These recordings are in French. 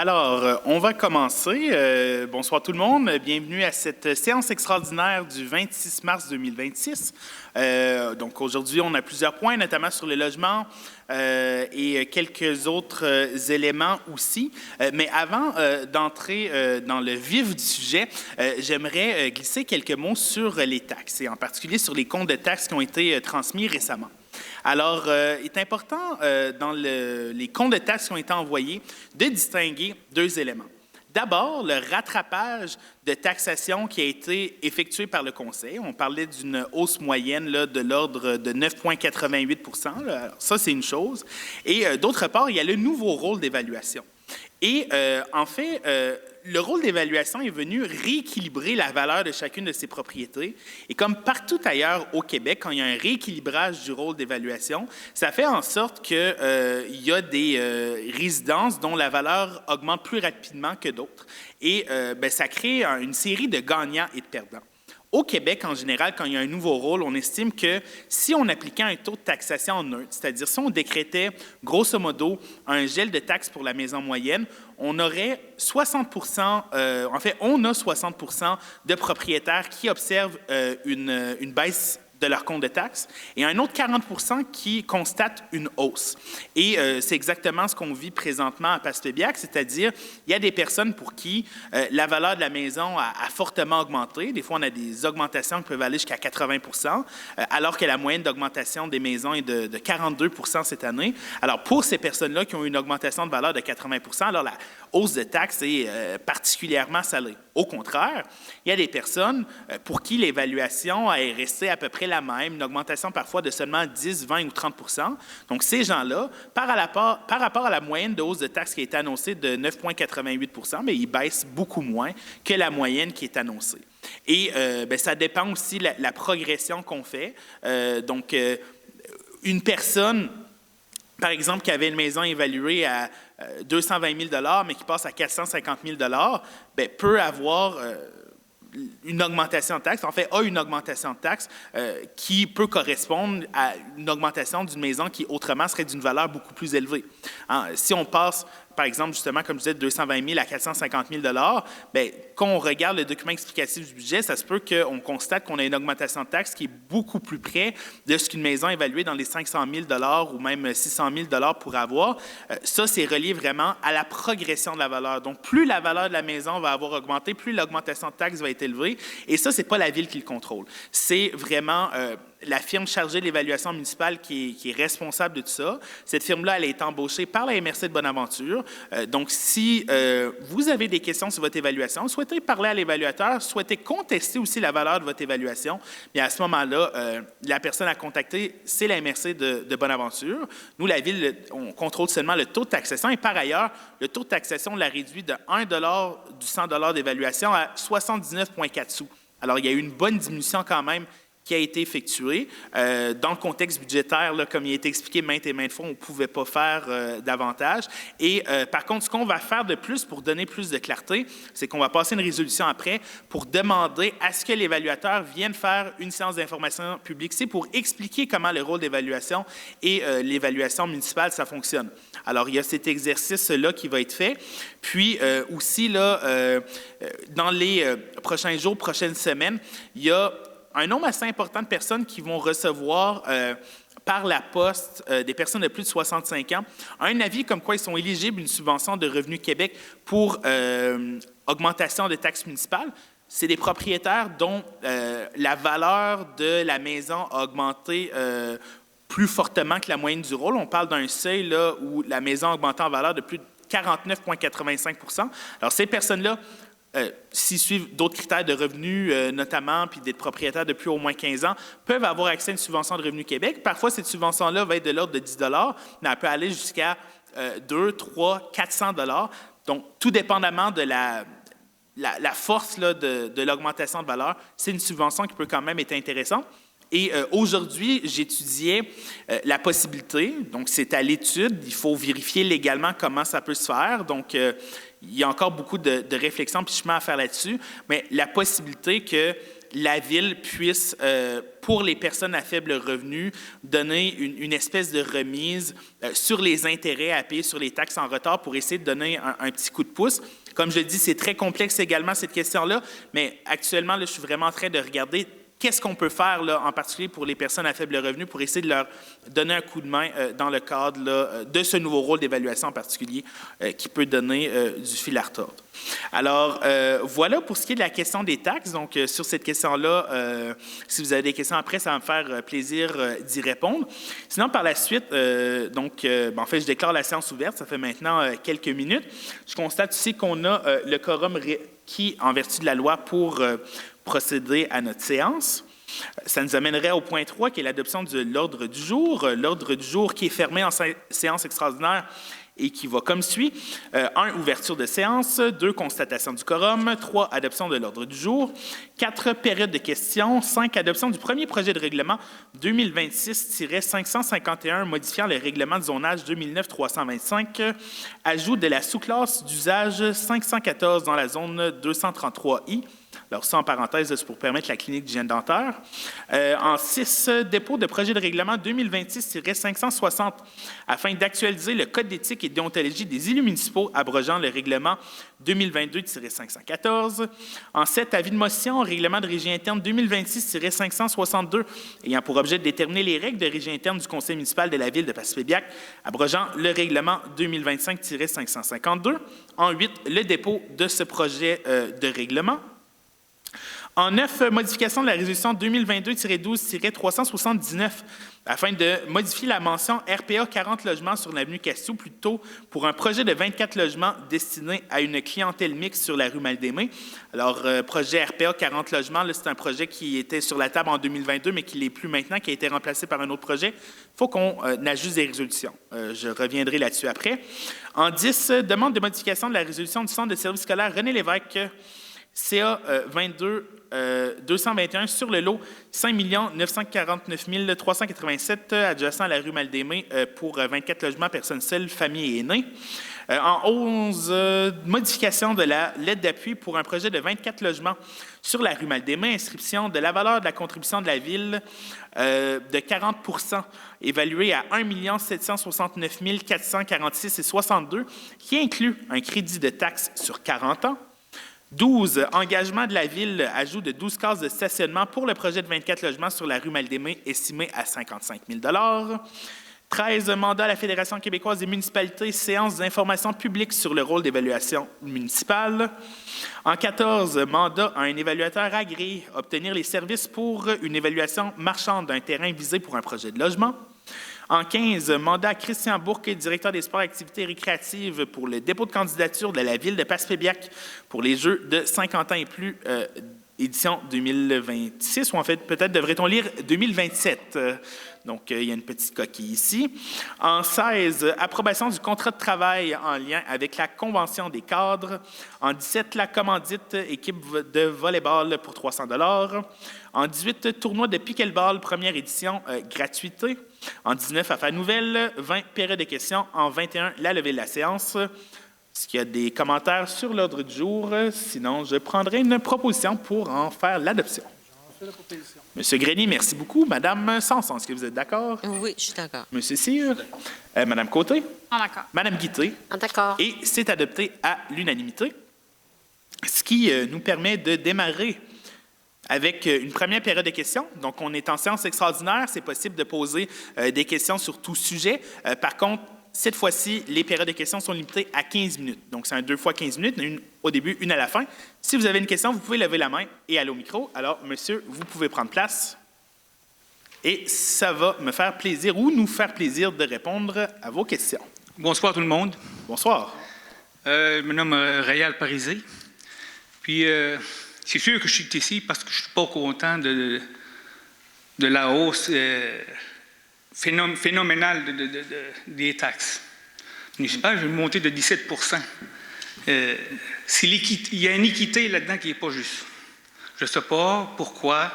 Alors, on va commencer. Bonsoir tout le monde. Bienvenue à cette séance extraordinaire du 26 mars 2026. Donc aujourd'hui, on a plusieurs points, notamment sur le logement et quelques autres éléments aussi. Mais avant d'entrer dans le vif du sujet, j'aimerais glisser quelques mots sur les taxes, et en particulier sur les comptes de taxes qui ont été transmis récemment. Alors, il est important dans les comptes de taxes qui ont été envoyés de distinguer deux éléments. D'abord, le rattrapage de taxation qui a été effectué par le Conseil. On parlait d'une hausse moyenne là, de l'ordre de 9,88 %. Ça, c'est une chose. Et d'autre part, il y a le nouveau rôle d'évaluation. Et en fait, le rôle d'évaluation est venu rééquilibrer la valeur de chacune de ces propriétés. Et comme partout ailleurs au Québec, quand il y a un rééquilibrage du rôle d'évaluation, ça fait en sorte qu'il y a des résidences dont la valeur augmente plus rapidement que d'autres. Et ça crée une série de gagnants et de perdants. Au Québec, en général, quand il y a un nouveau rôle, on estime que si on appliquait un taux de taxation neutre, c'est-à-dire si on décrétait grosso modo un gel de taxes pour la maison moyenne, on aurait 60 en fait, on a 60 de propriétaires qui observent une baisse de leur compte de taxes et un autre 40 qui constatent une hausse. Et c'est exactement ce qu'on vit présentement à Passepébiac, c'est-à-dire il y a des personnes pour qui la valeur de la maison a fortement augmenté. Des fois, on a des augmentations qui peuvent aller jusqu'à 80 alors que la moyenne d'augmentation des maisons est de 42 cette année. Alors, pour ces personnes-là qui ont une augmentation de valeur de 80 alors la hausse de taxes est particulièrement salée. Au contraire, il y a des personnes pour qui l'évaluation est restée à peu près la même, une augmentation parfois de seulement 10, 20 ou 30 Donc, ces gens-là, par rapport à la moyenne de hausse de taxes qui a été annoncée de 9,88 mais ils baissent beaucoup moins que la moyenne qui est annoncée. Et ça dépend aussi de la progression qu'on fait. Une personne, par exemple, qui avait une maison évaluée à 220 000 mais qui passe à 450 000 peut avoir une augmentation de taxes, en fait, a une augmentation de taxes qui peut correspondre à une augmentation d'une maison qui, autrement, serait d'une valeur beaucoup plus élevée. Si on passe, par exemple, justement, comme je disais, de 220 000 à 450 000 quand on regarde le document explicatif du budget, ça se peut qu'on constate qu'on a une augmentation de taxes qui est beaucoup plus près de ce qu'une maison évaluée dans les 500 000 ou même 600 000 pourrait avoir. Ça, c'est relié vraiment à la progression de la valeur. Donc, plus la valeur de la maison va avoir augmenté, plus l'augmentation de taxes va être élevée. Et ça, ce n'est pas la Ville qui le contrôle. C'est vraiment la firme chargée de l'évaluation municipale qui est responsable de tout ça. Cette firme-là, elle a été embauchée par la MRC de Bonaventure. Donc, si vous avez des questions sur votre évaluation, souhaitez parler à l'évaluateur, souhaitez contester aussi la valeur de votre évaluation, bien à ce moment-là, la personne à contacter, c'est la MRC de Bonaventure. Nous, la Ville, on contrôle seulement le taux de taxation et par ailleurs, le taux de taxation l'a réduit de 1 du 100 d'évaluation à 79,4 sous. Alors, il y a eu une bonne diminution quand même qui a été effectué. Dans le contexte budgétaire, là, comme il a été expliqué maintes et maintes fois, on ne pouvait pas faire davantage. Et par contre, ce qu'on va faire de plus pour donner plus de clarté, c'est qu'on va passer une résolution après pour demander à ce que l'évaluateur vienne faire une séance d'information publique. C'est pour expliquer comment le rôle d'évaluation et l'évaluation municipale, ça fonctionne. Alors, il y a cet exercice-là qui va être fait. Puis aussi, là, dans les prochains jours, prochaines semaines, il y a un nombre assez important de personnes qui vont recevoir par la poste, des personnes de plus de 65 ans, un avis comme quoi ils sont éligibles à une subvention de Revenu Québec pour augmentation de taxes municipales. C'est des propriétaires dont la valeur de la maison a augmenté plus fortement que la moyenne du rôle. On parle d'un seuil là, où la maison a augmenté en valeur de plus de 49,85 %. Alors, ces personnes-là, s'ils suivent d'autres critères de revenus, notamment, puis d'être propriétaires depuis au moins 15 ans, peuvent avoir accès à une subvention de Revenu Québec. Parfois, cette subvention-là va être de l'ordre de 10 mais elle peut aller jusqu'à 2, 3, 400 Donc, tout dépendamment de la force là, de l'augmentation de valeur, c'est une subvention qui peut quand même être intéressante. Et aujourd'hui, j'étudiais la possibilité, donc c'est à l'étude, il faut vérifier légalement comment ça peut se faire. Donc, il y a encore beaucoup de réflexions puis de chemin à faire là-dessus, mais la possibilité que la Ville puisse, pour les personnes à faible revenu, donner une espèce de remise sur les intérêts à payer sur les taxes en retard pour essayer de donner un petit coup de pouce. Comme je le dis, c'est très complexe également, cette question-là, mais actuellement, là, je suis vraiment en train de regarder qu'est-ce qu'on peut faire, là, en particulier pour les personnes à faible revenu, pour essayer de leur donner un coup de main dans le cadre là, de ce nouveau rôle d'évaluation en particulier qui peut donner du fil à retordre. Alors, voilà pour ce qui est de la question des taxes. Donc, sur cette question-là, si vous avez des questions après, ça va me faire plaisir d'y répondre. Sinon, par la suite, en fait, je déclare la séance ouverte. Ça fait maintenant quelques minutes. Je constate aussi qu'on a le quorum requis en vertu de la loi pour procéder à notre séance. Ça nous amènerait au point 3, qui est l'adoption de l'ordre du jour. L'ordre du jour qui est fermé en séance extraordinaire et qui va comme suit. 1, ouverture de séance. 2, constatation du quorum. 3, adoption de l'ordre du jour. 4, période de questions. 5, adoption du premier projet de règlement 2026-551, modifiant le règlement de zonage 2009-325. Ajout de la sous-classe d'usage 514 dans la zone 233I. Alors, ça, en parenthèse, c'est pour permettre la clinique d'hygiène dentaire. En 6, dépôt de projet de règlement 2026-560 afin d'actualiser le Code d'éthique et de déontologie des élus municipaux abrogeant le règlement 2022-514. En 7, avis de motion au règlement de régie interne 2026-562 ayant pour objet de déterminer les règles de régie interne du conseil municipal de la ville de Passepébiac abrogeant le règlement 2025-552. En 8, le dépôt de ce projet de règlement. En 9, modification de la résolution 2022-12-379 afin de modifier la mention RPA 40 logements sur l'avenue Cassou plutôt pour un projet de 24 logements destiné à une clientèle mixte sur la rue Mal-des-Mées. Alors, projet RPA 40 logements, c'est un projet qui était sur la table en 2022, mais qui ne l'est plus maintenant, qui a été remplacé par un autre projet. Il faut qu'on ajuste des résolutions. Je reviendrai là-dessus après. En 10, demande de modification de la résolution du Centre de services scolaires René Lévesque, CA 221 sur le lot 5 949 387 adjacent à la rue Mal-des-Mées pour 24 logements, personnes seules, familles et aînés. En 11, modification de la lettre d'appui pour un projet de 24 logements sur la rue Mal-des-Mées, inscription de la valeur de la contribution de la Ville de 40 évaluée à 1 769 446,62 qui inclut un crédit de taxe sur 40 ans. 12, engagement de la Ville, ajout de 12 cases de stationnement pour le projet de 24 logements sur la rue Mal-des-Mées, estimé à 55 000 13, mandat à la Fédération québécoise des municipalités, séance d'information publique sur le rôle d'évaluation municipale. En 14, mandat à un évaluateur agréé, obtenir les services pour une évaluation marchande d'un terrain visé pour un projet de logement. En 15, mandat à Christian Bourque, directeur des sports et activités récréatives pour le dépôt de candidature de la Ville de Passepébiac pour les Jeux de 50 ans et plus, édition 2026, ou en fait, peut-être devrait-on lire 2027. Donc, il y a une petite coquille ici. En 16, approbation du contrat de travail en lien avec la Convention des cadres. En 17, la commandite équipe de volleyball pour 300 $. En 18, tournoi de pickleball, première édition, gratuité. En 19, affaires nouvelles. 20, période de questions. En 21, la levée de la séance. Est-ce qu'il y a des commentaires sur l'ordre du jour? Sinon, je prendrai une proposition pour en faire l'adoption. Monsieur Grenier, merci beaucoup. Madame Sanson, est-ce que vous êtes d'accord? Oui, je suis d'accord. Monsieur Cyr? Madame Côté? En accord. Madame Guité? En d'accord. Et c'est adopté à l'unanimité, ce qui nous permet de démarrer avec une première période de questions. Donc, on est en séance extraordinaire. C'est possible de poser des questions sur tout sujet. Par contre, cette fois-ci, les périodes de questions sont limitées à 15 minutes. Donc, c'est un 2 fois 15 minutes, une au début, une à la fin. Si vous avez une question, vous pouvez lever la main et aller au micro. Alors, monsieur, vous pouvez prendre place. Et ça va me faire plaisir ou nous faire plaisir de répondre à vos questions. Bonsoir tout le monde. Bonsoir. Je me nomme Réal Parisé. Puis, c'est sûr que je suis ici parce que je ne suis pas content de la hausse phénoménale des taxes municipales. Je vais monter de 17 il y a une équité là-dedans qui n'est pas juste. Je ne sais pas pourquoi.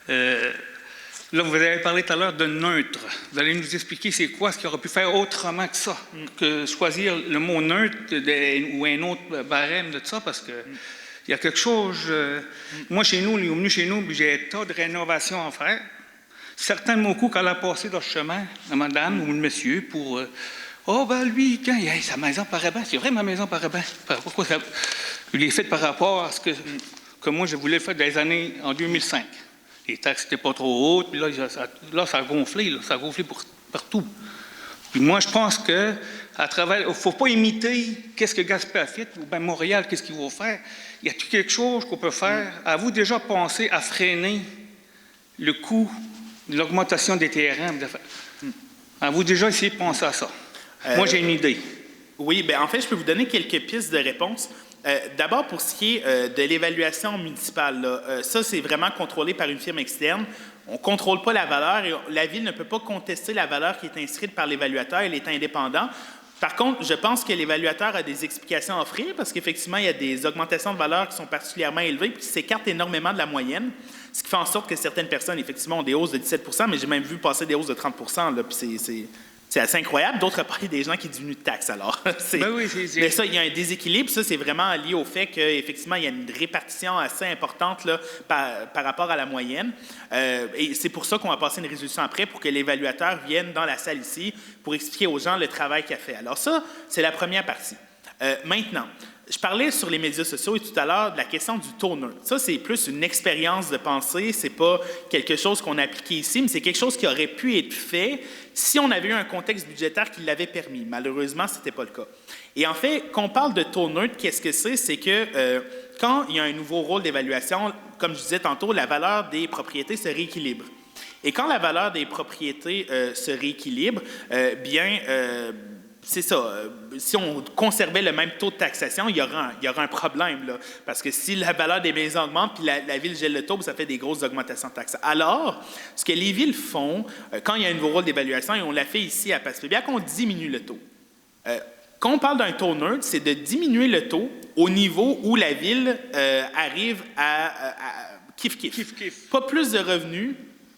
Là, vous avez parlé tout à l'heure de neutre. Vous allez nous expliquer c'est quoi ce qu'il aurait pu faire autrement que ça, que choisir le mot neutre ou un autre barème de ça, parce que Il y a quelque chose... moi, chez nous, ils sont venus chez nous, puis j'ai un tas de rénovations à faire. Certains de mon coup, quand elle a passé dans le chemin, la madame ou le monsieur, pour... oh, ben lui, quand sa maison paraît bien. C'est vrai, ma maison paraît bien. Pourquoi ça... Je l'ai fait par rapport à ce que moi, je voulais faire des années en 2005. Les taxes n'étaient pas trop hautes, puis là, ça a gonflé. Là, ça a gonflé partout. Puis moi, je pense que à travers... Il ne faut pas imiter qu'est-ce que Gaspé a fait, ou bien Montréal, qu'est-ce qu'il va faire. Il y a quelque chose qu'on peut faire. Avez-vous déjà pensé à freiner le coût de l'augmentation des terrains? Avez-vous déjà essayé de penser à ça? Moi, j'ai une idée. Oui, bien, en fait, je peux vous donner quelques pistes de réponse. D'abord, pour ce qui est de l'évaluation municipale, là, ça, c'est vraiment contrôlé par une firme externe. On ne contrôle pas la valeur et la Ville ne peut pas contester la valeur qui est inscrite par l'évaluateur. Elle est indépendante. Par contre, je pense que l'évaluateur a des explications à offrir parce qu'effectivement, il y a des augmentations de valeur qui sont particulièrement élevées et qui s'écartent énormément de la moyenne, ce qui fait en sorte que certaines personnes, effectivement, ont des hausses de 17 %, mais j'ai même vu passer des hausses de 30 %, là, puis c'est assez incroyable. D'autre part, il y a des gens qui diminuent de taxes, alors. Mais ça, il y a un déséquilibre. Ça, c'est vraiment lié au fait qu'effectivement, il y a une répartition assez importante là, par rapport à la moyenne. Et c'est pour ça qu'on va passer une résolution après, pour que l'évaluateur vienne dans la salle ici pour expliquer aux gens le travail qu'il a fait. Alors ça, c'est la première partie. Maintenant, je parlais sur les médias sociaux et tout à l'heure de la question du taux neutre. Ça, c'est plus une expérience de pensée. Ce n'est pas quelque chose qu'on a appliqué ici, mais c'est quelque chose qui aurait pu être fait si on avait eu un contexte budgétaire qui l'avait permis. Malheureusement, ce n'était pas le cas. Et en fait, quand on parle de taux neutre, qu'est-ce que c'est? C'est que quand il y a un nouveau rôle d'évaluation, comme je disais tantôt, la valeur des propriétés se rééquilibre. Et quand la valeur des propriétés se rééquilibre, c'est ça. Si on conservait le même taux de taxation, il y aura un problème, là. Parce que si la valeur des maisons augmente puis la Ville gèle le taux, ça fait des grosses augmentations de taxes. Alors, ce que les villes font, quand il y a un nouveau rôle d'évaluation, et on l'a fait ici à Passepébiac, on diminue le taux. Quand on parle d'un taux neutre, c'est de diminuer le taux au niveau où la Ville arrive à kiff-kiff. Pas plus de revenus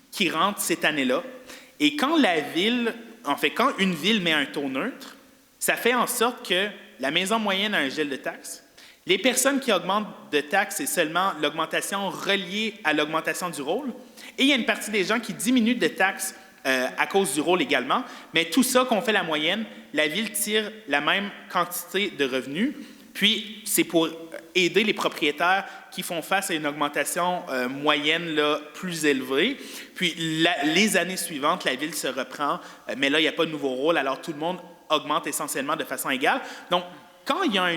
qui rentrent cette année-là. Et quand quand une ville met un taux neutre, ça fait en sorte que la maison moyenne a un gel de taxes. Les personnes qui augmentent de taxes, c'est seulement l'augmentation reliée à l'augmentation du rôle. Et il y a une partie des gens qui diminuent de taxes à cause du rôle également. Mais tout ça, qu'on fait la moyenne, la Ville tire la même quantité de revenus. Puis, c'est pour aider les propriétaires qui font face à une augmentation moyenne là, plus élevée. Puis, les années suivantes, la Ville se reprend, mais là, il n'y a pas de nouveau rôle, alors tout le monde augmente essentiellement de façon égale. Donc, quand il y a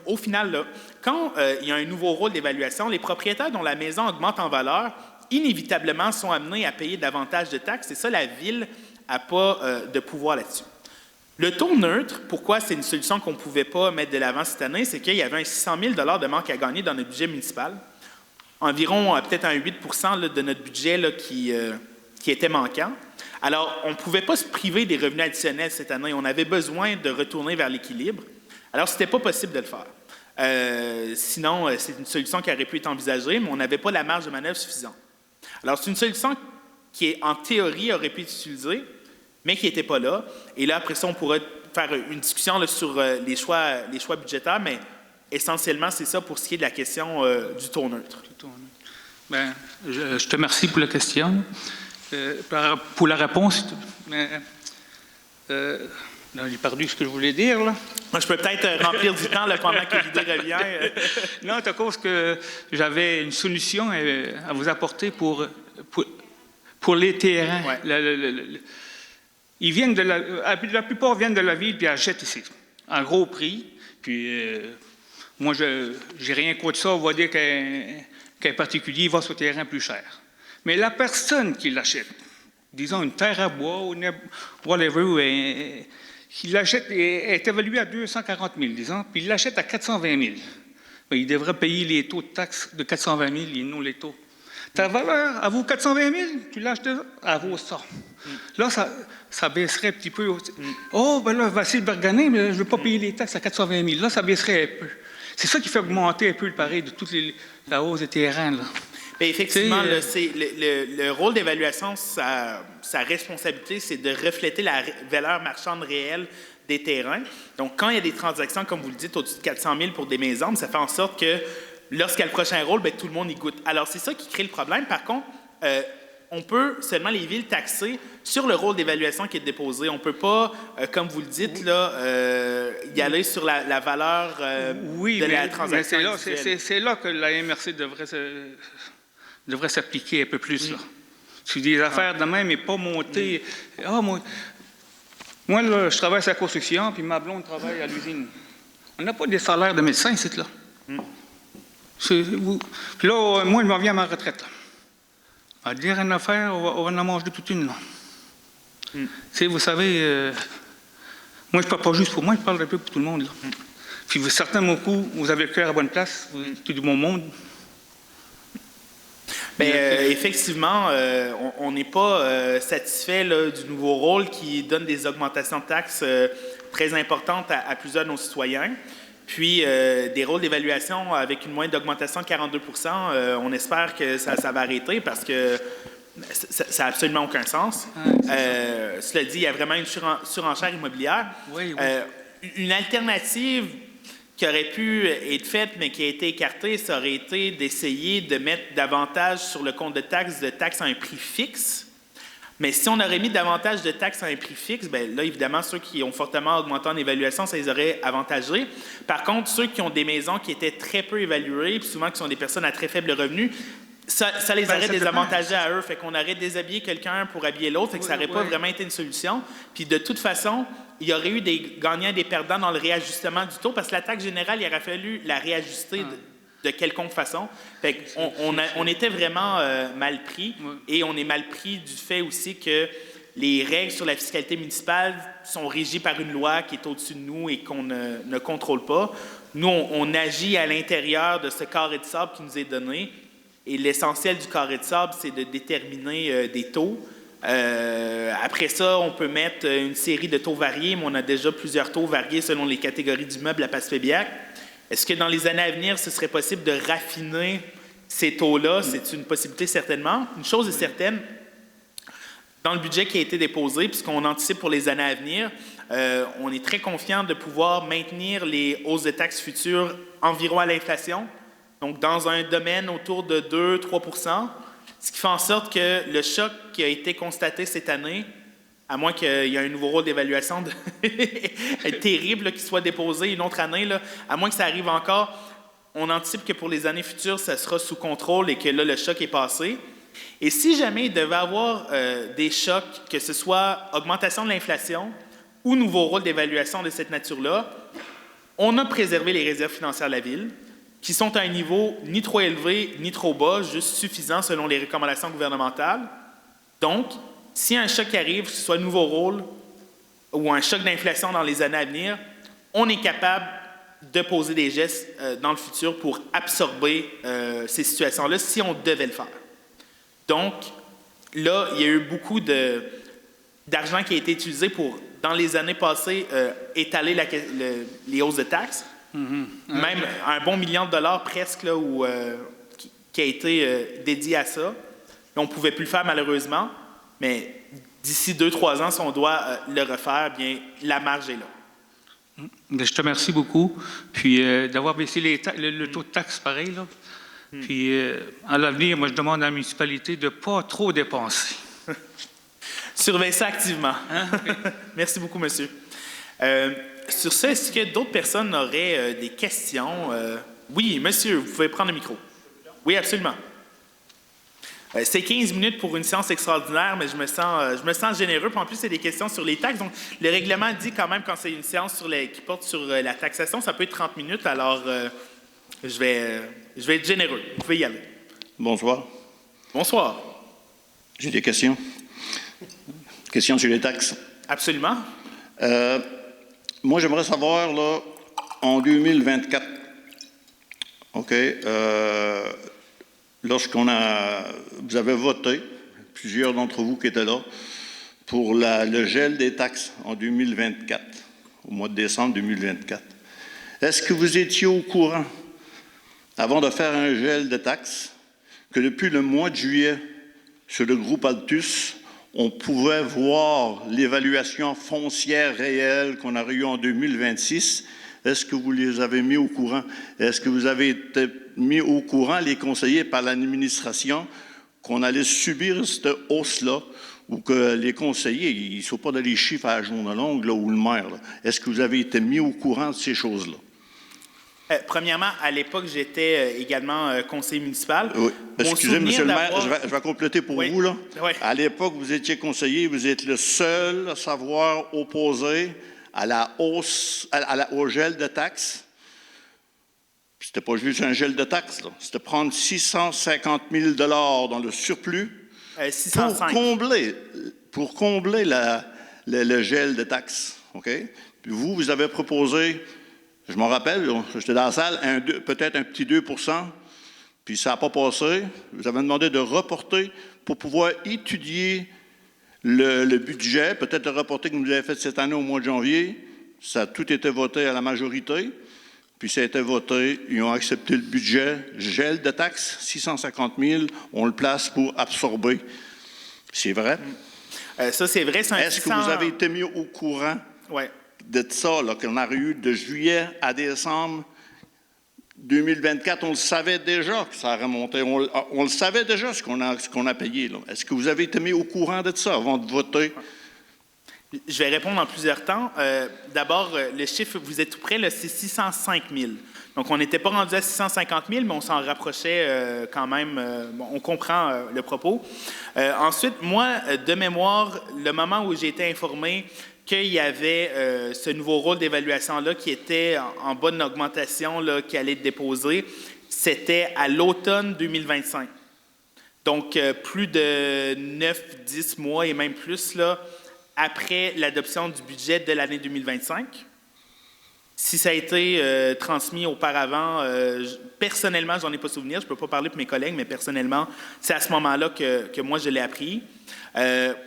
au final, là, quand il y a un nouveau rôle d'évaluation, les propriétaires dont la maison augmente en valeur, inévitablement, sont amenés à payer davantage de taxes. Et ça, la Ville n'a pas de pouvoir là-dessus. Le taux neutre, pourquoi c'est une solution qu'on ne pouvait pas mettre de l'avant cette année, c'est qu'il y avait un 600 000 de manque à gagner dans notre budget municipal. Environ peut-être un 8 % là, de notre budget là, qui était manquant. Alors, on ne pouvait pas se priver des revenus additionnels cette année. On avait besoin de retourner vers l'équilibre. Alors, ce n'était pas possible de le faire. Sinon, c'est une solution qui aurait pu être envisagée, mais on n'avait pas la marge de manœuvre suffisante. Alors, c'est une solution qui, en théorie, aurait pu être utilisée, mais qui n'était pas là. Et là, après ça, on pourrait faire une discussion là, sur les choix budgétaires, mais essentiellement, c'est ça pour ce qui est de la question du taux neutre. Bien, je te remercie pour la question. Pour la réponse, j'ai perdu ce que je voulais dire. Là. Moi, je peux peut-être remplir du temps là, pendant que l'idée revient. Non, c'est à cause que j'avais une solution à vous apporter pour les terrains. Ouais. Ils viennent la plupart viennent de la ville puis achètent ici, en gros prix. Puis moi, je n'ai rien contre ça. On va dire qu'un particulier va sur le terrain plus cher. Mais la personne qui l'achète, disons une terre à bois ou whatever, qui l'achète est évaluée à 240 000, disons, puis il l'achète à 420 000. Bien, il devrait payer les taux de taxes de 420 000 et non les taux. Ta valeur, elle vaut 420 000, tu l'achètes, elle vaut ça. Là, ça baisserait un petit peu. Oh, ben là, Vasile Berganet, mais je ne veux pas payer les taxes à 420 000. Là, ça baisserait un peu. C'est ça qui fait augmenter un peu le pari de toute la hausse des terrains. Là. Bien, effectivement, là, le rôle d'évaluation, sa responsabilité, c'est de refléter la valeur marchande réelle des terrains. Donc, quand il y a des transactions, comme vous le dites, au-dessus de 400 000 pour des maisons, ça fait en sorte que lorsqu'il y a le prochain rôle, ben, tout le monde y goûte. Alors, c'est ça qui crée le problème. Par contre, on peut seulement les villes taxer sur le rôle d'évaluation qui est déposé. On ne peut pas, comme vous le dites, là, y aller sur la valeur oui, de la mais transaction individuelle. c'est là que la MRC devrait s'appliquer un peu plus. Là. Sur des affaires de même, mais pas monter. Ah, moi là, je travaille sur la construction, puis ma blonde travaille à l'usine. On n'a pas des salaires de médecins, c'est là. Puis là, moi, je m'en viens à ma retraite. À dire une affaire, on va en manger toute une. Vous savez, moi, je ne parle pas juste pour moi, je parle un peu pour tout le monde. Là. Puis certains, mon coup, vous avez le cœur à bonne place, tout du bon monde. Bien, effectivement, on n'est pas satisfait là, du nouveau rôle qui donne des augmentations de taxes très importantes à plusieurs de nos citoyens. Puis, des rôles d'évaluation avec une moyenne d'augmentation de 42 on espère que ça va arrêter parce que ça n'a absolument aucun sens. Cela dit, il y a vraiment une surenchère immobilière. Oui. Une alternative qui aurait pu être faite, mais qui a été écartée, ça aurait été d'essayer de mettre davantage sur le compte de taxes à un prix fixe. Mais si on aurait mis davantage de taxes à un prix fixe, bien là, évidemment, ceux qui ont fortement augmenté en évaluation, ça les aurait avantagés. Par contre, ceux qui ont des maisons qui étaient très peu évaluées, puis souvent qui sont des personnes à très faible revenu, ça les aurait désavantagés à eux. Fait qu'on aurait déshabillé quelqu'un pour habiller l'autre, fait que ça n'aurait pas vraiment été une solution. Puis de toute façon, il y aurait eu des gagnants et des perdants dans le réajustement du taux, parce que la taxe générale, il aurait fallu la réajuster de quelconque façon. Fait qu'on était vraiment mal pris, et on est mal pris du fait aussi que les règles sur la fiscalité municipale sont régies par une loi qui est au-dessus de nous et qu'on ne contrôle pas. Nous, on agit à l'intérieur de ce carré de sable qui nous est donné, et l'essentiel du carré de sable, c'est de déterminer des taux. Après ça, on peut mettre une série de taux variés, mais on a déjà plusieurs taux variés selon les catégories d'immeubles à Passepébiac. Est-ce que dans les années à venir, ce serait possible de raffiner ces taux-là? C'est une possibilité certainement. Une chose est certaine, dans le budget qui a été déposé, puisqu'on anticipe pour les années à venir, on est très confiant de pouvoir maintenir les hausses de taxes futures environ à l'inflation, donc dans un domaine autour de 2-3 %, ce qui fait en sorte que le choc qui a été constaté cette année, à moins qu'il y ait un nouveau rôle d'évaluation terrible là, qui soit déposé une autre année, là, à moins que ça arrive encore, on anticipe que pour les années futures, ça sera sous contrôle et que là, le choc est passé. Et si jamais il devait y avoir des chocs, que ce soit augmentation de l'inflation ou nouveau rôle d'évaluation de cette nature-là, on a préservé les réserves financières de la Ville, qui sont à un niveau ni trop élevé ni trop bas, juste suffisant selon les recommandations gouvernementales. Donc, si un choc arrive, que ce soit un nouveau rôle ou un choc d'inflation dans les années à venir, on est capable de poser des gestes dans le futur pour absorber ces situations-là si on devait le faire. Donc, là, il y a eu beaucoup d'argent qui a été utilisé pour, dans les années passées, étaler les hausses de taxes. Même un bon $1 million presque là, qui a été dédié à ça. On ne pouvait plus le faire malheureusement, mais d'ici 2-3 ans, si on doit le refaire, bien, la marge est là. Je te remercie beaucoup. Puis d'avoir baissé le taux de taxe pareil. Là. Puis à l'avenir, moi je demande à la municipalité de ne pas trop dépenser. Surveille ça activement. Merci beaucoup, monsieur. Sur ça, est-ce que d'autres personnes auraient des questions? Oui, monsieur, vous pouvez prendre le micro. Oui, absolument. C'est 15 minutes pour une séance extraordinaire, mais je me sens généreux. Puis en plus, c'est des questions sur les taxes. Donc, le règlement dit quand même, quand c'est une séance qui porte sur la taxation, ça peut être 30 minutes. Alors, je vais être généreux. Vous pouvez y aller. Bonsoir. Bonsoir. J'ai des questions. Questions sur les taxes. Absolument. Moi, j'aimerais savoir, là, en 2024, OK, vous avez voté, plusieurs d'entre vous qui étaient là, pour le gel des taxes en 2024, au mois de décembre 2024. Est-ce que vous étiez au courant, avant de faire un gel de taxes, que depuis le mois de juillet, sur le groupe Altus, on pouvait voir l'évaluation foncière réelle qu'on a eue en 2026. Est-ce que vous les avez mis au courant? Est-ce que vous avez été mis au courant, les conseillers, par l'administration, qu'on allait subir cette hausse-là, ou que les conseillers, ils ne sont pas dans les chiffres à la journée longue, là, ou le maire, là. Est-ce que vous avez été mis au courant de ces choses-là? Premièrement, à l'époque, j'étais également conseiller municipal. Oui. Excusez, Monsieur le maire, je vais compléter pour Oui. vous, là. Oui. À l'époque, vous étiez conseiller, vous êtes le seul à savoir opposer à la hausse, au gel de taxes. C'était pas juste un gel de taxes, là. C'était prendre 650 000 $ dans le surplus 605. pour combler le gel de taxes. OK? Puis vous avez proposé, je m'en rappelle, j'étais dans la salle, peut-être un petit 2 %, puis ça n'a pas passé. Vous avez demandé de reporter pour pouvoir étudier le budget, peut-être le reporter que vous avez fait cette année au mois de janvier. Ça a tout été voté à la majorité. Puis ça a été voté, ils ont accepté le budget, gel de taxes, 650 000, on le place pour absorber. C'est vrai? Ça, c'est vrai. Est-ce que vous avez été mis au courant de ça, là, qu'on a eu de juillet à décembre 2024? On le savait déjà que ça remontait. On le savait déjà ce qu'on a payé, là. Est-ce que vous avez été mis au courant de ça avant de voter? Je vais répondre en plusieurs temps. D'abord, le chiffre, vous êtes tout près, là, c'est 605 000. Donc, on n'était pas rendu à 650 000, mais on s'en rapprochait quand même. On comprend le propos. Ensuite, moi, de mémoire, le moment où j'ai été informé qu'il y avait ce nouveau rôle d'évaluation-là qui était en bonne augmentation, là, qui allait être déposé, c'était à l'automne 2025. Donc, plus de 9-10 mois et même plus, là, après l'adoption du budget de l'année 2025. Si ça a été transmis auparavant, personnellement, j'en ai pas souvenir, je ne peux pas parler pour mes collègues, mais personnellement, c'est à ce moment-là que moi, je l'ai appris.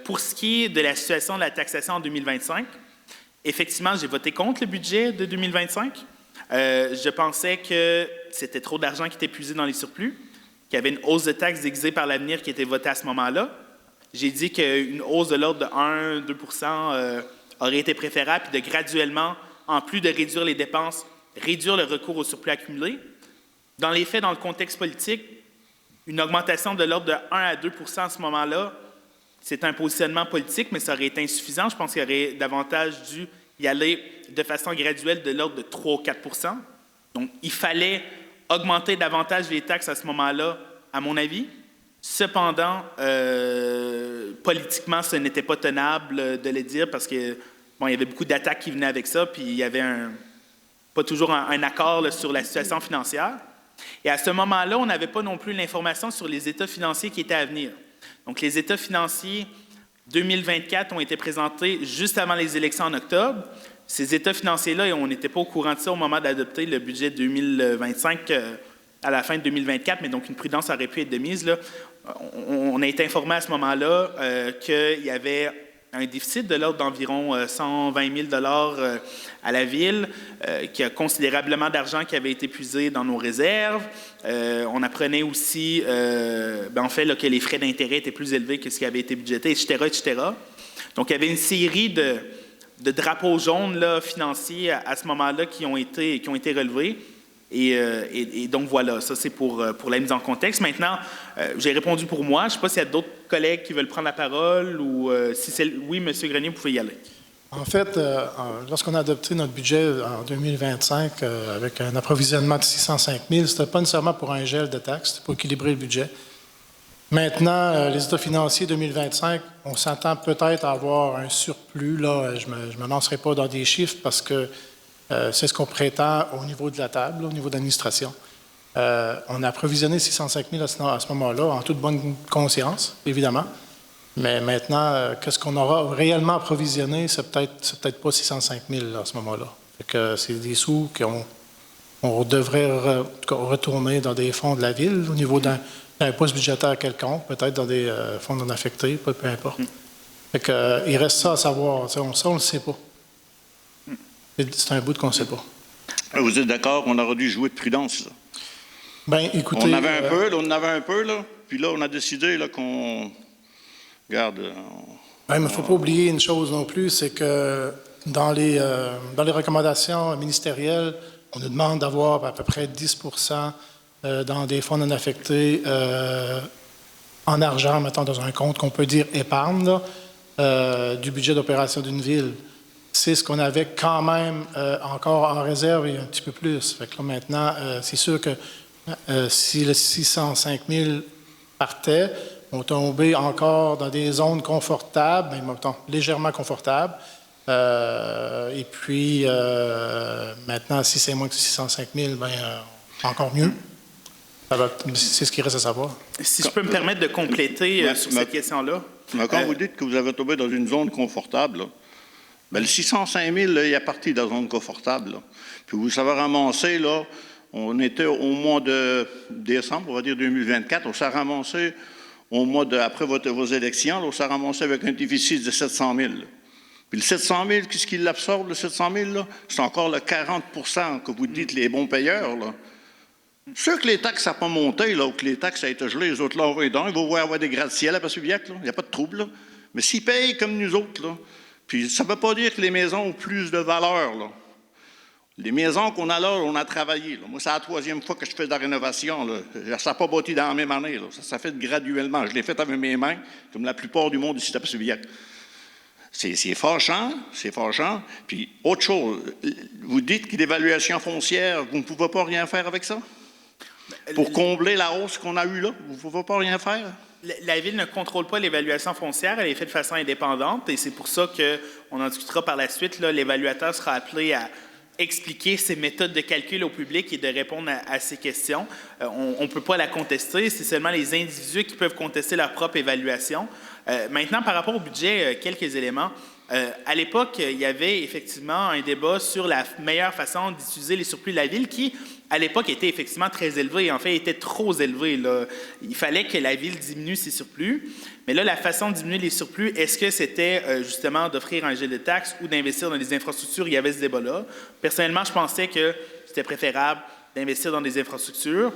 Pour ce qui est de la situation de la taxation en 2025, effectivement, j'ai voté contre le budget de 2025. Je pensais que c'était trop d'argent qui était puisé dans les surplus, qu'il y avait une hausse de taxes déguisée par l'avenir qui était votée à ce moment-là. J'ai dit qu'une hausse de l'ordre de 1-2 % aurait été préférable, puis de graduellement, en plus de réduire les dépenses, réduire le recours au surplus accumulé. Dans les faits, dans le contexte politique, une augmentation de l'ordre de 1-2 % à ce moment-là, c'est un positionnement politique, mais ça aurait été insuffisant. Je pense qu'il aurait davantage dû y aller de façon graduelle de l'ordre de 3-4 %. Donc, il fallait augmenter davantage les taxes à ce moment-là, à mon avis. Cependant, politiquement, ce n'était pas tenable de le dire parce que bon, il y avait beaucoup d'attaques qui venaient avec ça, puis il y avait pas toujours un accord là, sur la situation financière. Et à ce moment-là, on n'avait pas non plus l'information sur les états financiers qui étaient à venir. Donc, les états financiers 2024 ont été présentés juste avant les élections en octobre. Ces états financiers-là, on n'était pas au courant de ça au moment d'adopter le budget 2025 à la fin de 2024, mais donc une prudence aurait pu être de mise, là. On a été informé à ce moment-là qu'il y avait un déficit de l'ordre d'environ 120 000 $ à la Ville, qu'il y a considérablement d'argent qui avait été puisé dans nos réserves. On apprenait aussi, en fait, là, que les frais d'intérêt étaient plus élevés que ce qui avait été budgété, etc., etc. Donc, il y avait une série de drapeaux jaunes là, financiers à ce moment-là qui ont été relevés. Et donc, voilà, ça, c'est pour la mise en contexte. Maintenant, j'ai répondu pour moi. Je ne sais pas s'il y a d'autres collègues qui veulent prendre la parole ou si c'est... Oui, M. Grenier, vous pouvez y aller. En fait, lorsqu'on a adopté notre budget en 2025 avec un approvisionnement de 605 000, ce n'était pas nécessairement pour un gel de taxes, c'était pour équilibrer le budget. Maintenant, les états financiers 2025, on s'entend peut-être avoir un surplus. Là, je ne me lancerai pas dans des chiffres parce que c'est ce qu'on prétend au niveau de la table, au niveau de l'administration. On a approvisionné 605 000 à ce moment-là, en toute bonne conscience, évidemment. Mais maintenant, qu'est-ce qu'on aura réellement approvisionné, c'est peut-être pas 605 000 à ce moment-là. C'est des sous qu'on devrait retourner dans des fonds de la Ville, au niveau d'un poste budgétaire quelconque, peut-être dans des fonds non affectés, peu importe. Il reste ça à savoir. Ça, on ne le sait pas. C'est un bout qu'on ne sait pas. Vous êtes d'accord qu'on aurait dû jouer de prudence, là? Bien, écoutez... On avait un peu, là. Puis là, on a décidé là, qu'on... Regarde... il ne faut pas oublier une chose non plus, c'est que dans les recommandations ministérielles, on nous demande d'avoir à peu près 10 dans des fonds non affectés en argent, mettons dans un compte qu'on peut dire épargne, là, du budget d'opération d'une ville. C'est ce qu'on avait quand même encore en réserve et un petit peu plus. Fait que là, maintenant, c'est sûr que si le 605 000 partait, on tombait encore dans des zones confortables, mais mettons, légèrement confortables. Et puis, maintenant, si c'est moins que 605 000, bien, encore mieux. C'est ce qui reste à savoir. Si je peux me permettre de compléter sur cette question-là. Mais quand vous dites que vous avez tombé dans une zone confortable, là, bien, le 605 000, là, il est parti dans la zone confortable. Là. Puis vous savez ramasser, là, on était au mois de décembre, on va dire 2024, on s'est ramassé au mois après vos élections, là, on s'est ramassé avec un déficit de 700 000. Là. Puis le 700 000, qu'est-ce qui l'absorbe, le 700 000? Là? C'est encore le 40 que vous dites les bons payeurs. Là. Ceux que les taxes n'ont pas monté, là, ou que les taxes ont été gelées, les autres, là, ils vont avoir des gratte-ciel à Passaubiac, il n'y a pas de trouble. Là. Mais s'ils payent comme nous autres, là, puis ça ne veut pas dire que les maisons ont plus de valeur. Là. Les maisons qu'on a là, on a travaillé. Là. Moi, c'est la 3e fois que je fais de la rénovation. Là. Ça n'a pas bâti dans la même année. Là. Ça s'est fait graduellement. Je l'ai fait avec mes mains, comme la plupart du monde ici à Passaubiac. C'est fâchant, c'est fâchant. Puis, autre chose, vous dites que l'évaluation foncière, vous ne pouvez pas rien faire avec ça? Pour combler la hausse qu'on a eue là, vous ne pouvez pas rien faire? La Ville ne contrôle pas l'évaluation foncière, elle est faite de façon indépendante et c'est pour ça qu'on en discutera par la suite. L'évaluateur sera appelé à expliquer ses méthodes de calcul au public et de répondre à ces questions. On ne peut pas la contester, c'est seulement les individus qui peuvent contester leur propre évaluation. Maintenant, par rapport au budget, quelques éléments. À l'époque, il y avait effectivement un débat sur la meilleure façon d'utiliser les surplus de la Ville qui, à l'époque, était effectivement très élevé. En fait, était trop élevé. Là. Il fallait que la Ville diminue ses surplus. Mais là, la façon de diminuer les surplus, est-ce que c'était justement d'offrir un gel de taxes ou d'investir dans les infrastructures? Il y avait ce débat-là. Personnellement, je pensais que c'était préférable d'investir dans des infrastructures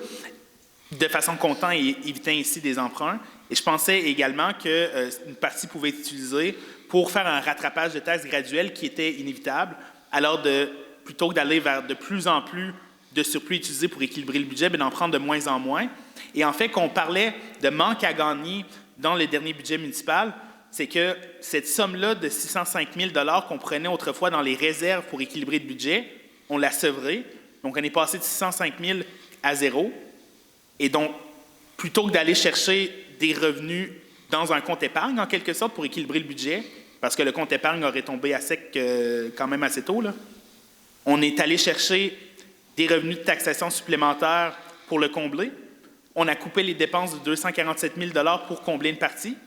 de façon comptant et évitant ainsi des emprunts. Et je pensais également qu'une partie pouvait être utilisée pour faire un rattrapage de taxes graduel qui était inévitable, alors plutôt que d'aller vers de plus en plus de surplus utilisés pour équilibrer le budget, d'en prendre de moins en moins. Et en fait, qu'on parlait de manque à gagner dans le dernier budget municipal, c'est que cette somme-là de 605 000 $ qu'on prenait autrefois dans les réserves pour équilibrer le budget, on l'a sevré. Donc, on est passé de 605 000 à 0. Et donc, plutôt que d'aller chercher des revenus dans un compte épargne, en quelque sorte, pour équilibrer le budget, parce que le compte épargne aurait tombé à sec quand même assez tôt, là. On est allé chercher des revenus de taxation supplémentaires pour le combler. On a coupé les dépenses de 247 000 $ pour combler une partie.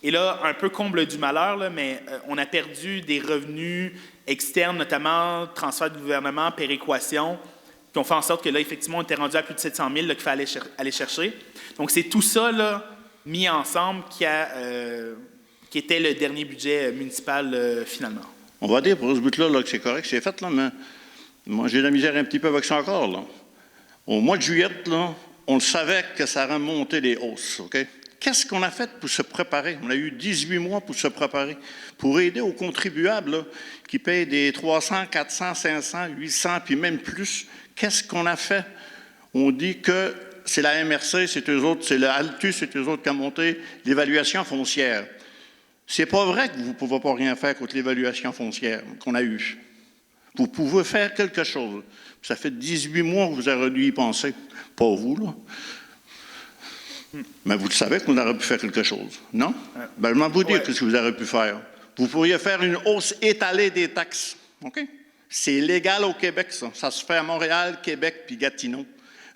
Et là, un peu comble du malheur, là, mais on a perdu des revenus externes, notamment transfert du gouvernement, péréquation, qui ont fait en sorte que là, effectivement, on était rendu à plus de 700 000 là, qu'il fallait aller chercher. Donc, c'est tout ça là, mis ensemble qui était le dernier budget municipal finalement. On va dire pour ce but-là là, que c'est correct, c'est fait, là, mais moi, j'ai de la misère un petit peu avec ça encore. Là. Au mois de juillet, là, on savait que ça remontait les hausses. OK? Qu'est-ce qu'on a fait pour se préparer? On a eu 18 mois pour se préparer, pour aider aux contribuables là, qui payent des 300, 400, 500, 800, puis même plus. Qu'est-ce qu'on a fait? On dit que c'est la MRC, c'est eux autres, c'est le Altus, c'est eux autres qui ont monté l'évaluation foncière. C'est pas vrai que vous ne pouvez pas rien faire contre l'évaluation foncière qu'on a eue. Vous pouvez faire quelque chose. Ça fait 18 mois que vous aurez dû y penser. Pas vous, là. Mais vous le savez qu'on aurait pu faire quelque chose, non? Ben, je vais vous dire ce que vous aurez pu faire. Vous pourriez faire une hausse étalée des taxes. OK? C'est légal au Québec, ça. Ça se fait à Montréal, Québec puis Gatineau.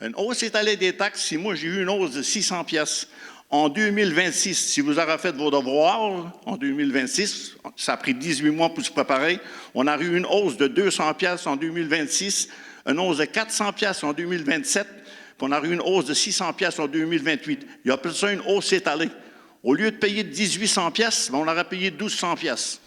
Une hausse étalée des taxes, si moi j'ai eu une hausse de 600 pièces en 2026, si vous aurez fait vos devoirs en 2026, ça a pris 18 mois pour se préparer, on a eu une hausse de 200 pièces en 2026, une hausse de 400 pièces en 2027, puis on a eu une hausse de 600 pièces en 2028. Il y a plus ça une hausse étalée. Au lieu de payer 1800 pièces, on aurait payé 1200 pièces.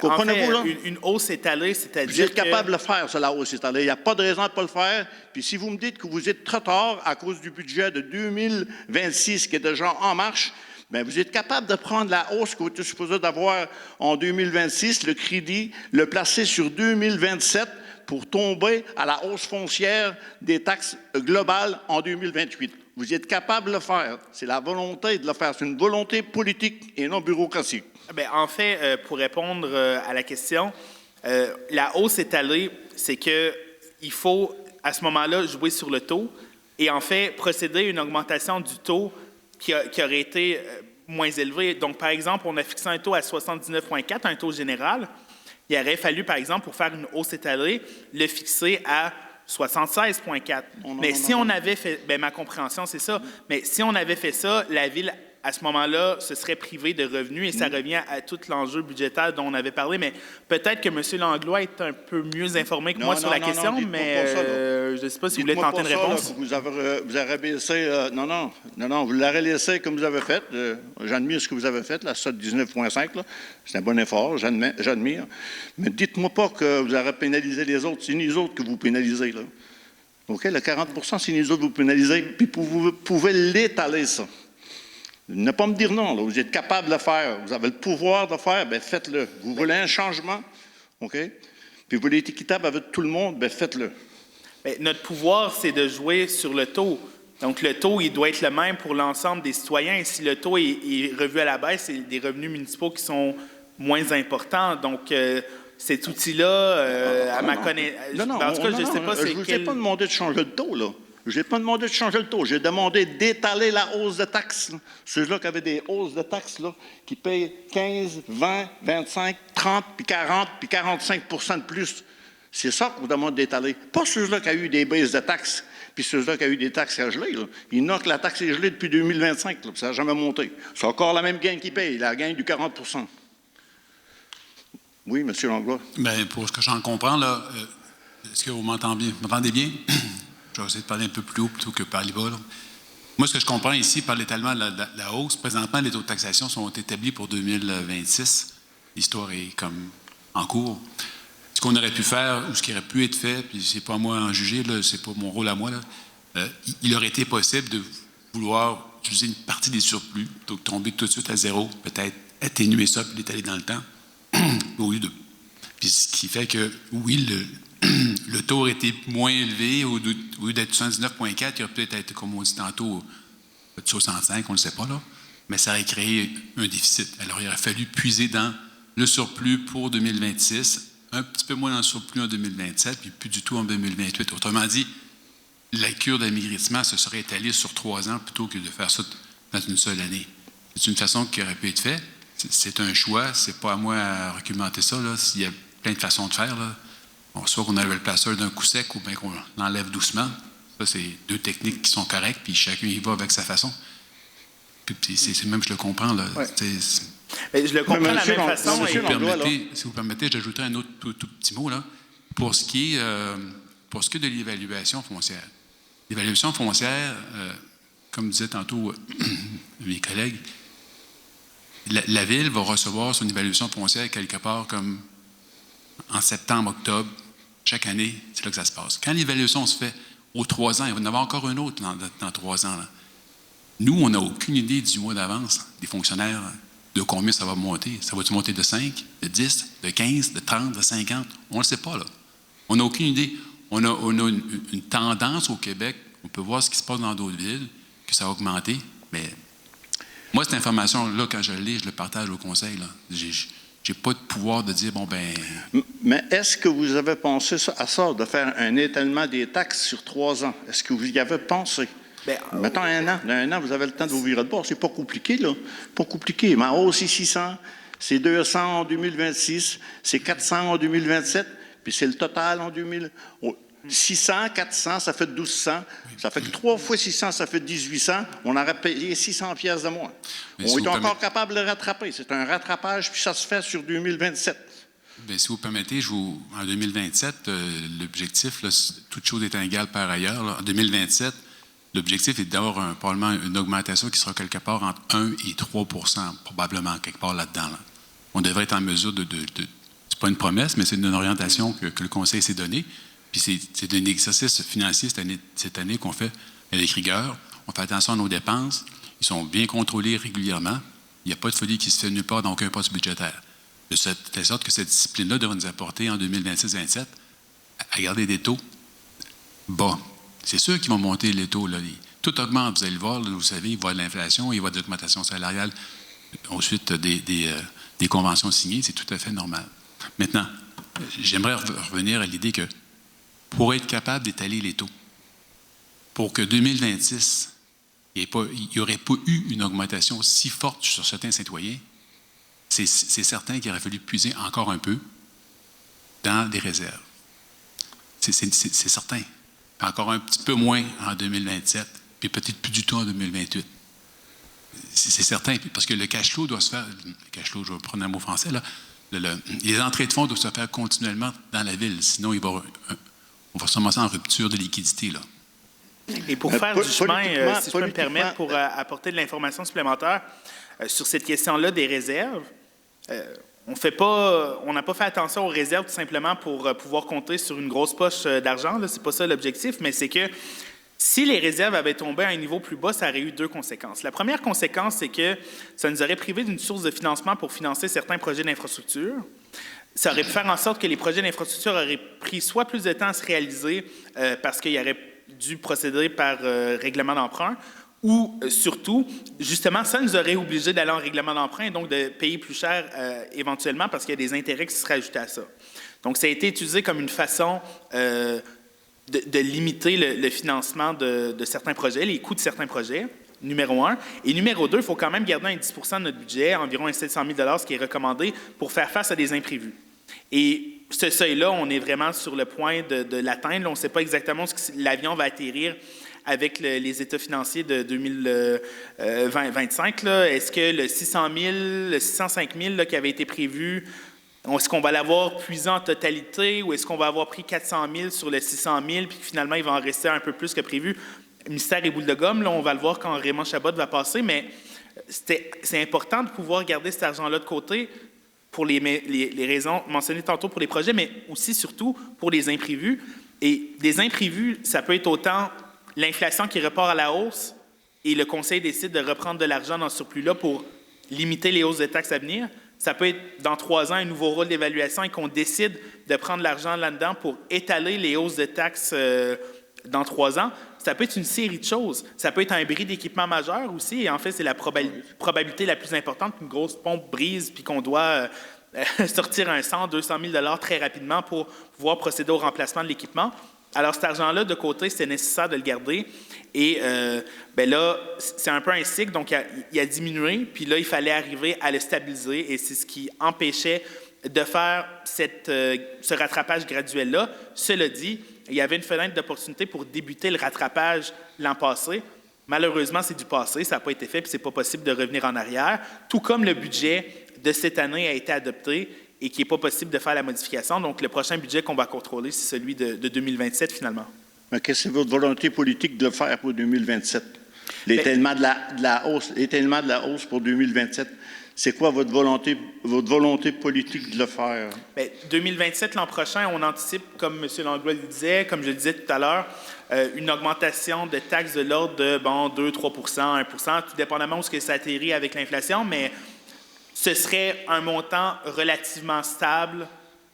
Comprenez-vous, là? Une hausse étalée, c'est-à-dire vous êtes capable de le faire, ça, la hausse étalée. Il n'y a pas de raison de ne pas le faire. Puis si vous me dites que vous êtes trop tard à cause du budget de 2026 qui est déjà en marche, bien, vous êtes capable de prendre la hausse que vous êtes supposé d'avoir en 2026, le crédit, le placer sur 2027 pour tomber à la hausse foncière des taxes globales en 2028. Vous êtes capable de le faire. C'est la volonté de le faire. C'est une volonté politique et non bureaucratique. Bien, en fait, pour répondre à la question, la hausse étalée, c'est qu'il faut, à ce moment-là, jouer sur le taux et, en fait, procéder à une augmentation du taux qui aurait été moins élevé. Donc, par exemple, on a fixé un taux à 79,4, un taux général. Il aurait fallu, par exemple, pour faire une hausse étalée, le fixer à 76,4. Mais si on avait fait... Bien, ma compréhension, c'est ça. Mais si on avait fait ça, la Ville, à ce moment-là, se serait privée de revenus et ça revient à tout l'enjeu budgétaire dont on avait parlé. Mais peut-être que M. Langlois est un peu mieux informé que moi sur la question, mais je ne sais pas si vous voulez tenter une réponse. Vous avez baissé... non, vous l'avez laissé comme vous avez fait. J'admire ce que vous avez fait, la SOT 19,5. C'est un bon effort, j'admire. Mais dites-moi pas que vous avez pénalisé les autres. C'est nous autres que vous pénalisez, là. OK? Le 40 %, c'est nous autres que vous pénalisez. Puis vous pouvez l'étaler, ça. Ne pas me dire non, là. Vous êtes capable de le faire. Vous avez le pouvoir de le faire, bien faites-le. Vous voulez un changement, OK? Puis vous voulez être équitable avec tout le monde, bien faites-le. Bien, notre pouvoir, c'est de jouer sur le taux. Donc, le taux, il doit être le même pour l'ensemble des citoyens. Et si le taux est revu à la baisse, c'est des revenus municipaux qui sont moins importants. Donc, cet outil-là, à ma connaissance... En tout cas, je ne sais pas c'est Je ne vous ai pas demandé de changer le taux, là. Je n'ai pas demandé de changer le taux. J'ai demandé d'étaler la hausse de taxes. Ceux-là qui avaient des hausses de taxes, là, qui payent 15, 20, 25, 30, puis 40, puis 45 % de plus. C'est ça qu'on vous demande d'étaler. Pas ceux-là qui ont eu des baisses de taxes, puis ceux-là qui ont eu des taxes à geler. Là. Il y en a que la taxe est gelée depuis 2025, là, ça n'a jamais monté. C'est encore la même gain qu'ils payent, la gain du 40 %. Oui, M. Langlois. Bien, pour ce que j'en comprends, là, est-ce que vous m'entendez bien? Je vais essayer de parler un peu plus haut plutôt que par les bas. Là. Moi, ce que je comprends ici par l'étalement de la hausse, présentement, les taux de taxation sont établis pour 2026. L'histoire est comme en cours. Ce qu'on aurait pu faire ou ce qui aurait pu être fait, puis c'est pas à moi à en juger, là, c'est pas mon rôle à moi, là, il aurait été possible de vouloir utiliser une partie des surplus, plutôt que tomber tout de suite à zéro, peut-être atténuer ça puis l'étaler dans le temps, au lieu de... Puis ce qui fait que, oui, le taux aurait été moins élevé, au lieu d'être 79,4, il aurait peut-être été, comme on dit tantôt, 65, on ne le sait pas, là, mais ça aurait créé un déficit. Alors, il aurait fallu puiser dans le surplus pour 2026, un petit peu moins dans le surplus en 2027, puis plus du tout en 2028. Autrement dit, la cure d'amaigrissement se serait étalée sur 3 ans plutôt que de faire ça dans une seule année. C'est une façon qui aurait pu être faite. C'est un choix, c'est pas à moi à argumenter ça, là. Il y a plein de façons de faire, là. Bon, soit qu'on enlève le placeur d'un coup sec ou bien qu'on l'enlève doucement. Ça, c'est 2 techniques qui sont correctes, puis chacun y va avec sa façon. Puis c'est même, je le comprends, là. Ouais. Je le comprends de la même façon. Si vous permettez, j'ajouterai un autre tout petit mot, là. Pour ce qui est de l'évaluation foncière. L'évaluation foncière, comme disaient tantôt mes collègues, la Ville va recevoir son évaluation foncière quelque part comme en septembre, octobre, chaque année, c'est là que ça se passe. Quand l'évaluation se fait aux 3 ans, il va y en avoir encore une autre dans 3 ans. Là. Nous, on n'a aucune idée du mois d'avance des fonctionnaires de combien ça va monter. Ça va-tu monter de 5, de 10, de 15, de 30, de 50? On ne le sait pas, là. On n'a aucune idée. On a une tendance au Québec. On peut voir ce qui se passe dans d'autres villes, que ça va augmenter. Mais moi, cette information-là, quand je l'ai, je le partage au conseil. J'ai pas de pouvoir de dire, bon, ben... Mais est-ce que vous avez pensé à ça, de faire un étalement des taxes sur 3 ans? Est-ce que vous y avez pensé? Mettons un an. Dans un an, vous avez le temps de vous virer de bord. C'est pas compliqué, là. Pas compliqué. Mais en haut, c'est 600, c'est 200 en 2026, c'est 400 en 2027, puis c'est le total en 2000... 600, 400, ça fait 1200. Ça fait que 3 fois 600, ça fait 1800. On aurait payé 600 pièces de moins. On est encore capable de le rattraper. C'est un rattrapage, puis ça se fait sur 2027. Bien, si vous permettez, en 2027, l'objectif, là, toute chose étant égale par ailleurs, là, en 2027, l'objectif est d'avoir probablement une augmentation qui sera quelque part entre 1 et 3 % probablement, quelque part là-dedans. Là. On devrait être en mesure de c'est pas une promesse, mais c'est une orientation que le Conseil s'est donnée. Puis c'est un exercice financier cette année qu'on fait avec rigueur. On fait attention à nos dépenses. Ils sont bien contrôlés régulièrement. Il n'y a pas de folie qui se fait nulle part dans aucun poste budgétaire. De telle sorte que cette discipline-là devrait nous apporter en 2026-27 à garder des taux bas. C'est sûr qu'ils vont monter les taux. Là. Tout augmente, vous allez le voir, là, vous savez, il va y avoir de l'inflation, il va y avoir de l'augmentation salariale, ensuite des conventions signées, c'est tout à fait normal. Maintenant, j'aimerais revenir à l'idée que pour être capable d'étaler les taux, pour que 2026, il n'y aurait pas eu une augmentation si forte sur certains citoyens, c'est certain qu'il aurait fallu puiser encore un peu dans des réserves. C'est certain. Encore un petit peu moins en 2027, puis peut-être plus du tout en 2028. C'est certain, parce que le cash flow doit se faire, le cash flow, je vais prendre un mot français, là, les entrées de fonds doivent se faire continuellement dans la ville, sinon on va se ramasser en rupture de liquidité. Là. Et pour faire du chemin, si je peux me permettre, pour apporter de l'information supplémentaire sur cette question-là des réserves, on n'a pas fait attention aux réserves tout simplement pour pouvoir compter sur une grosse poche d'argent. Ce n'est pas ça l'objectif, mais c'est que si les réserves avaient tombé à un niveau plus bas, ça aurait eu deux conséquences. La première conséquence, c'est que ça nous aurait privé d'une source de financement pour financer certains projets d'infrastructure. Ça aurait pu faire en sorte que les projets d'infrastructure auraient pris soit plus de temps à se réaliser parce qu'il y aurait dû procéder par règlement d'emprunt, ou surtout, justement, ça nous aurait obligé d'aller en règlement d'emprunt et donc de payer plus cher éventuellement parce qu'il y a des intérêts qui seraient ajoutés à ça. Donc, ça a été utilisé comme une façon de limiter le financement de certains projets, les coûts de certains projets, numéro un. Et numéro deux, il faut quand même garder un 10 de notre budget, environ 700 000 ce qui est recommandé, pour faire face à des imprévus. Et ce seuil-là, on est vraiment sur le point de l'atteindre. On ne sait pas exactement ce que l'avion va atterrir avec les états financiers de 2025. Est-ce que le 600 000, le 605 000 qui avait été prévu, est-ce qu'on va l'avoir puisé en totalité ou est-ce qu'on va avoir pris 400 000 sur le 600 000 puis finalement, il va en rester un peu plus que prévu? Mystère et boule de gomme, là, on va le voir quand Raymond Chabot va passer, mais c'est important de pouvoir garder cet argent-là de côté pour les raisons mentionnées tantôt pour les projets, mais aussi, surtout, pour les imprévus. Et des imprévus, ça peut être autant l'inflation qui repart à la hausse et le Conseil décide de reprendre de l'argent dans ce surplus-là pour limiter les hausses de taxes à venir. Ça peut être, dans 3 ans, un nouveau rôle d'évaluation et qu'on décide de prendre l'argent là-dedans pour étaler les hausses de taxes dans 3 ans. Ça peut être une série de choses. Ça peut être un bris d'équipement majeur aussi. Et en fait, c'est la probabilité la plus importante qu'une grosse pompe brise puis qu'on doit sortir un 100 200 000 très rapidement pour pouvoir procéder au remplacement de l'équipement. Alors, cet argent-là, de côté, c'est nécessaire de le garder. Et là, c'est un peu un cycle. Donc, il a diminué. Puis là, il fallait arriver à le stabiliser. Et c'est ce qui empêchait de faire ce rattrapage graduel-là. Cela dit, il y avait une fenêtre d'opportunité pour débuter le rattrapage l'an passé. Malheureusement, c'est du passé, ça n'a pas été fait, puis ce n'est pas possible de revenir en arrière. Tout comme le budget de cette année a été adopté et qu'il n'est pas possible de faire la modification. Donc, le prochain budget qu'on va contrôler, c'est celui de 2027, finalement. Mais qu'est-ce que c'est votre volonté politique de le faire pour 2027? L'étalement de la hausse pour 2027. C'est quoi votre volonté politique de le faire? Bien, 2027, l'an prochain, on anticipe, comme M. Langlois le disait, comme je le disais tout à l'heure, une augmentation de taxes de l'ordre de 2, 3 1 tout dépendamment où ça atterrit avec l'inflation, mais ce serait un montant relativement stable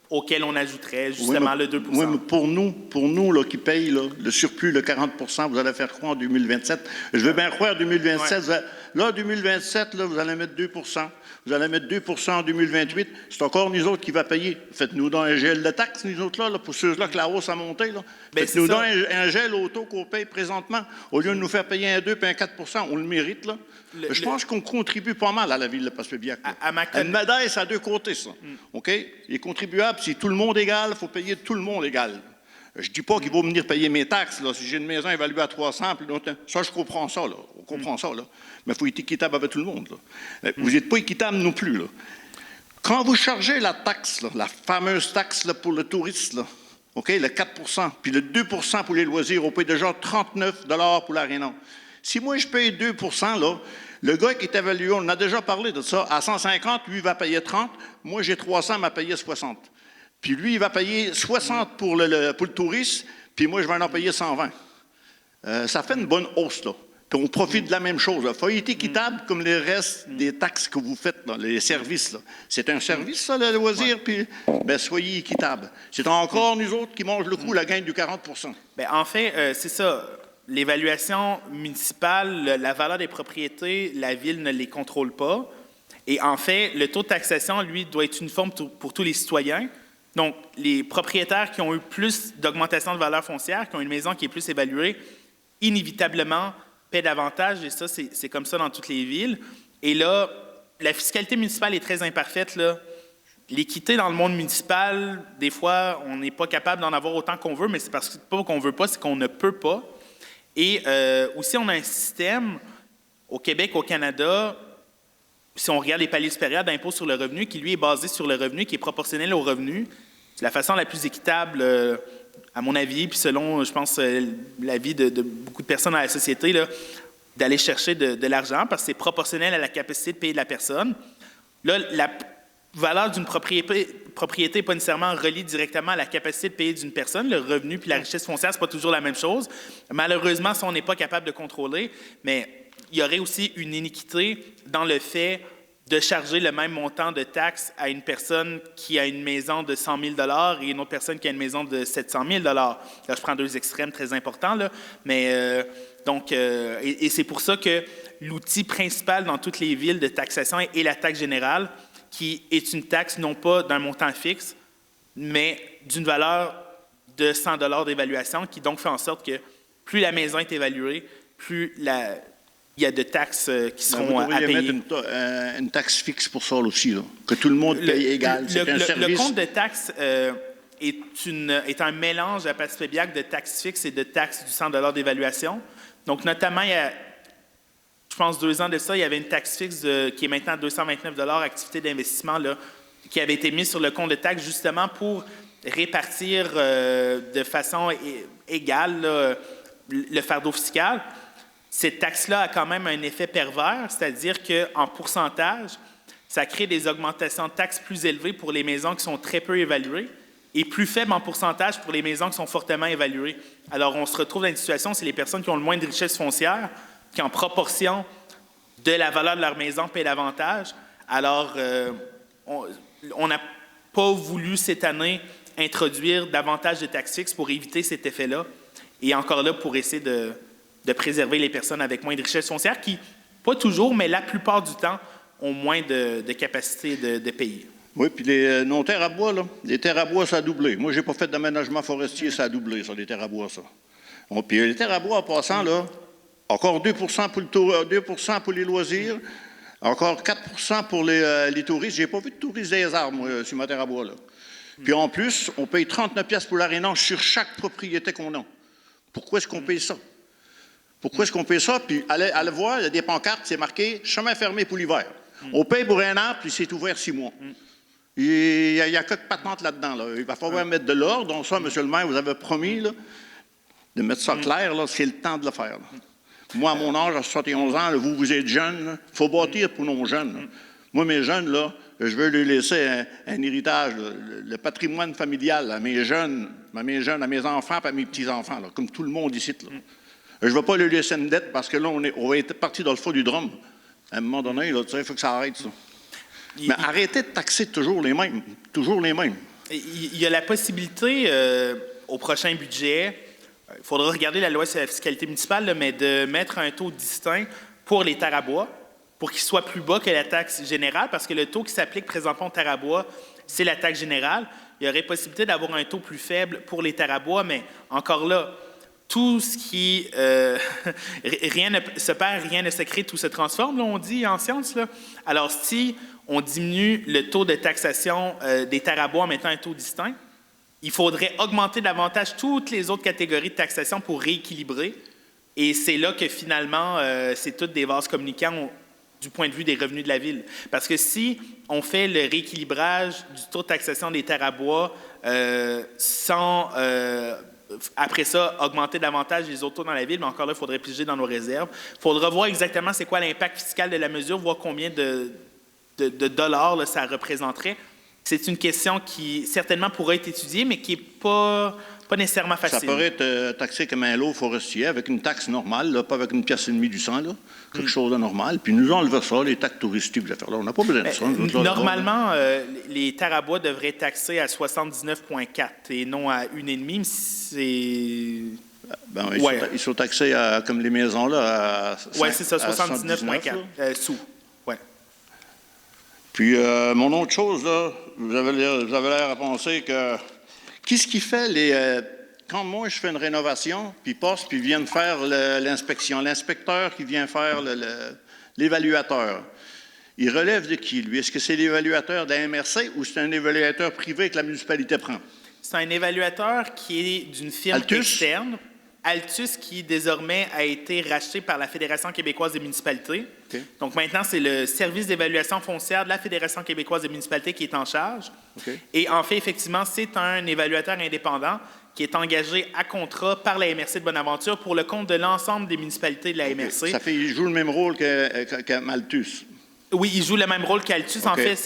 auquel on ajouterait justement le 2 Oui, mais pour nous là, qui payent là, le surplus, le 40 vous allez faire quoi en 2027? Je veux bien croire 2027. Ouais. Là, 2027, là, vous allez mettre 2 Vous allez mettre 2 en 2028. C'est encore nous autres qui va payer. Faites-nous donc un gel de taxes, nous autres, là pour ceux-là que la hausse a monté. Faites-nous donc un gel au taux qu'on paye présentement. Au lieu de nous faire payer un 2 puis un 4 on le mérite. Là. Je pense qu'on contribue pas mal à la ville de Passepébiac. Une médaille, ça a deux côtés, ça. OK? Les contribuables, si tout le monde est égal, il faut payer tout le monde égal. Je ne dis pas qu'ils vont venir payer mes taxes. Là. Si j'ai une maison évaluée à 300, puis ça, je comprends ça. Là. On comprend ça. Là. Mais il faut être équitable avec tout le monde. Là. Vous n'êtes pas équitable non plus. Là. Quand vous chargez la taxe, là, la fameuse taxe là, pour le touriste, là, okay, le 4 puis le 2 pour les loisirs, on paye déjà 39 $ pour l'aréna. Si moi, je paye 2 là, le gars qui est évalué, on a déjà parlé de ça, à 150, lui, il va payer 30. Moi, j'ai 300, il m'a payé 60. Puis lui, il va payer 60 pour le touriste, puis moi, je vais en payer 120. Ça fait une bonne hausse, là. Puis Puis on profite de la même chose. Il faut être équitable comme le reste des taxes que vous faites, là, les services. Là. C'est un service, ça, le loisir, puis ben, soyez équitable. C'est encore nous autres qui mangent le coup, la gagne du 40 %. Bien, en fait, c'est ça. L'évaluation municipale, la valeur des propriétés, la Ville ne les contrôle pas. Et en fait, le taux de taxation, lui, doit être uniforme pour tous les citoyens. Donc, les propriétaires qui ont eu plus d'augmentation de valeur foncière, qui ont une maison qui est plus évaluée, inévitablement paient davantage, et ça, c'est comme ça dans toutes les villes. Et là, la fiscalité municipale est très imparfaite, là. L'équité dans le monde municipal, des fois, on n'est pas capable d'en avoir autant qu'on veut, mais c'est parce que pas qu'on ne veut pas, c'est qu'on ne peut pas. Et aussi, on a un système, au Québec, au Canada, si on regarde les paliers supérieurs d'impôt sur le revenu, qui, lui, est basé sur le revenu, qui est proportionnel au revenu. C'est la façon la plus équitable, à mon avis, puis selon, je pense, l'avis de beaucoup de personnes dans la société, là, d'aller chercher de l'argent, parce que c'est proportionnel à la capacité de payer de la personne. Là, la valeur d'une propriété n'est pas nécessairement reliée directement à la capacité de payer d'une personne. Le revenu puis la richesse foncière, ce n'est pas toujours la même chose. Malheureusement, ça, on n'est pas capable de contrôler, mais il y aurait aussi une iniquité dans le fait de charger le même montant de taxes à une personne qui a une maison de 100 000 $ et une autre personne qui a une maison de 700 000 $. Là, je prends deux extrêmes très importants, là, mais et c'est pour ça que l'outil principal dans toutes les villes de taxation est la taxe générale, qui est une taxe non pas d'un montant fixe, mais d'une valeur de 100 $ d'évaluation, qui donc fait en sorte que plus la maison est évaluée, plus il y a de taxes qui seront à payer. Vous mettre une taxe fixe pour ça aussi, là, que tout le monde paye égal. C'est un service. Le compte de taxes est un mélange à Passepébiac de taxes fixes et de taxes du 100 $ d'évaluation. Donc, notamment, il y a, je pense, 2 ans de ça, il y avait une taxe fixe qui est maintenant 229 $, activité d'investissement, là, qui avait été mise sur le compte de taxes justement pour répartir de façon égale là, le fardeau fiscal. Cette taxe-là a quand même un effet pervers, c'est-à-dire qu'en pourcentage, ça crée des augmentations de taxes plus élevées pour les maisons qui sont très peu évaluées et plus faibles en pourcentage pour les maisons qui sont fortement évaluées. Alors, on se retrouve dans une situation où c'est les personnes qui ont le moins de richesse foncière qui, en proportion de la valeur de leur maison, paient davantage. Alors, on n'a pas voulu cette année introduire davantage de taxes fixes pour éviter cet effet-là. Et encore là, pour essayer de préserver les personnes avec moins de richesse foncière qui, pas toujours, mais la plupart du temps, ont moins de capacité de payer. Oui, puis nos terres à bois, là, les terres à bois, ça a doublé. Moi, je n'ai pas fait d'aménagement forestier, ça a doublé, ça, les terres à bois, ça. Puis les terres à bois, en passant, là, encore 2 pour les loisirs, encore 4 pour les touristes. Je n'ai pas vu de touristes des arbres, moi, sur ma terre à bois, là. Puis en plus, on paye 39 $ pour l'arénage sur chaque propriété qu'on a. Pourquoi est-ce qu'on paye ça? Pourquoi est-ce qu'on paye ça? Puis, allez voir, il y a des pancartes, c'est marqué « chemin fermé pour l'hiver ». On paye pour un an, puis c'est ouvert 6 mois. Il y a quelques patentes là-dedans. Là. Il va falloir mettre de l'ordre. Donc ça, M. le maire, vous avez promis là, de mettre ça clair. C'est le temps de le faire. Là. Moi, à mon âge, à 71 ans, là, vous êtes jeune. Il faut bâtir pour nos jeunes. Là. Moi, mes jeunes, là, je veux leur laisser un héritage, là, le patrimoine familial à mes jeunes, à mes enfants et à mes petits-enfants, là, comme tout le monde ici. Là. Je ne vais pas leur laisser une dette parce que là, on va être parti dans le fond du drum. À un moment donné, il faut que ça arrête, ça. Mais arrêtez de taxer toujours les mêmes. Toujours les mêmes. Il y a la possibilité, au prochain budget, il faudra regarder la loi sur la fiscalité municipale, là, mais de mettre un taux distinct pour les terres à bois, pour qu'il soit plus bas que la taxe générale, parce que le taux qui s'applique présentement aux terres à bois, c'est la taxe générale. Il y aurait possibilité d'avoir un taux plus faible pour les terres à bois, mais encore là, tout ce qui... rien ne se perd, rien ne se crée, tout se transforme, là, on dit en science. Là. Alors, si on diminue le taux de taxation des terres à bois en mettant un taux distinct, il faudrait augmenter davantage toutes les autres catégories de taxation pour rééquilibrer. Et c'est là que finalement, c'est toutes des vases communicants du point de vue des revenus de la ville. Parce que si on fait le rééquilibrage du taux de taxation des terres à bois sans... après ça, augmenter davantage les autos dans la ville, mais encore là, il faudrait piger dans nos réserves. Il faudra voir exactement c'est quoi l'impact fiscal de la mesure, voir combien de dollars là, ça représenterait. C'est une question qui certainement pourrait être étudiée, mais qui n'est pas nécessairement facile. Ça pourrait être taxé comme un lot forestier avec une taxe normale, là, pas avec une pièce et demie du sang, là, quelque chose de normal. Puis nous enlever ça, les taxes touristiques, on n'a pas besoin de ça. Normalement, les terres à bois devraient être taxées à 79,4 et non à 1,5. C'est... Ils sont taxés comme les maisons, là, oui, c'est ça, 79,4 sous. Ouais. Puis, mon autre chose, là, vous avez l'air à penser que... Qu'est-ce qui fait quand moi, je fais une rénovation, puis puis viennent faire l'inspection, l'inspecteur qui vient faire l'évaluateur, il relève de qui, lui? Est-ce que c'est l'évaluateur de la MRC ou c'est un évaluateur privé que la municipalité prend? C'est un évaluateur qui est d'une firme externe, Altus, qui désormais a été racheté par la Fédération québécoise des municipalités. Okay. Donc maintenant, c'est le service d'évaluation foncière de la Fédération québécoise des municipalités qui est en charge. Okay. Et en fait, effectivement, c'est un évaluateur indépendant qui est engagé à contrat par la MRC de Bonaventure pour le compte de l'ensemble des municipalités de la MRC. Ça fait qu'il joue le même rôle qu'Altus. Oui, il joue le même rôle qu'Altus. En fait,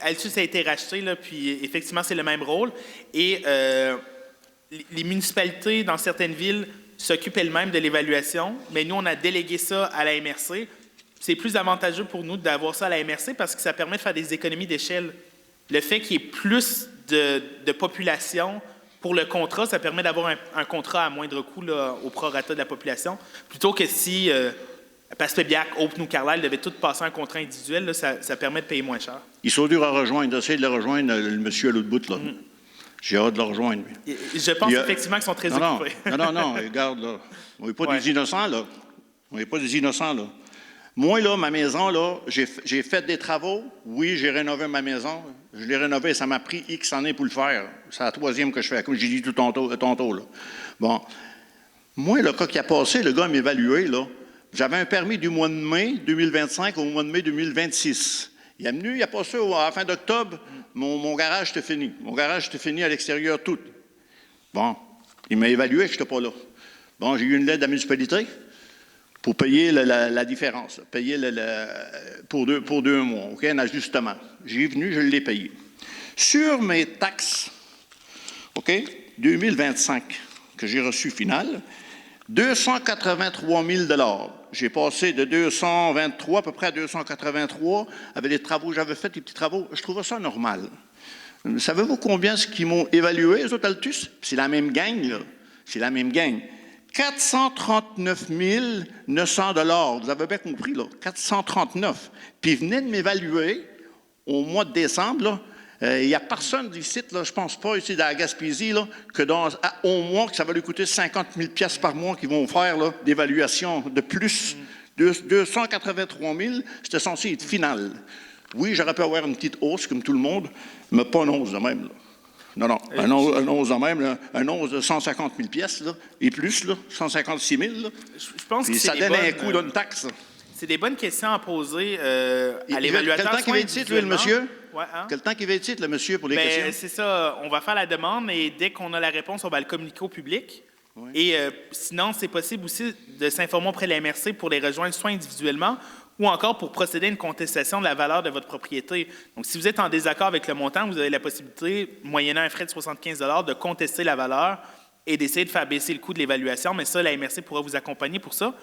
Altus a été racheté, là, puis effectivement, c'est le même rôle. Et les municipalités, dans certaines villes, s'occupent elles-mêmes de l'évaluation, mais nous, on a délégué ça à la MRC. C'est plus avantageux pour nous d'avoir ça à la MRC parce que ça permet de faire des économies d'échelle. Le fait qu'il y ait plus de population pour le contrat, ça permet d'avoir un contrat à moindre coût là, au prorata de la population, plutôt que si Passepébiac, Hope ou Carlisle devaient tous passer un contrat individuel, là, ça permet de payer moins cher. Ils sont durs à rejoindre. Essayez de le rejoindre, le monsieur à l'autre bout, là. J'ai hâte de le rejoindre, lui. Je pense effectivement qu'ils sont très occupés. Non, regarde, là. On n'est pas des innocents, là. On n'est pas des innocents, là. Moi, là, ma maison, là, j'ai fait des travaux. Oui, j'ai rénové ma maison. Je l'ai rénovée, ça m'a pris X années pour le faire. C'est la troisième que je fais, comme j'ai dit tout tantôt, là. Bon. Moi, le cas qui a passé, le gars m'a évalué, là. J'avais un permis du mois de mai 2025 au mois de mai 2026. Il est venu, il a passé à la fin d'octobre, mon garage était fini. Mon garage était fini à l'extérieur tout. Bon, il m'a évalué, je n'étais pas là. Bon, j'ai eu une lettre de la municipalité pour payer la différence, payer pour deux mois, OK, un ajustement. J'ai venu, je l'ai payé. Sur mes taxes, OK, 2025, que j'ai reçu final, 283 000 $. J'ai passé de 223 à peu près à 283 avec les travaux que j'avais faits, les petits travaux. Je trouvais ça normal. Savez-vous combien ce qu'ils m'ont évalué, les autres Altus? C'est la même gang, là. C'est la même gang. 439 900 $. Vous avez bien compris, là. 439. Puis ils venaient de m'évaluer au mois de décembre, là. Il n'y a personne d'ici, là, je ne pense pas, ici, dans la Gaspésie, là, que au mois, que ça va lui coûter 50 000 $ par mois qu'ils vont faire d'évaluation de plus. 283 000, c'était censé être final. Oui, j'aurais pu avoir une petite hausse, comme tout le monde, mais pas une hausse de même. Là. Non, un hausse de même, là, un hausse de 150 000 $ là, et plus, là, 156 000. Là. Je pense que ça donne un coût d'une taxe. C'est des bonnes questions à poser à l'évaluateur. Quel temps qu'il va être ici, lui, le monsieur? Ouais, hein? Quel temps qu'il va être ici, le monsieur, pour les questions? C'est ça. On va faire la demande et dès qu'on a la réponse, on va le communiquer au public. Oui. Et sinon, c'est possible aussi de s'informer auprès de la MRC pour les rejoindre soit individuellement ou encore pour procéder à une contestation de la valeur de votre propriété. Donc, si vous êtes en désaccord avec le montant, vous avez la possibilité, moyennant un frais de 75 $ de contester la valeur et d'essayer de faire baisser le coût de l'évaluation. Mais ça, la MRC pourra vous accompagner pour ça.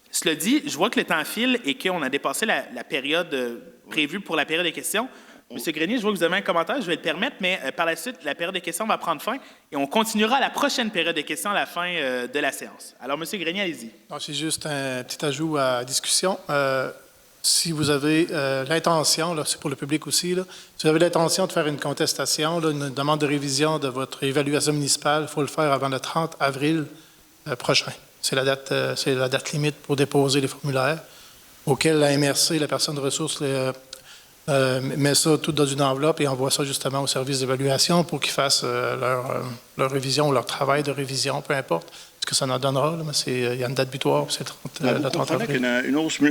Cela dit, je vois que le temps file et qu'on a dépassé la période prévue pour la période des questions. Monsieur Grenier, je vois que vous avez un commentaire, je vais le permettre, mais par la suite, la période de questions va prendre fin et on continuera la prochaine période de questions à la fin de la séance. Alors, Monsieur Grenier, allez-y. C'est juste un petit ajout à la discussion. Si vous avez l'intention, c'est pour le public aussi, là, si vous avez l'intention de faire une contestation, là, une demande de révision de votre évaluation municipale, il faut le faire avant le 30 avril prochain. C'est la date limite pour déposer les formulaires auxquels la MRC, la personne de ressources, met ça tout dans une enveloppe et envoie ça justement au service d'évaluation pour qu'ils fassent leur révision ou leur travail de révision, peu importe ce que ça en donnera. Là, mais il y a une date butoir, c'est le 30 avril.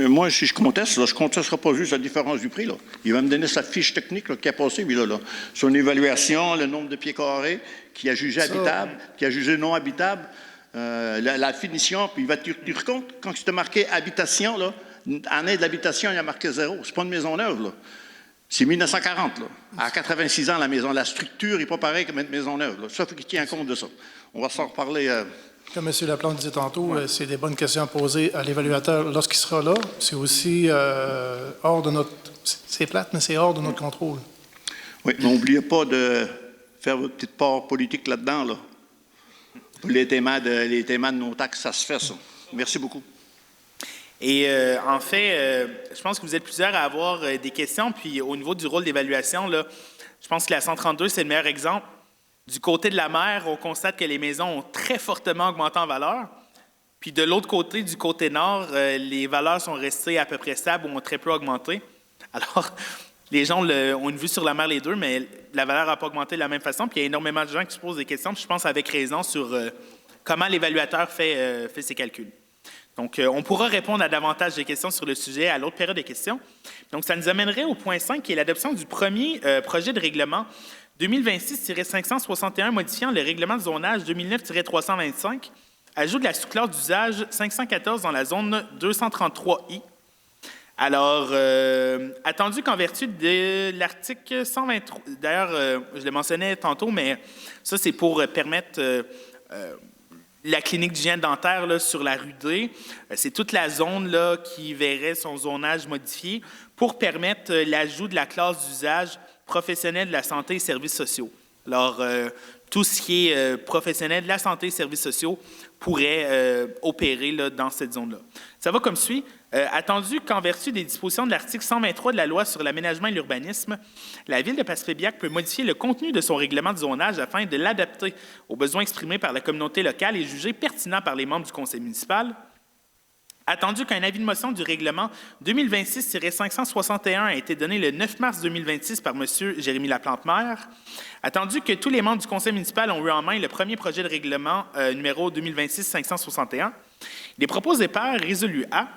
Moi, si je conteste, je ne contesterai pas juste la différence du prix. Là. Il va me donner sa fiche technique là, qui a passé, lui, là. Son évaluation, le nombre de pieds carrés, qui a jugé habitable, qui a jugé non habitable, la finition, puis il va tenir compte, quand c'était marqué habitation, là, année de l'habitation, il a marqué 0. C'est pas une maison neuve, là. C'est 1940, là. À 86 ans, la maison. La structure n'est pas pareille comme une maison neuve, là. Ça, il faut qu'il tienne compte de ça. On va s'en reparler. Comme M. Laplante disait tantôt, c'est des bonnes questions à poser à l'évaluateur lorsqu'il sera là. C'est aussi hors de notre... C'est plate, mais c'est hors de notre contrôle. Oui, mais n'oubliez pas de faire votre petite part politique là-dedans, là. Pour les témoins de nos taxes, ça se fait, ça. Merci beaucoup. Et en fait, je pense que vous êtes plusieurs à avoir des questions. Puis au niveau du rôle d'évaluation, là, je pense que la 132, c'est le meilleur exemple. Du côté de la mer, on constate que les maisons ont très fortement augmenté en valeur. Puis de l'autre côté, du côté nord, les valeurs sont restées à peu près stables ou ont très peu augmenté. Alors, les gens ont une vue sur la mer les deux, mais la valeur n'a pas augmenté de la même façon. Puis il y a énormément de gens qui se posent des questions, puis je pense avec raison, sur comment l'évaluateur fait ses calculs. Donc, on pourra répondre à davantage de questions sur le sujet à l'autre période de questions. Donc, ça nous amènerait au point 5, qui est l'adoption du premier projet de règlement 2026-561 modifiant le règlement de zonage 2009-325, ajout de la sous-classe d'usage 514 dans la zone 233I. Alors, attendu qu'en vertu de l'article 123, d'ailleurs, je le mentionnais tantôt, mais ça, c'est pour permettre la clinique d'hygiène dentaire là, sur la rue D. C'est toute la zone là, qui verrait son zonage modifié pour permettre l'ajout de la classe d'usage professionnel de la santé et services sociaux. Alors, tout ce qui est professionnel de la santé et services sociaux pourrait opérer là, dans cette zone-là. Ça va comme suit. Attendu qu'en vertu des dispositions de l'article 123 de la Loi sur l'aménagement et l'urbanisme, la Ville de Passepébiac peut modifier le contenu de son règlement de zonage afin de l'adapter aux besoins exprimés par la communauté locale et jugés pertinents par les membres du conseil municipal. Attendu qu'un avis de motion du règlement 2026-561 a été donné le 9 mars 2026 par M. Jérémy Laplante-Maire, attendu que tous les membres du conseil municipal ont eu en main le premier projet de règlement numéro 2026-561, il est proposé par Résolu A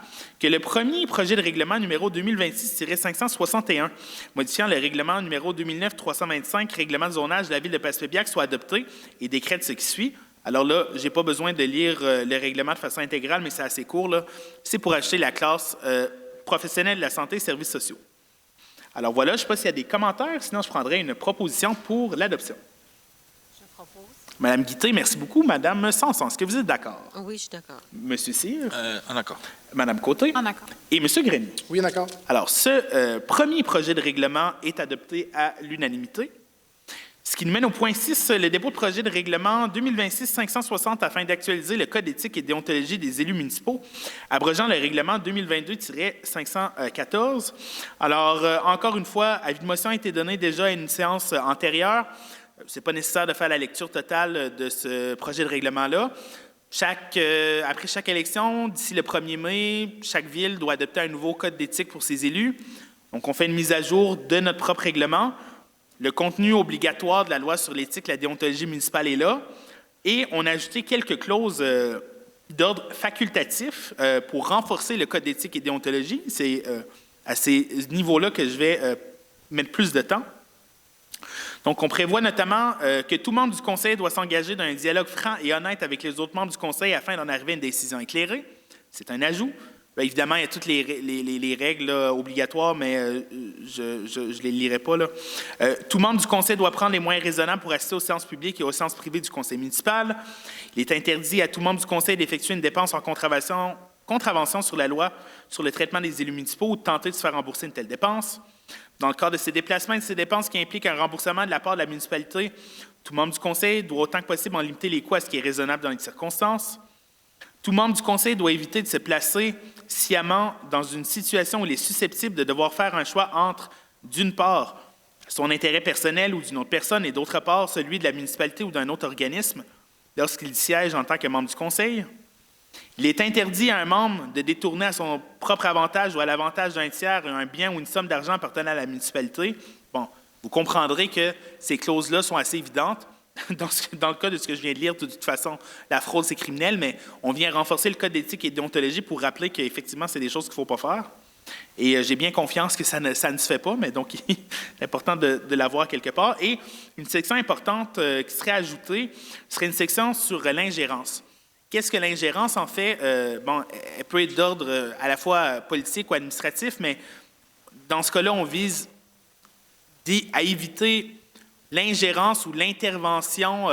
que le premier projet de règlement numéro 2026-561, modifiant le règlement numéro 2009-325, règlement de zonage de la Ville de Passepébiac, soit adopté et décrète ce qui suit. Alors là, je n'ai pas besoin de lire le règlement de façon intégrale, mais c'est assez court. C'est pour acheter la classe professionnelle de la santé et services sociaux. Alors voilà, je ne sais pas s'il y a des commentaires, sinon je prendrai une proposition pour l'adoption. Je propose. Madame Guité, merci beaucoup. Madame Sanson, est-ce que vous êtes d'accord? Oui, je suis d'accord. Monsieur Cyr? En accord. Madame Côté? En accord. Et Monsieur Grenier? Oui, d'accord. Alors, ce premier projet de règlement est adopté à l'unanimité. Ce qui nous mène au point 6, le dépôt de projet de règlement 2026-560 afin d'actualiser le Code d'éthique et déontologie des élus municipaux, abrogeant le règlement 2022-514. Alors, encore une fois, avis de motion a été donné déjà à une séance antérieure. Ce n'est pas nécessaire de faire la lecture totale de ce projet de règlement-là. Après chaque élection, d'ici le 1er mai, chaque ville doit adopter un nouveau code d'éthique pour ses élus. Donc, on fait une mise à jour de notre propre règlement. Le contenu obligatoire de la loi sur l'éthique et la déontologie municipale est là. Et on a ajouté quelques clauses d'ordre facultatif pour renforcer le code d'éthique et déontologie. C'est à ces niveaux-là que je vais mettre plus de temps. Donc, on prévoit notamment que tout membre du conseil doit s'engager dans un dialogue franc et honnête avec les autres membres du conseil afin d'en arriver à une décision éclairée. C'est un ajout. Bien, évidemment, il y a toutes les règles là, obligatoires, mais je ne les lirai pas. Là. Tout membre du conseil doit prendre les moyens raisonnables pour assister aux séances publiques et aux séances privées du conseil municipal. Il est interdit à tout membre du conseil d'effectuer une dépense en contravention sur la loi sur le traitement des élus municipaux ou de tenter de se faire rembourser une telle dépense. Dans le cadre de ces déplacements et de ces dépenses qui impliquent un remboursement de la part de la municipalité, tout membre du conseil doit autant que possible en limiter les coûts à ce qui est raisonnable dans les circonstances. Tout membre du conseil doit éviter de se placer sciemment dans une situation où il est susceptible de devoir faire un choix entre, d'une part, son intérêt personnel ou d'une autre personne et d'autre part, celui de la municipalité ou d'un autre organisme lorsqu'il siège en tant que membre du conseil. Il est interdit à un membre de détourner à son propre avantage ou à l'avantage d'un tiers un bien ou une somme d'argent appartenant à la municipalité. Bon, vous comprendrez que ces clauses-là sont assez évidentes. Dans le cas de ce que je viens de lire, de toute façon, la fraude, c'est criminel, mais on vient renforcer le code d'éthique et de déontologie pour rappeler qu'effectivement, c'est des choses qu'il ne faut pas faire. Et j'ai bien confiance que ça ne se fait pas, mais donc, il est important de l'avoir quelque part. Et une section importante qui serait ajoutée serait une section sur l'ingérence. Qu'est-ce que l'ingérence, en fait? Bon, elle peut être d'ordre à la fois politique ou administratif, mais dans ce cas-là, on vise à éviter l'ingérence ou l'intervention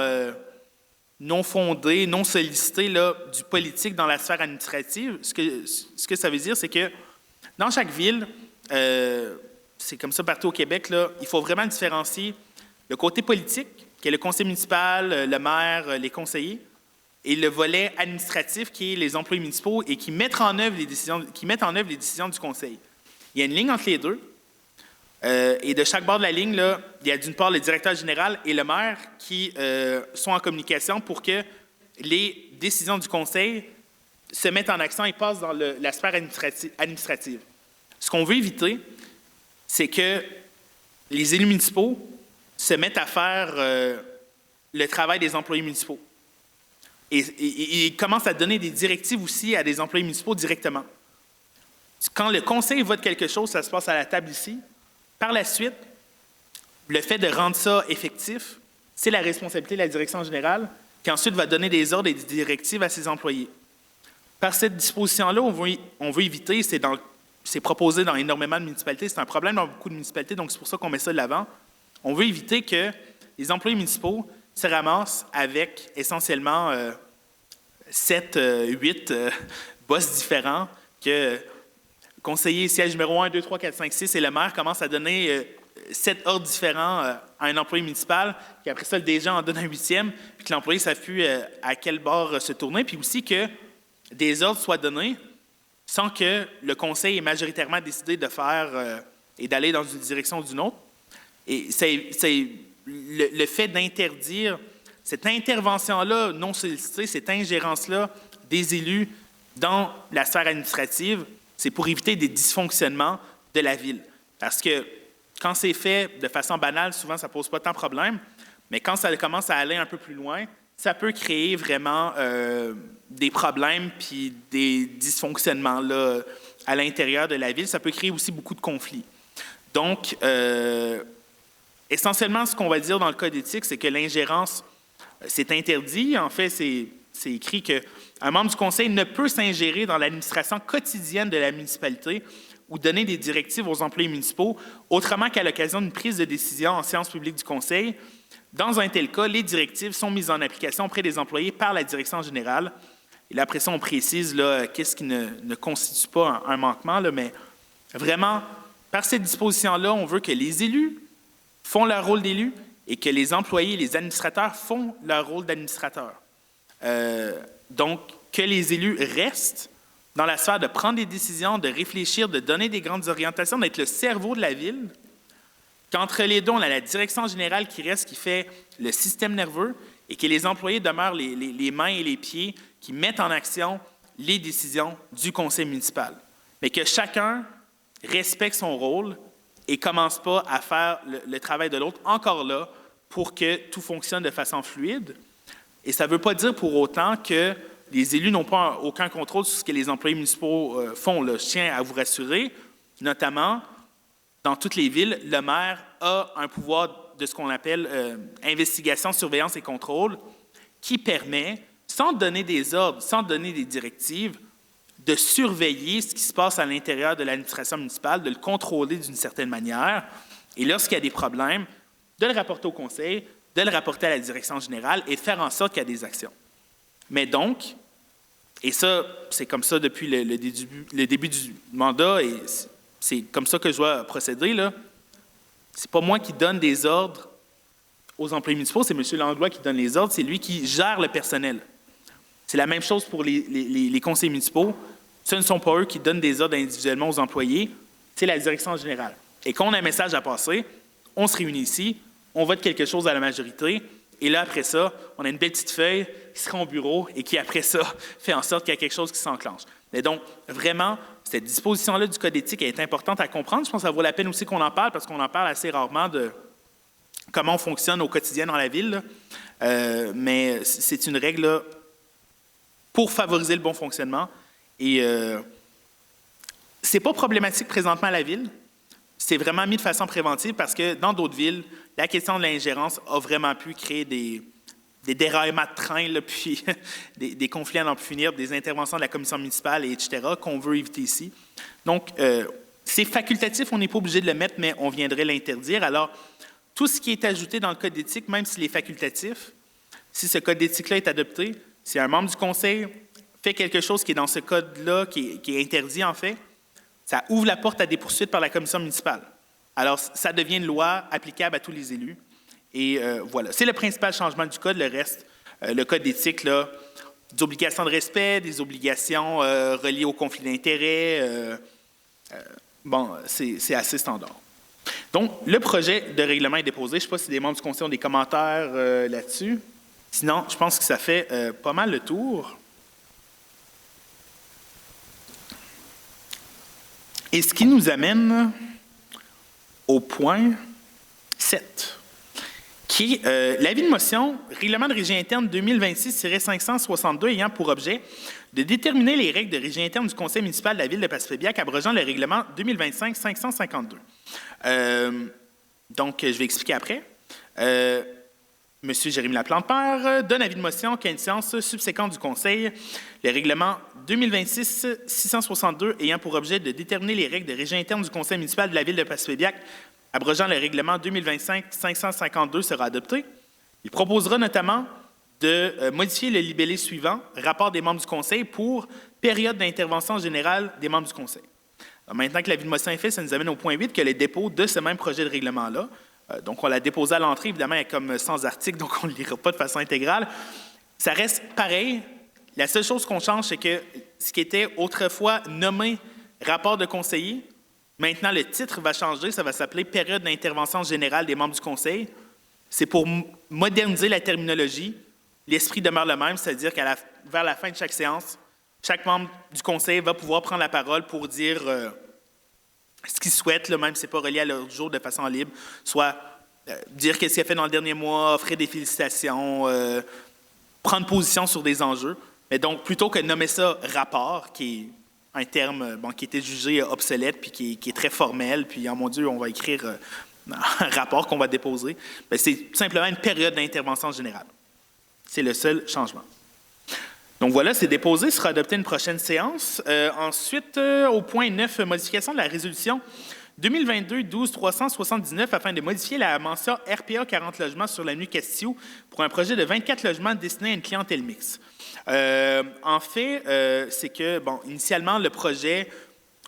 non fondée, non sollicitée là, du politique dans la sphère administrative. Ce que ça veut dire, c'est que dans chaque ville, c'est comme ça partout au Québec, là, il faut vraiment différencier le côté politique, qui est le conseil municipal, le maire, les conseillers, et le volet administratif, qui est les employés municipaux et qui mettent en œuvre les décisions du conseil. Il y a une ligne entre les deux. Et de chaque bord de la ligne, là, il y a d'une part le directeur général et le maire qui sont en communication pour que les décisions du conseil se mettent en action et passent dans la sphère administrative. Ce qu'on veut éviter, c'est que les élus municipaux se mettent à faire le travail des employés municipaux. Et ils commencent à donner des directives aussi à des employés municipaux directement. Quand le conseil vote quelque chose, ça se passe à la table ici. Par la suite, le fait de rendre ça effectif, c'est la responsabilité de la direction générale qui ensuite va donner des ordres et des directives à ses employés. Par cette disposition-là, on veut éviter, c'est proposé dans énormément de municipalités, c'est un problème dans beaucoup de municipalités, donc c'est pour ça qu'on met ça de l'avant. On veut éviter que les employés municipaux se ramassent avec essentiellement 7, 8 boss différents, que conseiller siège numéro 1, 2, 3, 4, 5, 6 et le maire commence à donner 7 ordres différents à un employé municipal, puis après ça, le DG en donne un 8e, puis que l'employé ne sache plus à quel bord se tourner, puis aussi que des ordres soient donnés sans que le conseil ait majoritairement décidé de faire et d'aller dans une direction ou d'une autre. Et c'est le fait d'interdire cette intervention-là non sollicitée, cette ingérence-là des élus dans la sphère administrative, c'est pour éviter des dysfonctionnements de la ville. Parce que quand c'est fait de façon banale, souvent, ça ne pose pas tant de problème, mais quand ça commence à aller un peu plus loin, ça peut créer vraiment des problèmes puis des dysfonctionnements là, à l'intérieur de la ville. Ça peut créer aussi beaucoup de conflits. Donc, essentiellement, ce qu'on va dire dans le Code éthique, c'est que l'ingérence, c'est interdit. En fait, c'est écrit qu'un membre du conseil ne peut s'ingérer dans l'administration quotidienne de la municipalité ou donner des directives aux employés municipaux, autrement qu'à l'occasion d'une prise de décision en séance publique du conseil. Dans un tel cas, les directives sont mises en application auprès des employés par la direction générale. Et là, après ça, on précise qu'est-ce qui ne constitue pas un manquement, là, mais vraiment, par cette disposition-là, on veut que les élus font leur rôle d'élus et que les employés, les administrateurs font leur rôle d'administrateurs. Donc, que les élus restent dans la sphère de prendre des décisions, de réfléchir, de donner des grandes orientations, d'être le cerveau de la ville, qu'entre les deux, on a la direction générale qui reste, qui fait le système nerveux, et que les employés demeurent les mains et les pieds qui mettent en action les décisions du conseil municipal. Mais que chacun respecte son rôle et ne commence pas à faire le travail de l'autre, encore là, pour que tout fonctionne de façon fluide. Et ça ne veut pas dire pour autant que les élus n'ont pas aucun contrôle sur ce que les employés municipaux font. Là. Je tiens à vous rassurer, notamment, dans toutes les villes, le maire a un pouvoir de ce qu'on appelle investigation, surveillance et contrôle, qui permet, sans donner des ordres, sans donner des directives, de surveiller ce qui se passe à l'intérieur de l'administration municipale, de le contrôler d'une certaine manière, et lorsqu'il y a des problèmes, de le rapporter au conseil, de le rapporter à la direction générale et de faire en sorte qu'il y a des actions. Mais donc, et ça, c'est comme ça depuis le début du mandat, et c'est comme ça que je dois procéder, là. C'est pas moi qui donne des ordres aux employés municipaux, c'est M. Langlois qui donne les ordres, c'est lui qui gère le personnel. C'est la même chose pour les conseillers municipaux. Ce ne sont pas eux qui donnent des ordres individuellement aux employés, c'est la direction générale. Et quand on a un message à passer, on se réunit ici, on vote quelque chose à la majorité, et là, après ça, on a une belle petite feuille qui sera au bureau et qui, après ça, fait en sorte qu'il y a quelque chose qui s'enclenche. Mais donc, vraiment, cette disposition-là du Code éthique est importante à comprendre. Je pense que ça vaut la peine aussi qu'on en parle, parce qu'on en parle assez rarement de comment on fonctionne au quotidien dans la ville. Mais c'est une règle là, pour favoriser le bon fonctionnement. Et c'est pas problématique présentement à la ville. C'est vraiment mis de façon préventive parce que dans d'autres villes, la question de l'ingérence a vraiment pu créer des déraillements de train, là, puis des conflits à n'en plus finir, des interventions de la commission municipale, etc., qu'on veut éviter ici. Donc, c'est facultatif, on n'est pas obligé de le mettre, mais on viendrait l'interdire. Alors, tout ce qui est ajouté dans le code d'éthique, même s'il est facultatif, si ce code d'éthique-là est adopté, si un membre du conseil fait quelque chose qui est dans ce code-là, qui est interdit en fait, ça ouvre la porte à des poursuites par la commission municipale. Alors, ça devient une loi applicable à tous les élus. Et voilà, c'est le principal changement du code. Le reste, le code d'éthique, là, des obligations de respect, des obligations reliées au conflit d'intérêts. Bon, c'est assez standard. Donc, le projet de règlement est déposé. Je ne sais pas si des membres du conseil ont des commentaires là-dessus. Sinon, je pense que ça fait pas mal le tour. Et ce qui nous amène au point 7, qui est l'avis de motion, règlement de régie interne 2026-562 ayant pour objet de déterminer les règles de régie interne du conseil municipal de la ville de Passepébiac, abrogeant le règlement 2025-552. Donc, je vais expliquer après. Monsieur Jérémy Laplante-Père donne avis de motion qu'à une séance subséquente du Conseil, le règlement 2026-662 ayant pour objet de déterminer les règles de régie interne du Conseil municipal de la ville de Passepébiac, abrogeant le règlement 2025-552 sera adopté. Il proposera notamment de modifier le libellé suivant, rapport des membres du Conseil pour période d'intervention générale des membres du Conseil. Alors, maintenant que l'avis de motion est fait, ça nous amène au point 8, que le dépôt de ce même projet de règlement-là. Donc, on l'a déposé à l'entrée, évidemment, comme 100 articles, donc on ne le lira pas de façon intégrale. Ça reste pareil. La seule chose qu'on change, c'est que ce qui était autrefois nommé rapport de conseiller, maintenant, le titre va changer. Ça va s'appeler période d'intervention générale des membres du Conseil. C'est pour moderniser la terminologie. L'esprit demeure le même, c'est-à-dire vers la fin de chaque séance, chaque membre du Conseil va pouvoir prendre la parole pour dire ce qu'il souhaite, là, même si ce n'est pas relié à leur jour de façon libre, soit dire qu'est-ce qu'il a fait dans le dernier mois, offrir des félicitations, prendre position sur des enjeux. Mais donc, plutôt que de nommer ça rapport, qui est un terme qui était jugé obsolète puis qui est très formel, puis, oh mon Dieu, on va écrire un rapport qu'on va déposer, bien, c'est simplement une période d'intervention générale. C'est le seul changement. Donc voilà, c'est déposé, sera adopté une prochaine séance. Ensuite, au point 9, modification de la résolution 2022-12-379 afin de modifier la mention RPA 40 logements sur l'avenue Castillo pour un projet de 24 logements destiné à une clientèle mixte. En fait, c'est que, initialement, le projet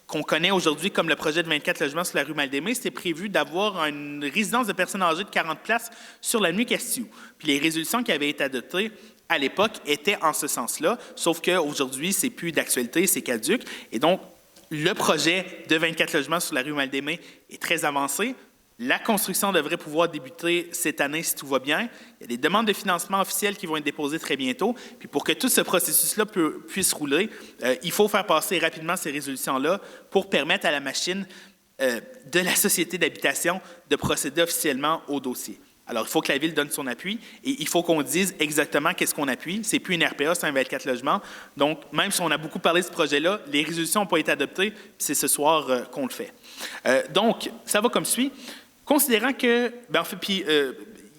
qu'on connaît aujourd'hui comme le projet de 24 logements sur la rue Mal-des-Mées, c'était prévu d'avoir une résidence de personnes âgées de 40 places sur l'avenue Castillo. Puis les résolutions qui avaient été adoptées à l'époque étaient en ce sens-là, sauf qu'aujourd'hui, c'est plus d'actualité, c'est caduc. Et donc, le projet de 24 logements sur la rue Mal-des-Mées est très avancé. La construction devrait pouvoir débuter cette année si tout va bien. Il y a des demandes de financement officielles qui vont être déposées très bientôt. Puis pour que tout ce processus-là puisse rouler, il faut faire passer rapidement ces résolutions-là pour permettre à la machine de la société d'habitation de procéder officiellement au dossier. Alors, il faut que la Ville donne son appui et il faut qu'on dise exactement qu'est-ce qu'on appuie. Ce n'est plus une RPA, c'est un 24 logements. Donc, même si on a beaucoup parlé de ce projet-là, les résolutions n'ont pas été adoptées, c'est ce soir qu'on le fait. Donc, ça va comme suit. Considérant que,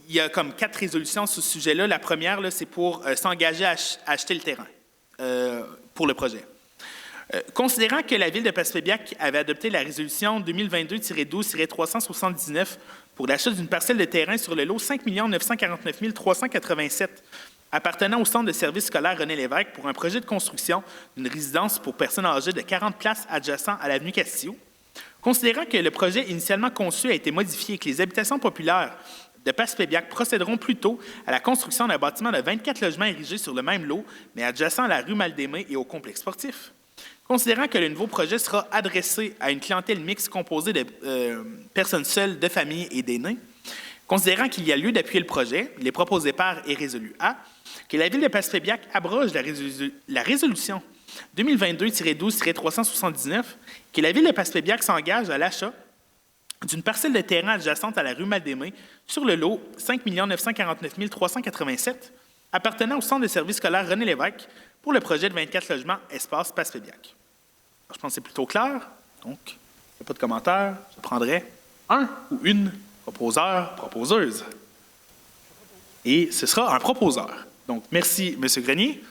il y a comme 4 résolutions sur ce sujet-là. La première, là, c'est pour s'engager à acheter le terrain pour le projet. Considérant que la Ville de Passepébiac avait adopté la résolution 2022-12-379 pour l'achat d'une parcelle de terrain sur le lot 5 949 387 appartenant au centre de services scolaires René Lévesque pour un projet de construction d'une résidence pour personnes âgées de 40 places adjacent à l'avenue Castillo. Considérant que le projet initialement conçu a été modifié et que les habitations populaires de Passepébiac procéderont plutôt à la construction d'un bâtiment de 24 logements érigés sur le même lot, mais adjacent à la rue Mal-des-Mées et au complexe sportif. Considérant que le nouveau projet sera adressé à une clientèle mixte composée de personnes seules, de familles et d'aînés, considérant qu'il y a lieu d'appuyer le projet, il est proposé par et résolu A, que la Ville de Passepébiac abroge la résolution 2022-12-379, que la Ville de Passepébiac s'engage à l'achat d'une parcelle de terrain adjacente à la rue Mal-des-Mées sur le lot 5 949 387 appartenant au centre de services scolaires René Lévesque pour le projet de 24 logements espace Passepébiac. Je pense que c'est plutôt clair. Donc, il n'y a pas de commentaires. Je prendrai un ou une proposeur, proposeuse. Et ce sera un proposeur. Donc, merci, M. Grenier.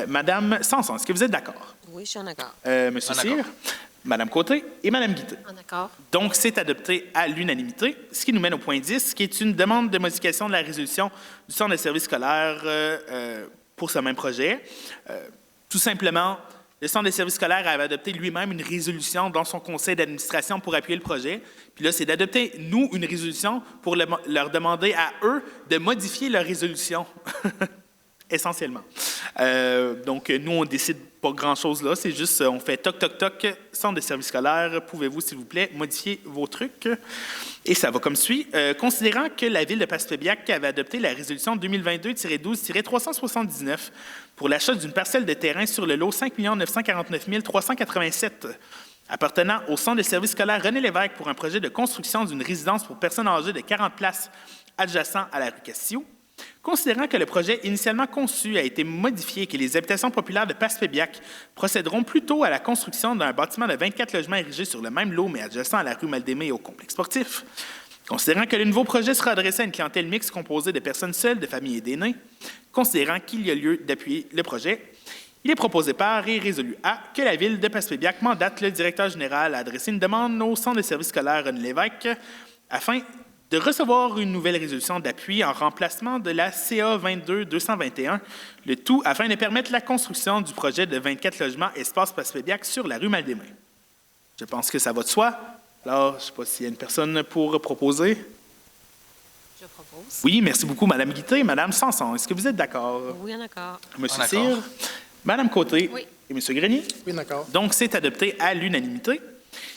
Madame Sanson, est-ce que vous êtes d'accord? Oui, je suis en accord. Monsieur Cyr? Mme Côté et Mme Guité. En accord. Donc, c'est adopté à l'unanimité, ce qui nous mène au point 10, qui est une demande de modification de la résolution du Centre de services scolaires pour ce même projet. Tout simplement, le Centre de services scolaires avait adopté lui-même une résolution dans son conseil d'administration pour appuyer le projet. Puis là, c'est d'adopter, nous, une résolution pour leur demander à eux de modifier leur résolution, essentiellement. Donc, nous, on décide pas grand-chose là. C'est juste, on fait toc, toc, toc, Centre de services scolaires, pouvez-vous, s'il vous plaît, modifier vos trucs? Et ça va comme suit. Considérant que la Ville de Passepébiac avait adopté la résolution 2022-12-379 pour l'achat d'une parcelle de terrain sur le lot 5 949 387 appartenant au Centre de services scolaires René Lévesque pour un projet de construction d'une résidence pour personnes âgées de 40 places adjacent à la rue Cassio. Considérant que le projet initialement conçu a été modifié et que les habitations populaires de Passepébiac procéderont plutôt à la construction d'un bâtiment de 24 logements érigés sur le même lot mais adjacent à la rue Mal-des-Mets et au complexe sportif. Considérant que le nouveau projet sera adressé à une clientèle mixte composée de personnes seules, de familles et d'aînés, considérant qu'il y a lieu d'appuyer le projet, il est proposé par et résolu à que la Ville de Passepébiac mandate le directeur général à adresser une demande au Centre de services scolaires René Lévesque afin de recevoir une nouvelle résolution d'appui en remplacement de la CA 22-221, le tout afin de permettre la construction du projet de 24 logements espace Passepébiac sur la rue Mal-des-Mets. Je pense que ça va de soi. Alors, je ne sais pas s'il y a une personne pour proposer. Je propose. Oui, merci beaucoup, Mme Guité. Mme Sanson, est-ce que vous êtes d'accord? Oui, en accord. Monsieur Cyr? Mme Côté? Oui. Et M. Grenier? Oui, d'accord. Donc, c'est adopté à l'unanimité.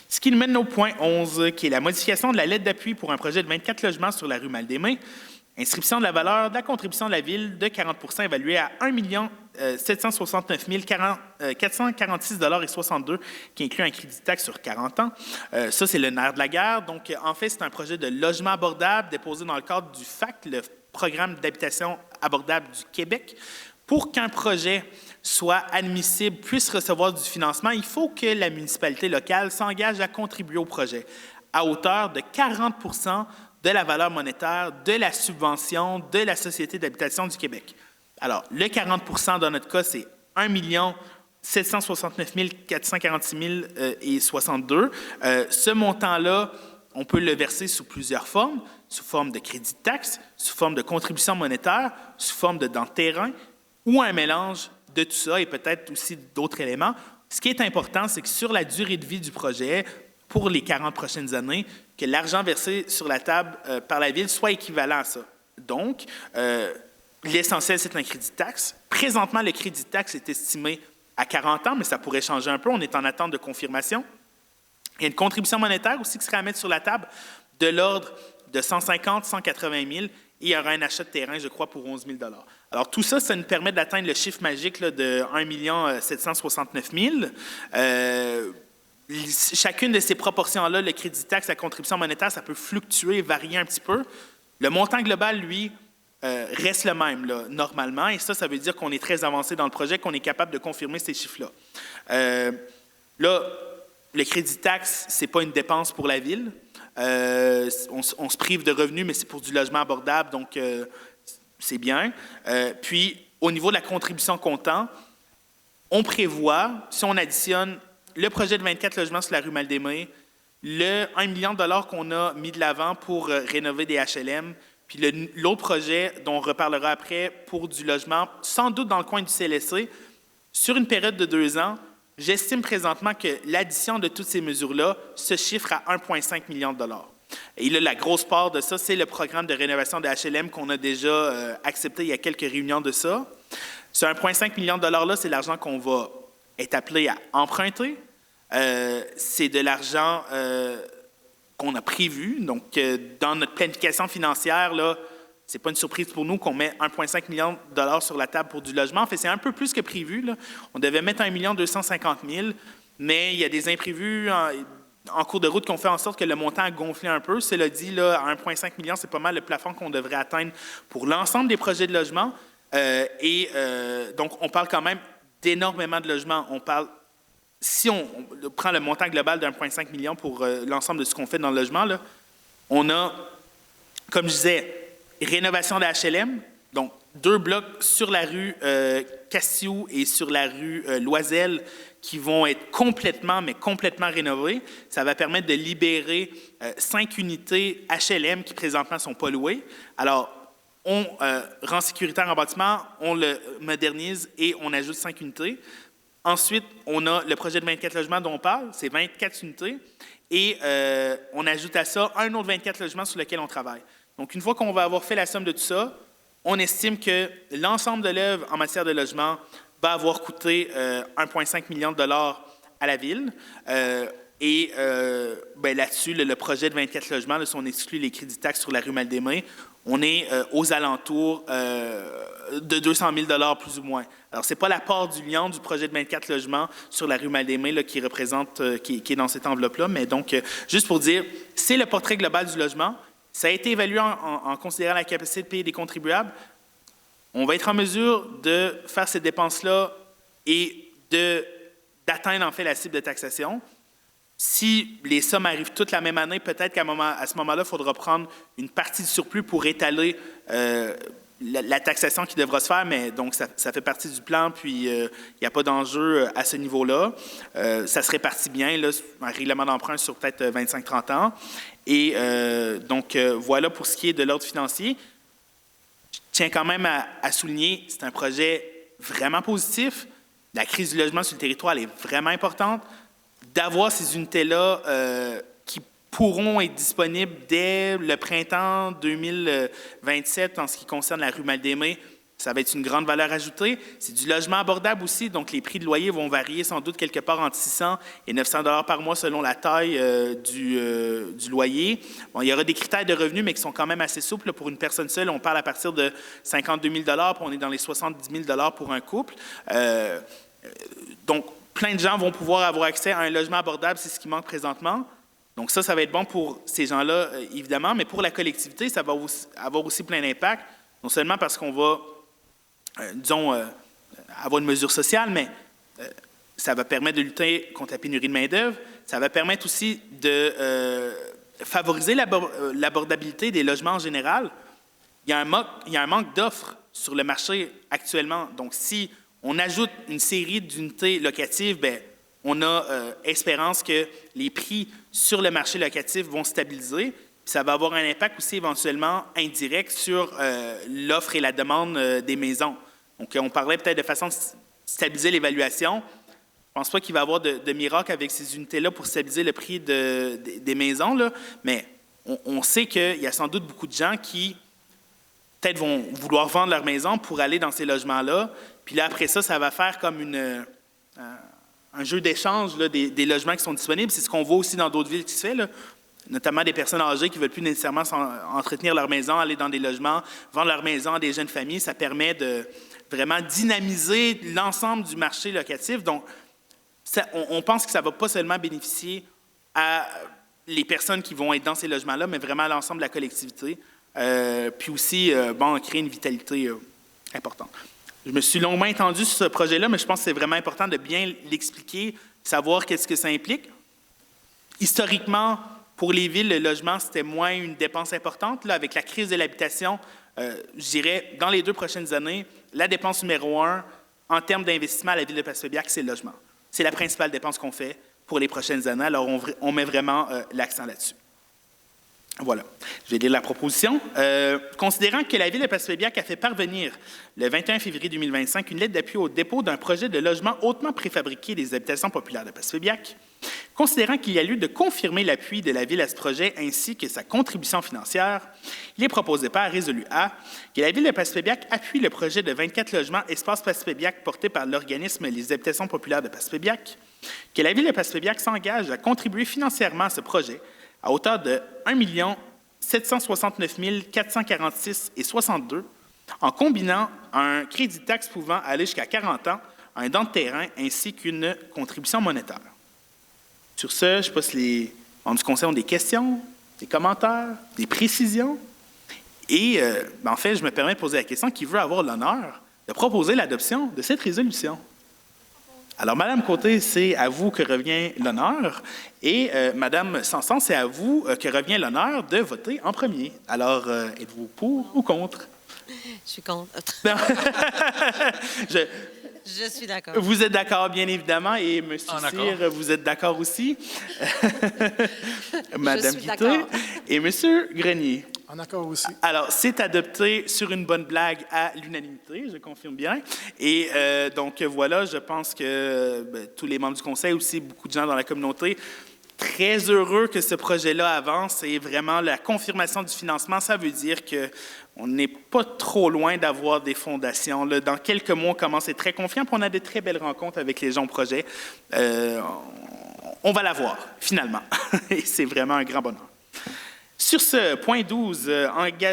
Ce qui nous mène au point 11, qui est la modification de la lettre d'appui pour un projet de 24 logements sur la rue Mal-des-Mets. Inscription de la valeur de la contribution de la Ville de 40 % évaluée à 1 769 446,62 $, qui inclut un crédit de taxe sur 40 ans. Ça, c'est le nerf de la guerre. Donc, en fait, c'est un projet de logement abordable déposé dans le cadre du FAC, le Programme d'habitation abordable du Québec. Pour qu'un projet soit admissible, puisse recevoir du financement, il faut que la municipalité locale s'engage à contribuer au projet à hauteur de 40 % de la valeur monétaire de la subvention de la Société d'habitation du Québec. Alors, le 40 % dans notre cas, c'est 1 769 446 62. Ce montant-là, on peut le verser sous plusieurs formes, sous forme de crédit de taxe, sous forme de contribution monétaire, sous forme de dents de terrain, ou un mélange de tout ça et peut-être aussi d'autres éléments. Ce qui est important, c'est que sur la durée de vie du projet, pour les 40 prochaines années, que l'argent versé sur la table par la Ville soit équivalent à ça. Donc, l'essentiel, c'est un crédit de taxe. Présentement, le crédit de taxe est estimé à 40 ans, mais ça pourrait changer un peu. On est en attente de confirmation. Il y a une contribution monétaire aussi qui serait à mettre sur la table de l'ordre de 150 180 000 et il y aura un achat de terrain, je crois, pour 11 000 $. Alors, tout ça, ça nous permet d'atteindre le chiffre magique là, de 1 769 000 Chacune de ces proportions-là, le crédit de taxe, la contribution monétaire, ça peut fluctuer, varier un petit peu. Le montant global, lui, reste le même, là, normalement. Et ça veut dire qu'on est très avancé dans le projet, qu'on est capable de confirmer ces chiffres-là. Là, le crédit de taxe, ce n'est pas une dépense pour la Ville. On se prive de revenus, mais c'est pour du logement abordable, donc c'est bien. Puis, au niveau de la contribution comptant, on prévoit, si on additionne le projet de 24 logements sur la rue Mal-des-Mets, le 1 million de dollars qu'on a mis de l'avant pour rénover des HLM, puis l'autre projet dont on reparlera après pour du logement, sans doute dans le coin du CLSC, sur une période de 2 ans, j'estime présentement que l'addition de toutes ces mesures-là se chiffre à 1,5 million de dollars. Et là, la grosse part de ça, c'est le programme de rénovation de HLM qu'on a déjà accepté il y a quelques réunions de ça. Ce 1,5 million de dollars-là, c'est l'argent qu'on va être appelé à emprunter. C'est de l'argent qu'on a prévu. Donc, dans notre planification financière, là, ce n'est pas une surprise pour nous qu'on met 1,5 million de dollars sur la table pour du logement. En fait, c'est un peu plus que prévu, là. On devait mettre 1 250 000 $, mais il y a des imprévus en cours de route qui ont fait en sorte que le montant a gonflé un peu. Cela dit, là, à 1,5 million, c'est pas mal le plafond qu'on devrait atteindre pour l'ensemble des projets de logement. Donc, on parle quand même d'énormément de logements. On parle, si on prend le montant global de 1,5 million pour l'ensemble de ce qu'on fait dans le logement, là, on a, comme je disais, rénovation de HLM, donc 2 blocs sur la rue Cassio et sur la rue Loisel qui vont être complètement rénovées. Ça va permettre de libérer 5 unités HLM qui présentement ne sont pas louées. Alors, on rend sécuritaire un bâtiment, on le modernise et on ajoute 5 unités. Ensuite, on a le projet de 24 logements dont on parle, c'est 24 unités. Et on ajoute à ça un autre 24 logements sur lesquels on travaille. Donc, une fois qu'on va avoir fait la somme de tout ça, on estime que l'ensemble de l'œuvre en matière de logement va avoir coûté 1,5 million de dollars à la Ville. Là-dessus, le projet de 24 logements, là, si on exclut les crédits taxes sur la rue Mal-des-Mains, on est aux alentours de 200 000 $ plus ou moins. Alors, ce n'est pas la part du lion du projet de 24 logements sur la rue Mal-des-Mains là, qui représente, qui est dans cette enveloppe-là, mais donc, juste pour dire, c'est le portrait global du logement. Ça a été évalué en considérant la capacité de payer des contribuables. On va être en mesure de faire ces dépenses-là et d'atteindre en fait la cible de taxation. Si les sommes arrivent toutes la même année, peut-être qu'à ce moment-là, il faudra prendre une partie du surplus pour étaler la taxation qui devra se faire, mais donc ça fait partie du plan, puis il n'y a pas d'enjeu à ce niveau-là. Ça se répartit bien, là, un règlement d'emprunt sur peut-être 25-30 ans. Et voilà pour ce qui est de l'ordre financier. Je tiens quand même à souligner, c'est un projet vraiment positif. La crise du logement sur le territoire elle est vraiment importante. D'avoir ces unités-là qui pourront être disponibles dès le printemps 2027 en ce qui concerne la rue Mal-des-Mains, ça va être une grande valeur ajoutée. C'est du logement abordable aussi, donc les prix de loyer vont varier sans doute quelque part entre 600 et 900 $ par mois selon la taille du loyer. Bon, il y aura des critères de revenus, mais qui sont quand même assez souples. Pour une personne seule, on parle à partir de 52 000 $, puis on est dans les 70 000 $ pour un couple. Donc, plein de gens vont pouvoir avoir accès à un logement abordable, c'est ce qui manque présentement. Donc ça va être bon pour ces gens-là, évidemment, mais pour la collectivité, ça va avoir aussi plein d'impact, non seulement parce qu'on va avoir une mesure sociale, mais ça va permettre de lutter contre la pénurie de main-d'œuvre. Ça va permettre aussi de favoriser l'abordabilité des logements en général. Il y a un manque d'offres sur le marché actuellement. Donc, si on ajoute une série d'unités locatives, bien, on a espérance que les prix sur le marché locatif vont stabiliser. Ça va avoir un impact aussi éventuellement indirect sur l'offre et la demande des maisons. Donc, on parlait peut-être de façon de stabiliser l'évaluation. Je ne pense pas qu'il va y avoir de miracle avec ces unités-là pour stabiliser le prix des maisons, là, mais on sait qu'il y a sans doute beaucoup de gens qui peut-être vont vouloir vendre leur maison pour aller dans ces logements-là. Puis là, après ça, ça va faire comme un jeu d'échange là, des logements qui sont disponibles. C'est ce qu'on voit aussi dans d'autres villes qui se fait, là. Notamment des personnes âgées qui ne veulent plus nécessairement entretenir leur maison, aller dans des logements, vendre leur maison à des jeunes familles. Ça permet de vraiment dynamiser l'ensemble du marché locatif. Donc, on pense que ça ne va pas seulement bénéficier à les personnes qui vont être dans ces logements-là, mais vraiment à l'ensemble de la collectivité. Puis aussi, créer une vitalité importante. Je me suis longuement étendu sur ce projet-là, mais je pense que c'est vraiment important de bien l'expliquer, savoir qu'est-ce que ça implique. Historiquement, pour les villes, le logement, c'était moins une dépense importante. Là, avec la crise de l'habitation, je dirais, dans les 2 prochaines années, la dépense numéro 1 en termes d'investissement à la ville de Passepébiac, c'est le logement. C'est la principale dépense qu'on fait pour les prochaines années. Alors, on met vraiment l'accent là-dessus. Voilà. Je vais lire la proposition. Considérant que la Ville de Passepébiac a fait parvenir le 21 février 2025 une lettre d'appui au dépôt d'un projet de logement hautement préfabriqué des habitations populaires de Passepébiac, considérant qu'il y a lieu de confirmer l'appui de la Ville à ce projet ainsi que sa contribution financière, il est proposé par résolu A que la Ville de Passepébiac appuie le projet de 24 logements Espace Passepébiac porté par l'organisme Les habitations populaires de Passepébiac, que la Ville de Passepébiac s'engage à contribuer financièrement à ce projet à hauteur de 1 769 446,62 en combinant un crédit de taxe pouvant aller jusqu'à 40 ans, un don de terrain ainsi qu'une contribution monétaire. Sur ce, je ne sais pas si les membres du Conseil ont des questions, des commentaires, des précisions. Et en fait, je me permets de poser la question, qui veut avoir l'honneur de proposer l'adoption de cette résolution? Alors, Mme Côté, c'est à vous que revient l'honneur. Et Mme Sanson, c'est à vous que revient l'honneur de voter en premier. Alors, êtes-vous pour ou contre? Je suis contre. Je suis d'accord. Vous êtes d'accord, bien évidemment, et M. Cyr, vous êtes d'accord aussi. Madame suis Guité d'accord. et M. Grenier. En accord aussi. Alors, c'est adopté sur une bonne blague à l'unanimité, je confirme bien. Et donc, voilà, je pense que tous les membres du Conseil, aussi beaucoup de gens dans la communauté, très heureux que ce projet-là avance et vraiment la confirmation du financement, ça veut dire qu'on n'est pas trop loin d'avoir des fondations. Là, dans quelques mois, on commence à être très confiant, puis on a de très belles rencontres avec les gens au projet. On va l'avoir, finalement. Et c'est vraiment un grand bonheur. Sur ce, point 12,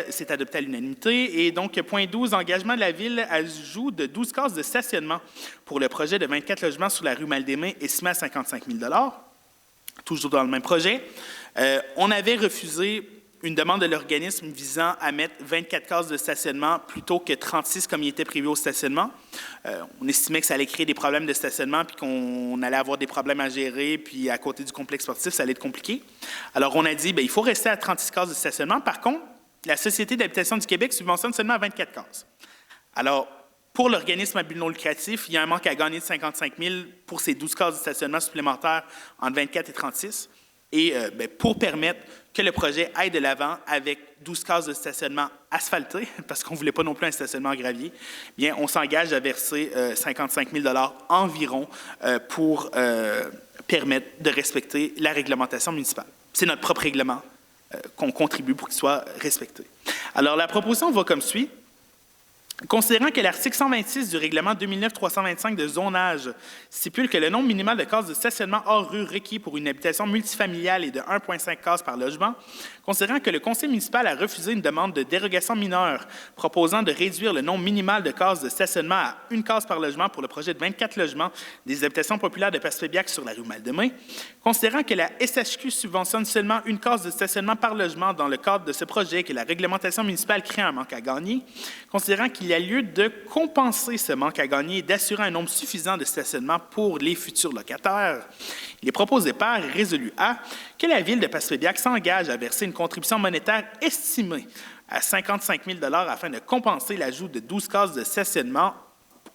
c'est adopté à l'unanimité. Et donc, point 12, engagement de la Ville, ajout de 12 cases de stationnement pour le projet de 24 logements sur la rue Mal-des-Mains, estimé à 55 000 $. Toujours dans le même projet. On avait refusé une demande de l'organisme visant à mettre 24 cases de stationnement plutôt que 36 comme il était prévu au stationnement. On estimait que ça allait créer des problèmes de stationnement puis qu'on allait avoir des problèmes à gérer, puis à côté du complexe sportif, ça allait être compliqué. Alors, on a dit, il faut rester à 36 cases de stationnement. Par contre, la Société d'habitation du Québec subventionne seulement à 24 cases. Alors, pour l'organisme à but non lucratif, il y a un manque à gagner de 55 000 pour ces 12 cases de stationnement supplémentaires entre 24 et 36. Et pour permettre que le projet aille de l'avant avec 12 cases de stationnement asphaltées, parce qu'on ne voulait pas non plus un stationnement en gravier, bien, on s'engage à verser 55 000 $ environ pour permettre de respecter la réglementation municipale. C'est notre propre règlement qu'on contribue pour qu'il soit respecté. Alors, la proposition va comme suit. Considérant que l'article 126 du règlement 2009-325 de zonage stipule que le nombre minimal de cases de stationnement hors rue requis pour une habitation multifamiliale est de 1,5 cases par logement, considérant que le conseil municipal a refusé une demande de dérogation mineure proposant de réduire le nombre minimal de cases de stationnement à 1 case par logement pour le projet de 24 logements des habitations populaires de Passepébiac sur la rue Mal-des-Mains, considérant que la SHQ subventionne seulement 1 case de stationnement par logement dans le cadre de ce projet et que la réglementation municipale crée un manque à gagner, considérant qu'il y a lieu de compenser ce manque à gagner et d'assurer un nombre suffisant de stationnements pour les futurs locataires, il est proposé par résolu A que la Ville de Passepébiac s'engage à verser une contribution monétaire estimée à 55 000 $ afin de compenser l'ajout de 12 cases de stationnement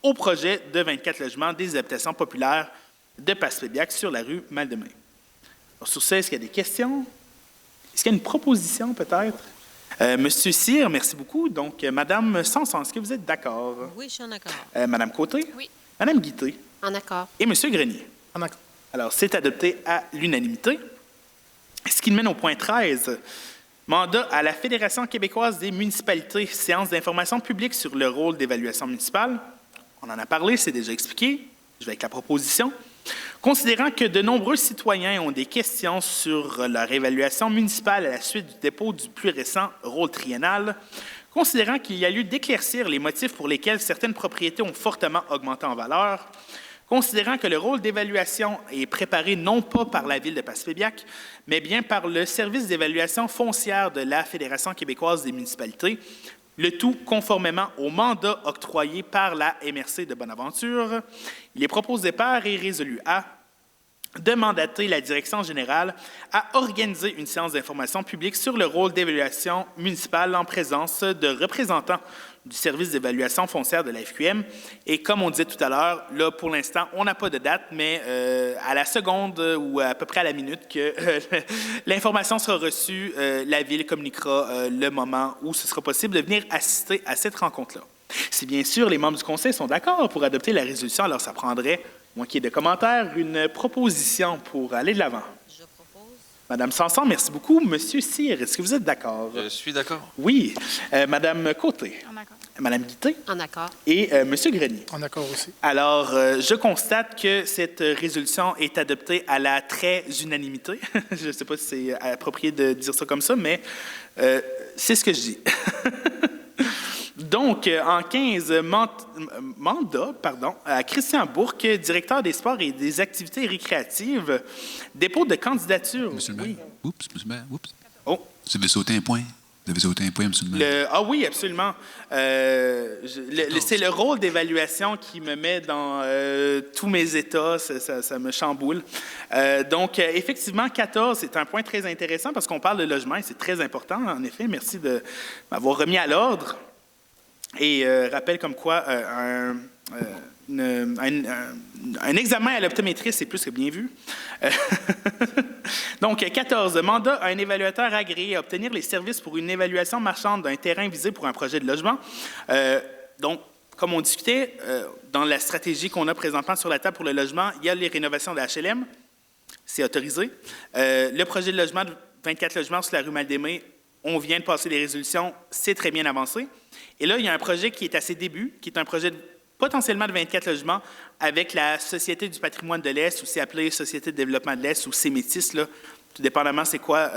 au projet de 24 logements des habitations populaires de Passepébiac sur la rue Mal-des-Mains. Sur ce, est-ce qu'il y a des questions? Est-ce qu'il y a une proposition peut-être? Monsieur Cyr, merci beaucoup. Donc, Madame Sanson, est-ce que vous êtes d'accord? Oui, je suis en accord. Madame Côté? Oui. Madame Guité? En accord. Et Monsieur Grenier? En accord. Alors, c'est adopté à l'unanimité. Ce qui mène au point 13. Mandat à la Fédération québécoise des municipalités, séance d'information publique sur le rôle d'évaluation municipale. On en a parlé, c'est déjà expliqué. Je vais avec la proposition. Considérant que de nombreux citoyens ont des questions sur leur évaluation municipale à la suite du dépôt du plus récent rôle triennal, considérant qu'il y a lieu d'éclaircir les motifs pour lesquels certaines propriétés ont fortement augmenté en valeur, considérant que le rôle d'évaluation est préparé non pas par la Ville de Passepébiac, mais bien par le service d'évaluation foncière de la Fédération québécoise des municipalités, le tout conformément au mandat octroyé par la MRC de Bonaventure, il est proposé par et résolu A de mandater la direction générale à organiser une séance d'information publique sur le rôle d'évaluation municipale en présence de représentants du service d'évaluation foncière de la FQM. Et comme on disait tout à l'heure, là, pour l'instant, on n'a pas de date, mais à la seconde ou à peu près à la minute que l'information sera reçue, la Ville communiquera le moment où ce sera possible de venir assister à cette rencontre-là. Si bien sûr les membres du Conseil sont d'accord pour adopter la résolution, alors ça prendrait, moins qu'il y ait de commentaires, une proposition pour aller de l'avant. Je propose. Madame Sanson, merci beaucoup. Monsieur Cyr, est-ce que vous êtes d'accord? Je suis d'accord. Oui. Madame Côté? En accord. Madame Guité? En accord. Et Monsieur Grenier? En accord aussi. Alors, je constate que cette résolution est adoptée à la très unanimité. Je ne sais pas si c'est approprié de dire ça comme ça, mais c'est ce que je dis. Donc, en 15, mandat à Christian Bourque, directeur des sports et des activités récréatives, dépôt de candidature. Monsieur le maire. Oups, monsieur le maire. Oups. Oh. Vous avez sauté un point. Vous avez sauté un point, monsieur le maire. Ah oui, absolument. C'est le rôle d'évaluation qui me met dans tous mes états, ça me chamboule. Donc, effectivement, 14, c'est un point très intéressant parce qu'on parle de logement et c'est très important, en effet. Merci de m'avoir remis à l'ordre. Et rappelle comme quoi un examen à l'optométriste, c'est plus que bien vu. Donc, 14. Mandat à un évaluateur agréé à obtenir les services pour une évaluation marchande d'un terrain visé pour un projet de logement. Donc, comme on discutait, dans la stratégie qu'on a présentement sur la table pour le logement, il y a les rénovations de HLM. C'est autorisé. Le projet de logement de 24 logements sur la rue Mal-des-Mées, on vient de passer les résolutions, c'est très bien avancé. Et là, il y a un projet qui est à ses débuts, qui est un projet potentiellement de 24 logements avec la Société du patrimoine de l'Est, aussi appelée Société de développement de l'Est ou CEMETIS, là, tout dépendamment c'est quoi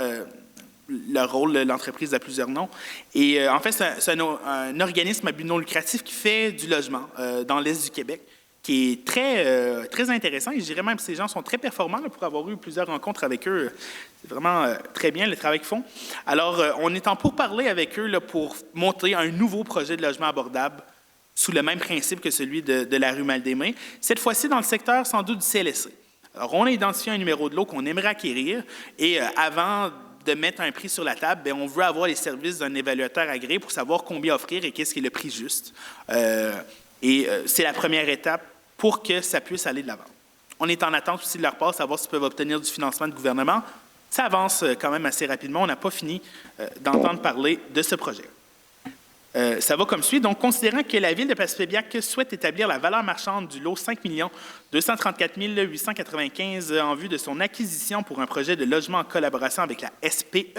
le rôle de l'entreprise à plusieurs noms. Et en fait, c'est un organisme à but non lucratif qui fait du logement dans l'Est du Québec, qui est très intéressant. Et je dirais même que ces gens sont très performants là, pour avoir eu plusieurs rencontres avec eux. C'est vraiment très bien le travail qu'ils font. Alors, on est en pourparlers avec eux là, pour monter un nouveau projet de logement abordable sous le même principe que celui de la rue Mal-des-Mées. Cette fois-ci, dans le secteur sans doute du CLSC. Alors, on a identifié un numéro de lot qu'on aimerait acquérir et avant de mettre un prix sur la table, bien, on veut avoir les services d'un évaluateur agréé pour savoir combien offrir et qu'est-ce qui est le prix juste. C'est la première étape pour que ça puisse aller de l'avant. On est en attente aussi de leur part, savoir s'ils peuvent obtenir du financement du gouvernement. Ça avance quand même assez rapidement. On n'a pas fini d'entendre parler de ce projet. Ça va comme suit. Donc, considérant que la Ville de Passepébiac souhaite établir la valeur marchande du lot 5 234 895 en vue de son acquisition pour un projet de logement en collaboration avec la SPE,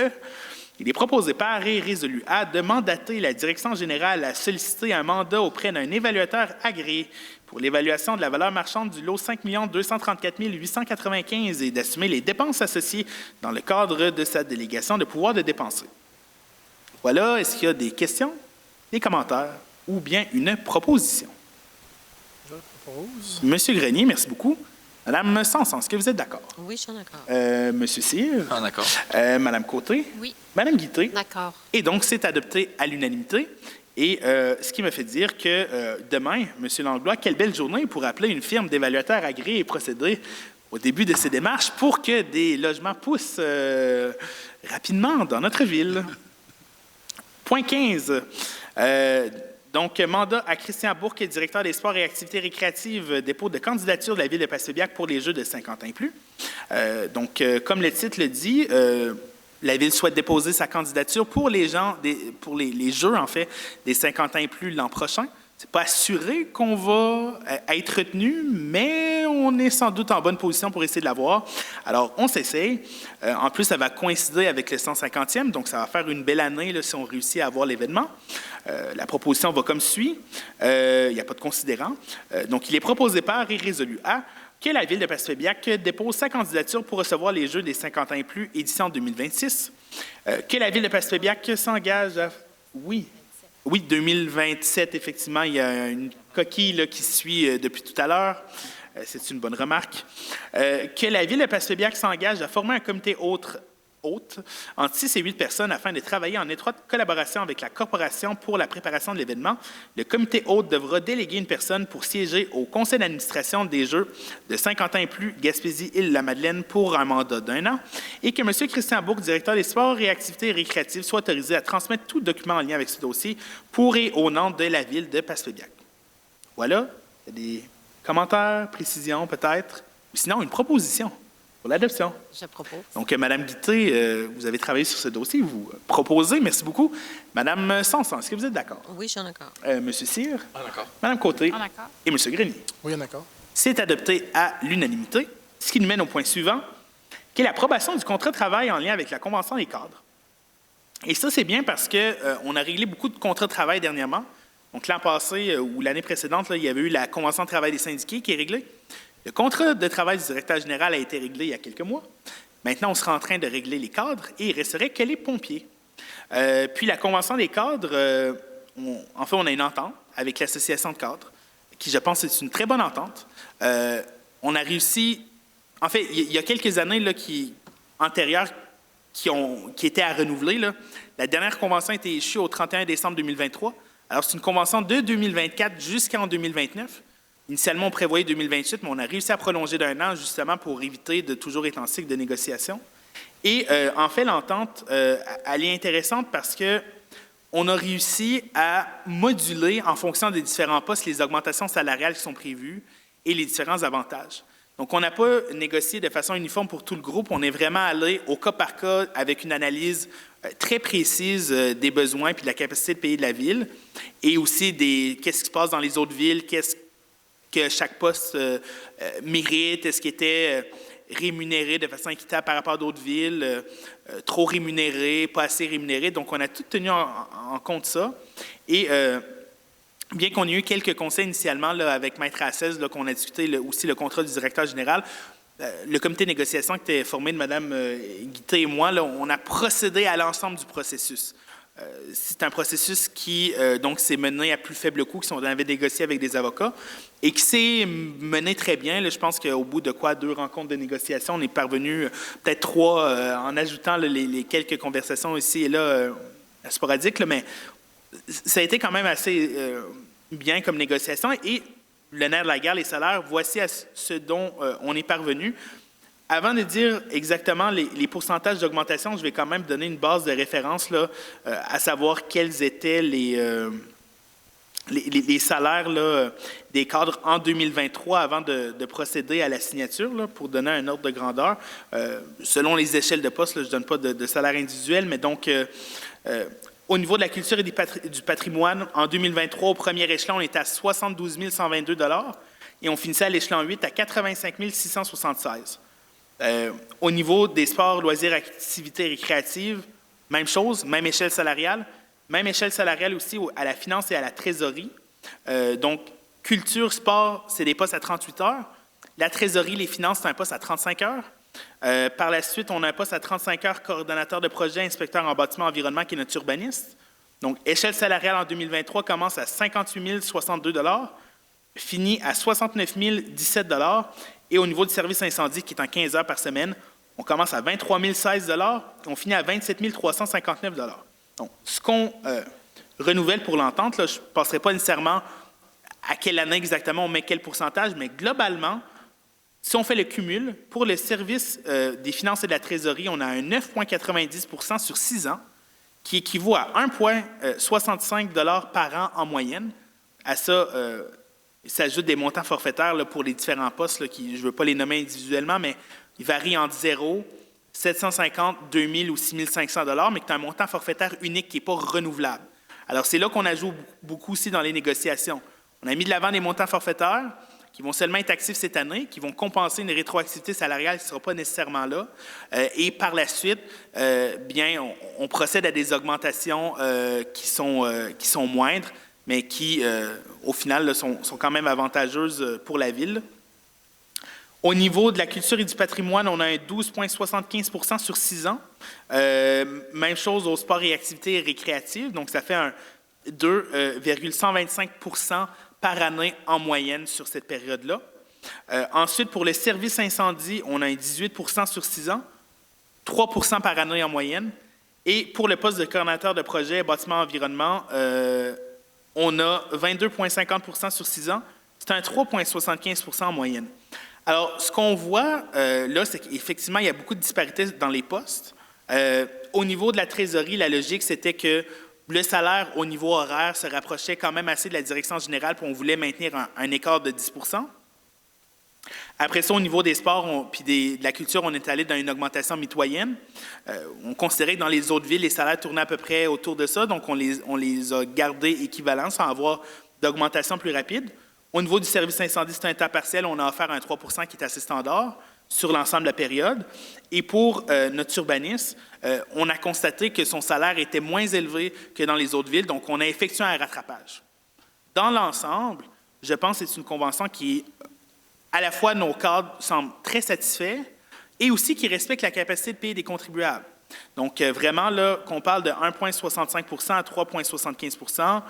il est proposé par et résolu A de mandater la Direction générale à solliciter un mandat auprès d'un évaluateur agréé pour l'évaluation de la valeur marchande du lot 5 234 895 et d'assumer les dépenses associées dans le cadre de sa délégation de pouvoir de dépenser. Voilà, est-ce qu'il y a des questions, des commentaires ou bien une proposition? Je propose. Monsieur Grenier, merci beaucoup. Madame Sanson, est-ce que vous êtes d'accord? Oui, je suis d'accord. Monsieur Cyr? Ah, d'accord. Madame Côté? Oui. Madame Guité? D'accord. Et donc, c'est adopté à l'unanimité. Et ce qui me fait dire que demain, Monsieur Langlois, quelle belle journée pour appeler une firme d'évaluateurs agréés et procéder au début de ces démarches pour que des logements poussent rapidement dans notre ville. Point 15. Donc, mandat à Christian Bourque, directeur des sports et activités récréatives, dépôt de candidature de la Ville de Passepébiac pour les Jeux de 50 ans et plus. Comme le titre le dit, la Ville souhaite déposer sa candidature pour les Jeux, en fait, des 50 ans et plus l'an prochain. Ce n'est pas assuré qu'on va être retenu, mais on est sans doute en bonne position pour essayer de l'avoir. Alors, on s'essaye. En plus, ça va coïncider avec le 150e, donc ça va faire une belle année là, si on réussit à avoir l'événement. La proposition va comme suit. Il n'y a pas de considérant. Donc, il est proposé par et résolu A que la Ville de Passepébiac dépose sa candidature pour recevoir les Jeux des 50 ans et plus, édition 2026. Que la Ville de Passepébiac s'engage à... Oui, 2027, effectivement, il y a une coquille là, qui suit depuis tout à l'heure. C'est une bonne remarque. Que la Ville de Passepébiac s'engage à former un comité hôte entre 6 et 8 personnes afin de travailler en étroite collaboration avec la Corporation pour la préparation de l'événement. Le comité hôte devra déléguer une personne pour siéger au conseil d'administration des Jeux de 50 ans et plus Gaspésie-Île-la-Madeleine pour un mandat d'1 an et que M. Christian Bourque, directeur des sports et activités récréatives, soit autorisé à transmettre tout document en lien avec ce dossier pour et au nom de la Ville de Passepébiac. Voilà. Il y a des commentaires, précisions peut-être, ou sinon une proposition pour l'adoption. Je propose. Donc, Mme Guité, vous avez travaillé sur ce dossier, vous proposez, merci beaucoup. Mme Sanson, est-ce que vous êtes d'accord? Oui, je suis d'accord. M. Cyr? Ah, d'accord. Mme Côté? Ah, d'accord. Et M. Grenier? Oui, d'accord. C'est adopté à l'unanimité, ce qui nous mène au point suivant, qui est l'approbation du contrat de travail en lien avec la Convention des cadres. Et ça, c'est bien parce qu'on a réglé beaucoup de contrats de travail dernièrement. Donc, l'an passé ou l'année précédente, là, il y avait eu la Convention de travail des syndiqués qui est réglée. Le contrat de travail du directeur général a été réglé il y a quelques mois. Maintenant, on sera en train de régler les cadres et il resterait que les pompiers. Puis la Convention des cadres, on a une entente avec l'Association de cadres, qui, je pense, est une très bonne entente. On a réussi... En fait, il y a quelques années là, antérieures qui étaient à renouveler. Là. La dernière convention a été échue au 31 décembre 2023. Alors, c'est une convention de 2024 jusqu'en 2029. Initialement, on prévoyait 2028, mais on a réussi à prolonger d'1 an justement pour éviter de toujours être en cycle de négociation. Et en fait, l'entente, elle est intéressante parce que on a réussi à moduler en fonction des différents postes les augmentations salariales qui sont prévues et les différents avantages. Donc, on n'a pas négocié de façon uniforme pour tout le groupe. On est vraiment allé au cas par cas avec une analyse très précise des besoins puis de la capacité de payer de la ville et aussi qu'est-ce qui se passe dans les autres villes, qu'est-ce que chaque poste mérite, est-ce qu'il était rémunéré de façon équitable par rapport à d'autres villes, trop rémunéré, pas assez rémunéré. Donc, on a tout tenu en compte ça. Et bien qu'on ait eu quelques conseils initialement là, avec Maître Assès, qu'on a discuté aussi le contrat du directeur général, le comité de négociation qui était formé de Mme Guité et moi, là, on a procédé à l'ensemble du processus. C'est un processus qui donc s'est mené à plus faible coût, qu'on avait négocié avec des avocats, et qui s'est mené très bien. Là, je pense qu'au bout de 2 rencontres de négociation, on est parvenu, peut-être 3, en ajoutant là, les quelques conversations ici et là sporadiques, là, mais ça a été quand même assez bien comme négociation. Et le nerf de la guerre, les salaires, voici à ce dont on est parvenu. Avant de dire exactement les pourcentages d'augmentation, je vais quand même donner une base de référence, là, à savoir quels étaient les salaires là, des cadres en 2023 avant de procéder à la signature, là, pour donner un ordre de grandeur. Selon les échelles de poste, là, je ne donne pas de salaire individuel, mais donc au niveau de la culture et du patrimoine, en 2023, au premier échelon, on était à 72 122 $ et on finissait à l'échelon 8 à 85 676 $. Au niveau des sports, loisirs, activités récréatives, même chose, même échelle salariale aussi à la finance et à la trésorerie. Donc, culture, sport, c'est des postes à 38 heures. La trésorerie, les finances, c'est un poste à 35 heures. Par la suite, on a un poste à 35 heures, coordonnateur de projet, inspecteur en bâtiment environnement, qui est notre urbaniste. Donc, échelle salariale en 2023 commence à 58 062 $, finit à 69 017 $. Et au niveau du service incendie, qui est en 15 heures par semaine, on commence à 23 016 $ et on finit à 27 359 $. Donc, ce qu'on renouvelle pour l'entente, là, je ne passerai pas nécessairement à quelle année exactement on met quel pourcentage, mais globalement, si on fait le cumul, pour le service des finances et de la trésorerie, on a un 9,90 % sur 6 ans, qui équivaut à 1,65 $ par an en moyenne. À ça, il s'ajoute des montants forfaitaires là, pour les différents postes, là, je ne veux pas les nommer individuellement, mais ils varient entre 0, 750, 2000 ou 6500 $, mais qui est un montant forfaitaire unique qui n'est pas renouvelable. Alors, c'est là qu'on ajoute beaucoup aussi dans les négociations. On a mis de l'avant des montants forfaitaires qui vont seulement être actifs cette année, qui vont compenser une rétroactivité salariale qui ne sera pas nécessairement là. Et par la suite, bien, on procède à des augmentations qui sont moindres, mais qui, au final, là, sont quand même avantageuses pour la ville. Au niveau de la culture et du patrimoine, on a un 12,75 % sur 6 ans. Même chose au sport et activités récréatives, donc ça fait un 2,125 % par année en moyenne sur cette période-là. Ensuite, pour le service incendie, on a un 18 % sur 6 ans, 3 % par année en moyenne. Et pour le poste de coordonnateur de projet bâtiment environnement, on a 22,50 % sur 6 ans. C'est un 3,75 % en moyenne. Alors, ce qu'on voit là, c'est qu'effectivement, il y a beaucoup de disparités dans les postes. Au niveau de la trésorerie, la logique, c'était que le salaire au niveau horaire se rapprochait quand même assez de la direction générale, puis on voulait maintenir un écart de 10 %. Après ça, au niveau des sports puis de la culture, on est allé dans une augmentation mitoyenne. On considérait que dans les autres villes, les salaires tournaient à peu près autour de ça, donc on les a gardés équivalents sans avoir d'augmentation plus rapide. Au niveau du service incendie, c'est un temps partiel, on a offert un 3 % qui est assez standard sur l'ensemble de la période. Et pour notre urbaniste, on a constaté que son salaire était moins élevé que dans les autres villes, donc on a effectué un rattrapage. Dans l'ensemble, je pense que c'est une convention qui, à la fois, nos cadres semblent très satisfaits et aussi qui respecte la capacité de payer des contribuables. Donc, vraiment, là, qu'on parle de 1,65 % à 3,75 %,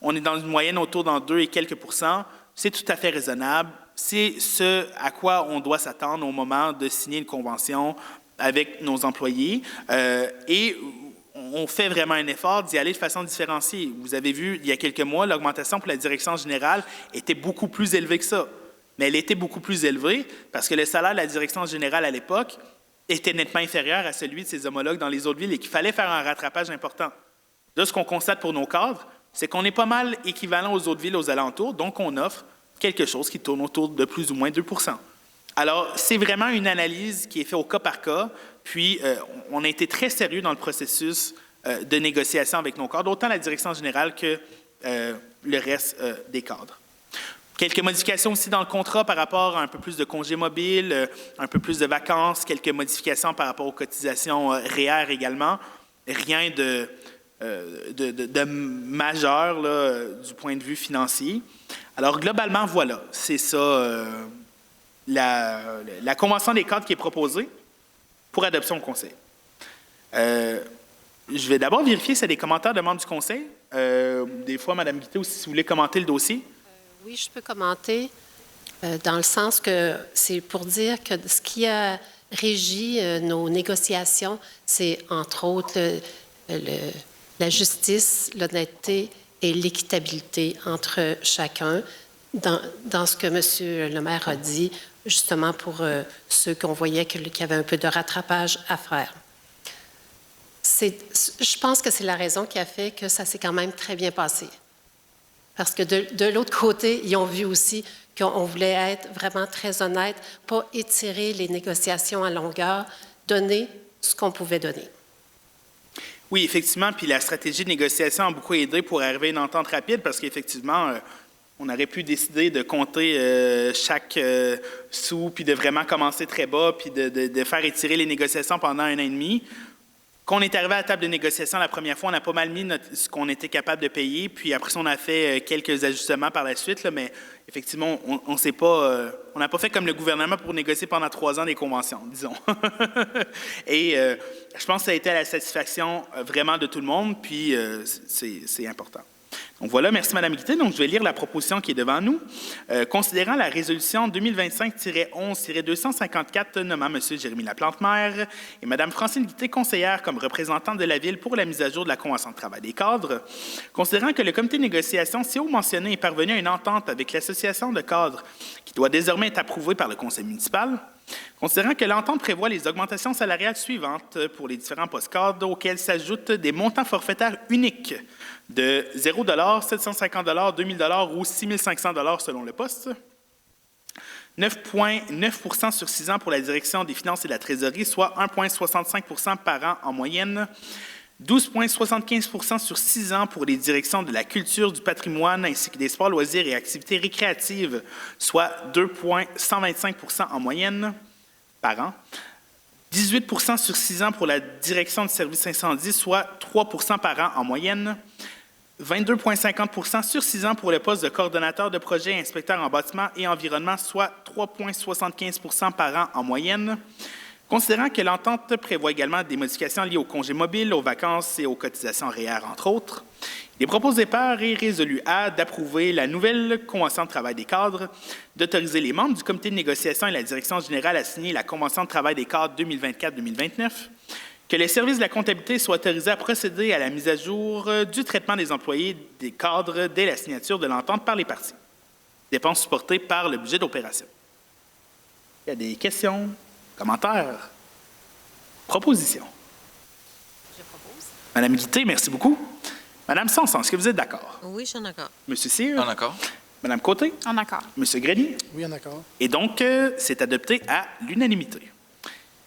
on est dans une moyenne autour d'en 2 et quelques %. C'est tout à fait raisonnable. C'est ce à quoi on doit s'attendre au moment de signer une convention avec nos employés. Et on fait vraiment un effort d'y aller de façon différenciée. Vous avez vu, il y a quelques mois, l'augmentation pour la direction générale était beaucoup plus élevée que ça. Mais elle était beaucoup plus élevée parce que le salaire de la direction générale à l'époque était nettement inférieur à celui de ses homologues dans les autres villes et qu'il fallait faire un rattrapage important. Là, ce qu'on constate pour nos cadres, c'est qu'on est pas mal équivalent aux autres villes aux alentours, donc on offre quelque chose qui tourne autour de plus ou moins 2 %. Alors, c'est vraiment une analyse qui est faite au cas par cas, puis on a été très sérieux dans le processus de négociation avec nos cadres, autant la direction générale que le reste des cadres. Quelques modifications aussi dans le contrat par rapport à un peu plus de congés mobiles, un peu plus de vacances, quelques modifications par rapport aux cotisations REER également. Rien de majeur là, du point de vue financier. Alors, globalement, voilà, c'est ça la Convention des cadres qui est proposée pour adoption au Conseil. Je vais d'abord vérifier s'il y a des commentaires de membres du Conseil. Des fois, Mme Guittet, aussi, si vous voulez commenter le dossier. Oui, je peux commenter dans le sens que c'est pour dire que ce qui a régi nos négociations, c'est entre autres la justice, l'honnêteté et l'équitabilité entre chacun dans ce que M. le maire a dit, justement pour ceux qu'on voyait qu'il y avait un peu de rattrapage à faire. Je pense que c'est la raison qui a fait que ça s'est quand même très bien passé. Parce que de l'autre côté, ils ont vu aussi qu'on voulait être vraiment très honnête, pas étirer les négociations à longueur, donner ce qu'on pouvait donner. Oui, effectivement, puis la stratégie de négociation a beaucoup aidé pour arriver à une entente rapide parce qu'effectivement, on aurait pu décider de compter chaque sou, puis de vraiment commencer très bas, puis de faire étirer les négociations pendant 1 an et demi. Quand on est arrivé à la table de négociation la première fois, on a pas mal mis ce qu'on était capable de payer, puis après ça, on a fait quelques ajustements par la suite, là, mais effectivement, on n'a pas fait comme le gouvernement pour négocier pendant 3 ans des conventions, disons. Et je pense que ça a été à la satisfaction vraiment de tout le monde, puis c'est important. Donc voilà, merci Mme Guittet. Donc je vais lire la proposition qui est devant nous. Considérant la résolution 2025-11-254 nommant M. Jérémy Laplante-Maire et Mme Francine Guittet, conseillère comme représentante de la Ville pour la mise à jour de la Convention de travail des cadres, considérant que le comité de négociation si haut mentionné est parvenu à une entente avec l'Association de cadres qui doit désormais être approuvée par le Conseil municipal, considérant que l'entente prévoit les augmentations salariales suivantes pour les différents postes cadres auxquels s'ajoutent des montants forfaitaires uniques de 0 $, 750 $, 2 000 ou 6 500 $ selon le poste. 9,9 % sur 6 ans pour la direction des finances et de la trésorerie, soit 1,65 % par an en moyenne. 12,75 % sur 6 ans pour les directions de la culture, du patrimoine ainsi que des sports, loisirs et activités récréatives, soit 2,125 % en moyenne par an. 18 % sur 6 ans pour la direction de services incendie, soit 3 % par an en moyenne. 22,50 % sur 6 ans pour le poste de coordonnateur de projet et inspecteur en bâtiment et environnement, soit 3,75 % par an en moyenne. Considérant que l'entente prévoit également des modifications liées aux congés mobiles, aux vacances et aux cotisations REER, entre autres, il est proposé par et résolu à d'approuver la nouvelle Convention de travail des cadres, d'autoriser les membres du comité de négociation et la direction générale à signer la Convention de travail des cadres 2024-2029, que les services de la comptabilité soient autorisés à procéder à la mise à jour du traitement des employés des cadres dès la signature de l'entente par les parties. Dépenses supportées par le budget d'opération. Il y a des questions, commentaires, propositions. Je propose. Madame Guittet, merci beaucoup. Madame Sanson, est-ce que vous êtes d'accord? Oui, je suis en accord. Monsieur Cyr? En accord. Madame Côté? En accord. Monsieur Grenier? Oui, en accord. Et donc, c'est adopté à l'unanimité.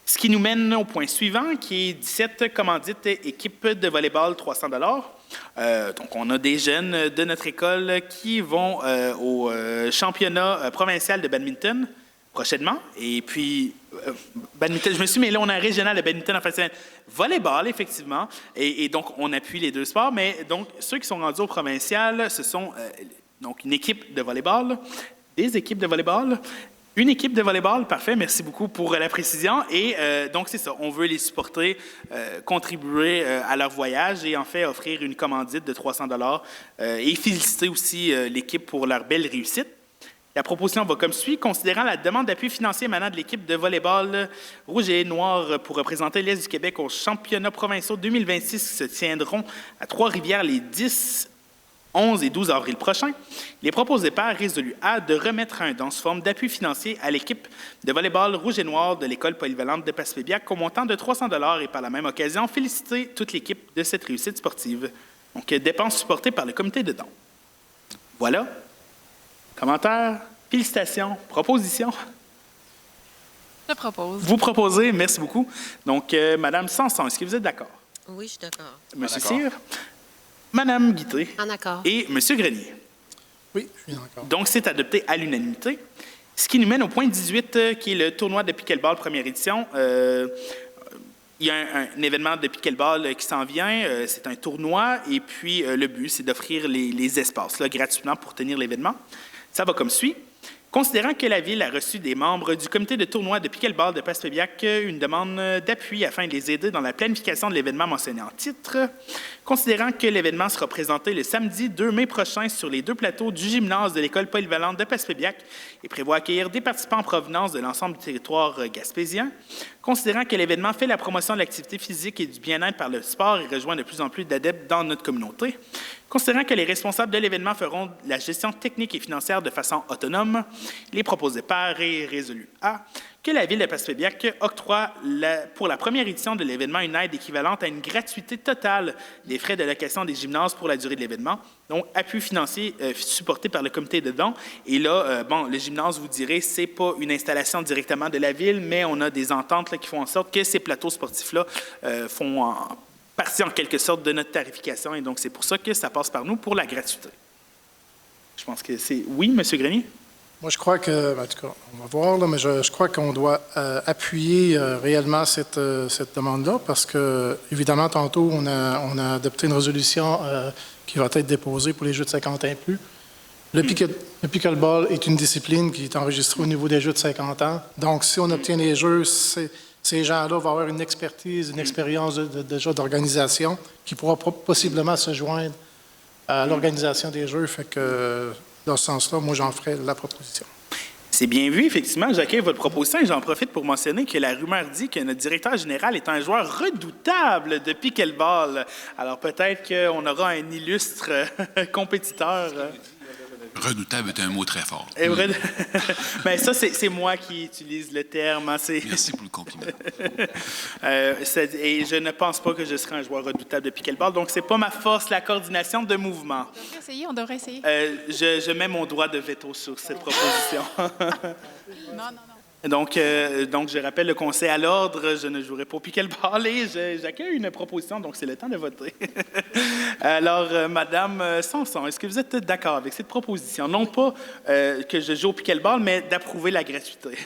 Ce qui nous mène au point suivant, qui est 17 commandites équipe de volleyball 300 $. Donc, on a des jeunes de notre école qui vont au championnat provincial de badminton prochainement. Et puis, badminton, je me suis mêlé, on a un régional de badminton en fin de semaine. Volleyball, effectivement. Et donc, on appuie les deux sports. Mais donc, ceux qui sont rendus au provincial, ce sont donc une équipe de volleyball, des équipes de volleyball. Une équipe de volleyball, parfait, merci beaucoup pour la précision. Et donc, c'est ça, on veut les supporter, contribuer à leur voyage et en fait offrir une commandite de 300 $ et féliciter aussi l'équipe pour leur belle réussite. La proposition va comme suit. Considérant la demande d'appui financier émanant de l'équipe de volleyball rouge et noir pour représenter l'Est du Québec aux championnats provinciaux 2026 qui se tiendront à Trois-Rivières les 10, 11 et 12 avril prochains, il est proposé par résolu A de remettre un don sous forme d'appui financier à l'équipe de volleyball rouge et noir de l'école polyvalente de Passepébiac au montant de 300 $ et par la même occasion féliciter toute l'équipe de cette réussite sportive. Donc, dépenses supportées par le comité de dons. Voilà. Commentaires, félicitations, propositions. Je propose. Vous proposez, merci beaucoup. Donc, Madame Sanson, est-ce que vous êtes d'accord? Oui, je suis d'accord. Monsieur Cyr, Madame Guité En accord. et Monsieur Grenier. Oui, je suis d'accord. Donc, c'est adopté à l'unanimité. Ce qui nous mène au point 18, qui est le tournoi de pickleball première édition. Il y a un événement de pickleball qui s'en vient. C'est un tournoi. Et puis, le but, c'est d'offrir les espaces là, gratuitement pour tenir l'événement. Ça va comme suit. Considérant que la Ville a reçu des membres du comité de tournoi de pickleball de Passepébiac une demande d'appui afin de les aider dans la planification de l'événement mentionné en titre, considérant que l'événement sera présenté le samedi 2 mai prochain sur les 2 plateaux du gymnase de l'École polyvalente de Passepébiac et prévoit accueillir des participants en provenance de l'ensemble du territoire gaspésien, considérant que l'événement fait la promotion de l'activité physique et du bien-être par le sport et rejoint de plus en plus d'adeptes dans notre communauté, considérant que les responsables de l'événement feront la gestion technique et financière de façon autonome, il est proposé par et résolu A que la Ville de Passepébiac octroie pour la première édition de l'événement une aide équivalente à une gratuité totale des frais de location des gymnases pour la durée de l'événement, donc appui financier supporté par le comité de dons. Et là, le gymnase, vous direz, c'est pas une installation directement de la Ville, mais on a des ententes là, qui font en sorte que ces plateaux sportifs-là font partie en quelque sorte de notre tarification. Et donc, c'est pour ça que ça passe par nous pour la gratuité. Je pense que c'est... Oui, M. Grenier? Moi, je crois que, en tout cas, on va voir, là, mais je crois qu'on doit appuyer réellement cette demande-là parce que, évidemment, tantôt, on a adopté une résolution qui va être déposée pour les Jeux de 50 ans et plus. Le pickleball est une discipline qui est enregistrée au niveau des Jeux de 50 ans. Donc, si on obtient les Jeux, ces gens-là vont avoir une expertise, une expérience déjà d'organisation qui pourra possiblement se joindre à l'organisation des Jeux. Fait que, dans ce sens-là, moi, j'en ferai la proposition. C'est bien vu, effectivement. J'accueille votre proposition et j'en profite pour mentionner que la rumeur dit que notre directeur général est un joueur redoutable de pickleball. Alors, peut-être qu'on aura un illustre compétiteur. Redoutable est un mot très fort. Bien, ça, c'est moi qui utilise le terme. Hein, Merci pour le compliment. Et je ne pense pas que je serai un joueur redoutable de pickleball. Donc, c'est pas ma force, la coordination de mouvement. On devrait essayer. Je mets mon droit de veto sur cette proposition. Non. Donc, je rappelle le conseil à l'ordre, je ne jouerai pas au pickleball et j'accueille une proposition, donc c'est le temps de voter. Alors, Madame Sanson, est-ce que vous êtes d'accord avec cette proposition? Non pas que je joue au pickleball, mais d'approuver la gratuité.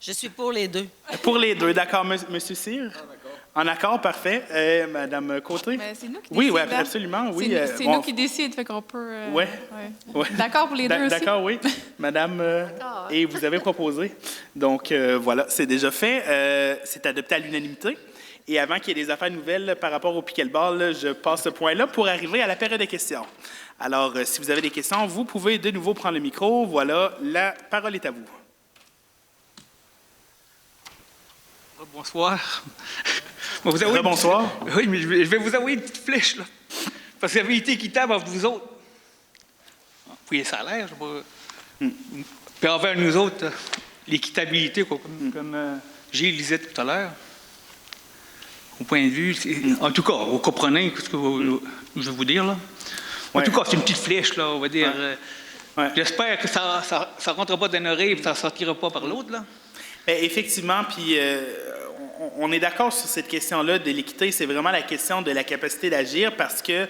Je suis pour les deux. Pour les deux, d'accord. Monsieur Cyr? En accord, parfait. Madame Côté? Ben, c'est nous qui oui, décidons. Absolument. Oui, c'est nous qui décidons, fait qu'on peut... Ouais. D'accord pour les deux aussi? D'accord, oui. Madame, et vous avez proposé. Donc, voilà, c'est déjà fait. C'est adopté à l'unanimité. Et avant qu'il y ait des affaires nouvelles par rapport au pickleball, je passe ce point-là pour arriver à la période de questions. Alors, si vous avez des questions, vous pouvez de nouveau prendre le micro. Voilà, la parole est à vous. Bonsoir. Bonsoir. Oui, mais je vais vous envoyer une petite flèche, là. Parce que ça avait été équitable entre vous autres. Vous voyez ça a l'air, je sais pas. Puis envers nous autres, l'équitabilité, comme Gilles disait tout à l'heure, au point de vue, en tout cas, vous comprenez ce que je veux vous dire, là. En tout cas, c'est une petite flèche, là, on va dire. J'espère que ça ne rentrera pas d'une oreille et que ça ne sortira pas par l'autre, là. Bien, effectivement, puis on est d'accord sur cette question-là de l'équité. C'est vraiment la question de la capacité d'agir parce que,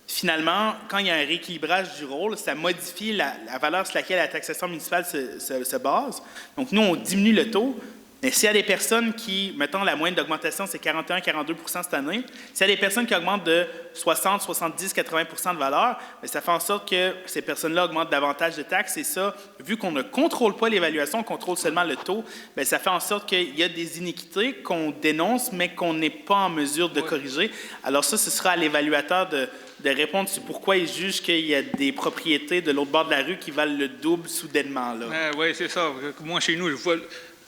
finalement, quand il y a un rééquilibrage du rôle, ça modifie la valeur sur laquelle la taxation municipale se base. Donc, nous, on diminue le taux. Mais s'il y a des personnes qui, mettons, la moyenne d'augmentation, c'est 41-42 % cette année, s'il y a des personnes qui augmentent de 60, 70, 80 % de valeur, bien, ça fait en sorte que ces personnes-là augmentent davantage de taxes. Et ça, vu qu'on ne contrôle pas l'évaluation, on contrôle seulement le taux, bien, ça fait en sorte qu'il y a des iniquités qu'on dénonce, mais qu'on n'est pas en mesure de corriger. Alors ça, ce sera à l'évaluateur de répondre sur pourquoi il juge qu'il y a des propriétés de l'autre bord de la rue qui valent le double soudainement. Oui, c'est ça. Moi, chez nous, je vois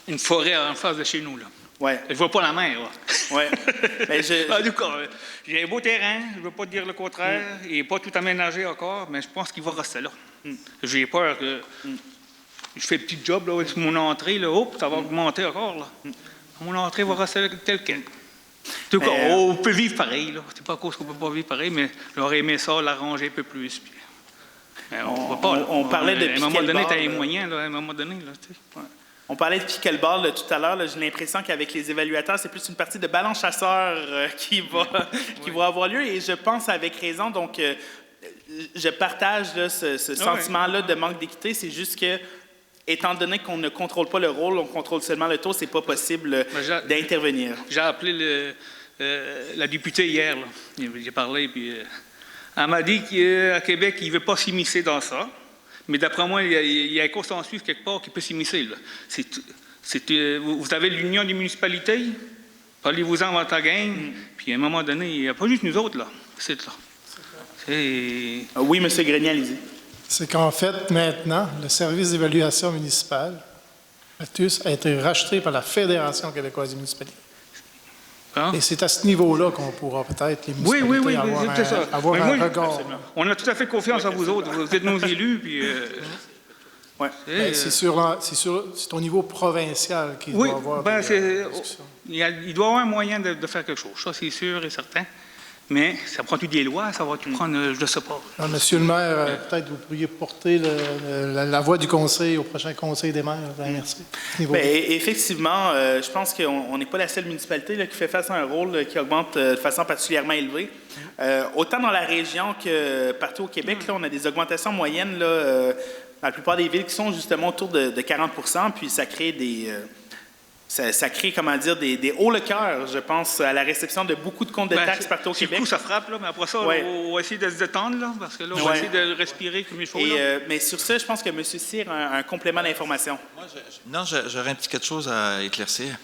une forêt en face de chez nous, là. Ouais. Je vois pas la mer, là. Oui. En tout cas, j'ai un beau terrain, je ne veux pas dire le contraire. Il n'est pas tout aménagé encore, mais je pense qu'il va rester là. J'ai peur que je fais un petit job, là, sur mon entrée, là, ça va augmenter encore, là. Mon entrée va rester telle qu'elle. En tout cas, on peut vivre pareil. C'est pas à cause qu'on peut pas vivre pareil, mais j'aurais aimé ça, l'arranger un peu plus. Puis, on va pas. On parlait de à un moment donné, pickleball, tu as les moyens. Là, à un moment donné. Là, ouais. On parlait de pickleball là, tout à l'heure. J'ai l'impression qu'avec les évaluateurs, c'est plus une partie de ballon chasseur qui va avoir lieu. Et je pense avec raison. Donc, je partage là, ce sentiment-là de manque d'équité. C'est juste que, étant donné qu'on ne contrôle pas le rôle, on contrôle seulement le taux, c'est pas possible d'intervenir. J'ai appelé la députée hier. J'ai parlé, puis elle m'a dit qu'à Québec, il ne veut pas s'immiscer dans ça. Mais d'après moi, il y a un consensus quelque part qui peut s'immiscer. Vous avez l'Union des municipalités, parlez-vous-en dans ta gang, puis à un moment donné, il n'y a pas juste nous autres, là. C'est là. Oui, M. Grenier, allez-y. C'est qu'en fait, maintenant, le service d'évaluation municipale, FATUS, a été racheté par la Fédération québécoise des municipalités. Hein? Et c'est à ce niveau-là qu'on pourra peut-être, les municipalités, avoir un regard. On a tout à fait confiance en vous autres. Vous êtes nos élus, puis... c'est au niveau provincial qu'il doit y avoir il doit y avoir un moyen de faire quelque chose. Ça, c'est sûr et certain. Mais ça prend-tu des lois? Ça va-tu prendre... Je ne sais pas. Alors, Monsieur le maire, peut-être vous pourriez porter la voix du conseil au prochain conseil des maires. Merci. Bien, effectivement, je pense qu'on n'est pas la seule municipalité là, qui fait face à un rôle qui augmente de façon particulièrement élevée. Autant dans la région que partout au Québec, là, on a des augmentations moyennes là, dans la plupart des villes qui sont justement autour de 40 %, puis ça crée ça crée, comment dire, des hauts le cœur, je pense, à la réception de beaucoup de comptes de taxes partout au Québec. Du coup, ça frappe, là, mais après ça, on va essayer de se détendre, là, parce que là, on va essayer de respirer comme il faut. Mais sur ça, je pense que M. Cyr a un complément d'information. J'aurais un petit quelque chose à éclaircir.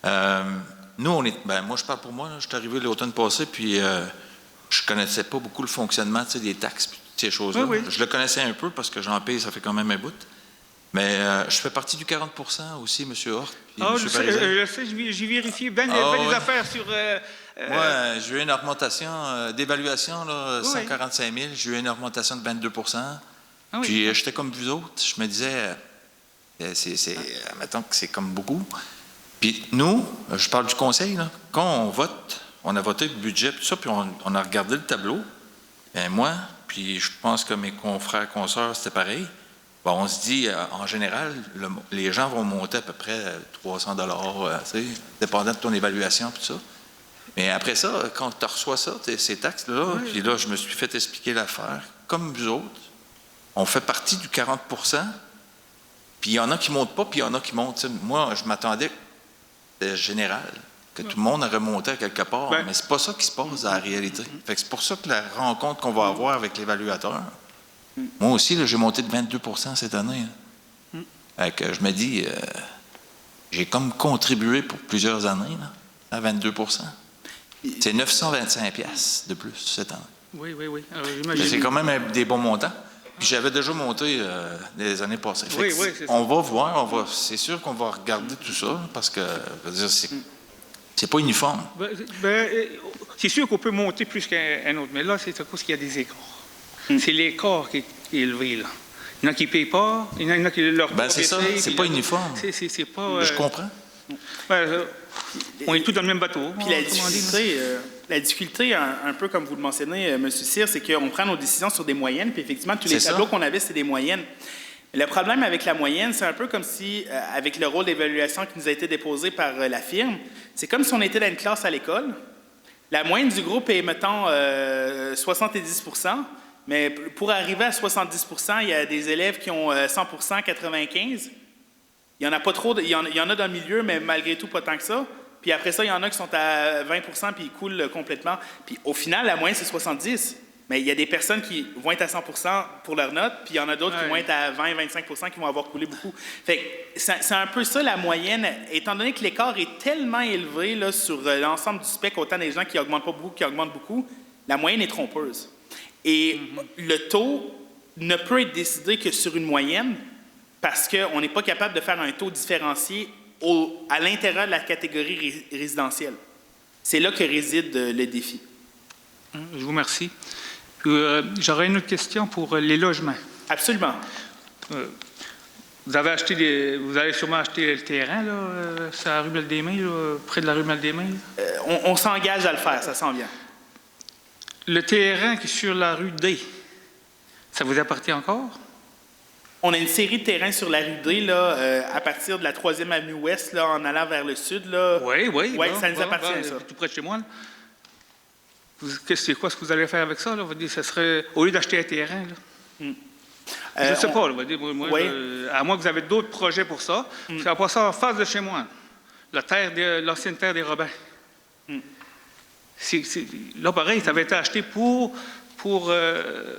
Nous, moi, je parle pour moi. Là, je suis arrivé l'automne passé, puis je ne connaissais pas beaucoup le fonctionnement des taxes et toutes ces choses-là. Oui. Je le connaissais un peu parce que j'en paye, ça fait quand même un bout. Mais je fais partie du 40 % aussi, M. Hort. Je sais, j'ai vérifié bien des affaires sur... Moi, j'ai eu une augmentation d'évaluation, 145 000. J'ai eu une augmentation de 22 % Puis j'étais comme vous autres. Je me disais, mettons que c'est comme beaucoup. Puis nous, je parle du conseil, là, quand on vote, on a voté le budget, tout ça, puis on a regardé le tableau. Bien, moi, puis je pense que mes confrères, consoeurs, c'était pareil. Bon, on se dit, en général, les gens vont monter à peu près 300 $, dépendant de ton évaluation, tout ça. Mais après ça, quand tu reçois ça, ces taxes-là, puis là, je me suis fait expliquer l'affaire. Comme vous autres, on fait partie du 40 %, puis il y en a qui ne montent pas, puis il y en a qui montent. Moi, je m'attendais, c'était général, que tout le monde aurait monté à quelque part, mais c'est pas ça qui se passe dans la réalité. Fait que c'est pour ça que la rencontre qu'on va avoir avec l'évaluateur, moi aussi, j'ai monté de 22 % cette année. Je me dis, j'ai comme contribué pour plusieurs années à 22 %. C'est 925 $ de plus cette année. Oui. C'est quand même des bons montants. Puis j'avais déjà monté les années passées. On va voir, c'est sûr qu'on va regarder tout ça, parce que c'est pas uniforme. C'est sûr qu'on peut monter plus qu'un autre, mais là, c'est à cause qu'il y a des écarts. C'est l'écart qui est élevé, là. Il y en a qui ne payent pas, il y en a qui leur c'est ça, c'est pas uniforme. C'est pas... Je comprends. On est tous dans le même bateau. Puis la difficulté, un peu comme vous le mentionnez, M. Cyr, c'est qu'on prend nos décisions sur des moyennes, puis effectivement, tous les tableaux qu'on avait, c'est des moyennes. Le problème avec la moyenne, c'est un peu comme si, avec le rôle d'évaluation qui nous a été déposé par la firme, c'est comme si on était dans une classe à l'école. La moyenne du groupe est, mettons, 70 %. Mais pour arriver à 70 %, il y a des élèves qui ont 100 %, 95 %. Il y en a pas trop, il y en a dans le milieu, mais malgré tout, pas tant que ça. Puis après ça, il y en a qui sont à 20 % puis ils coulent complètement. Puis au final, la moyenne, c'est 70 %. Mais il y a des personnes qui vont être à 100 % pour leur note, puis il y en a d'autres qui vont être à 20-25 % qui vont avoir coulé beaucoup. Fait que c'est un peu ça, la moyenne. Étant donné que l'écart est tellement élevé là, sur l'ensemble du spectre, autant des gens qui n'augmentent pas beaucoup qui augmentent beaucoup, la moyenne est trompeuse. Et le taux ne peut être décidé que sur une moyenne parce qu'on n'est pas capable de faire un taux différencié à l'intérieur de la catégorie résidentielle. C'est là que réside le défi. Je vous remercie. J'aurais une autre question pour les logements. Absolument. Vous allez sûrement acheter le terrain, là, sur la rue Belle-des-Mains, près de la rue Belle-des-Mains? On s'engage à le faire, ça s'en vient. Le terrain qui est sur la rue D, ça vous appartient encore? On a une série de terrains sur la rue D, là, à partir de la 3e avenue Ouest, là, en allant vers le sud. Oui. Oui, ça nous appartient, ça. Tout près de chez moi. C'est quoi ce que vous allez faire avec ça? Là? Ça serait, au lieu d'acheter un terrain, là. Je ne sais pas. Là, à moins que vous avez d'autres projets pour ça. Ça va passer en face de chez moi. L'ancienne terre des Robins. Là, pareil, ça avait été acheté pour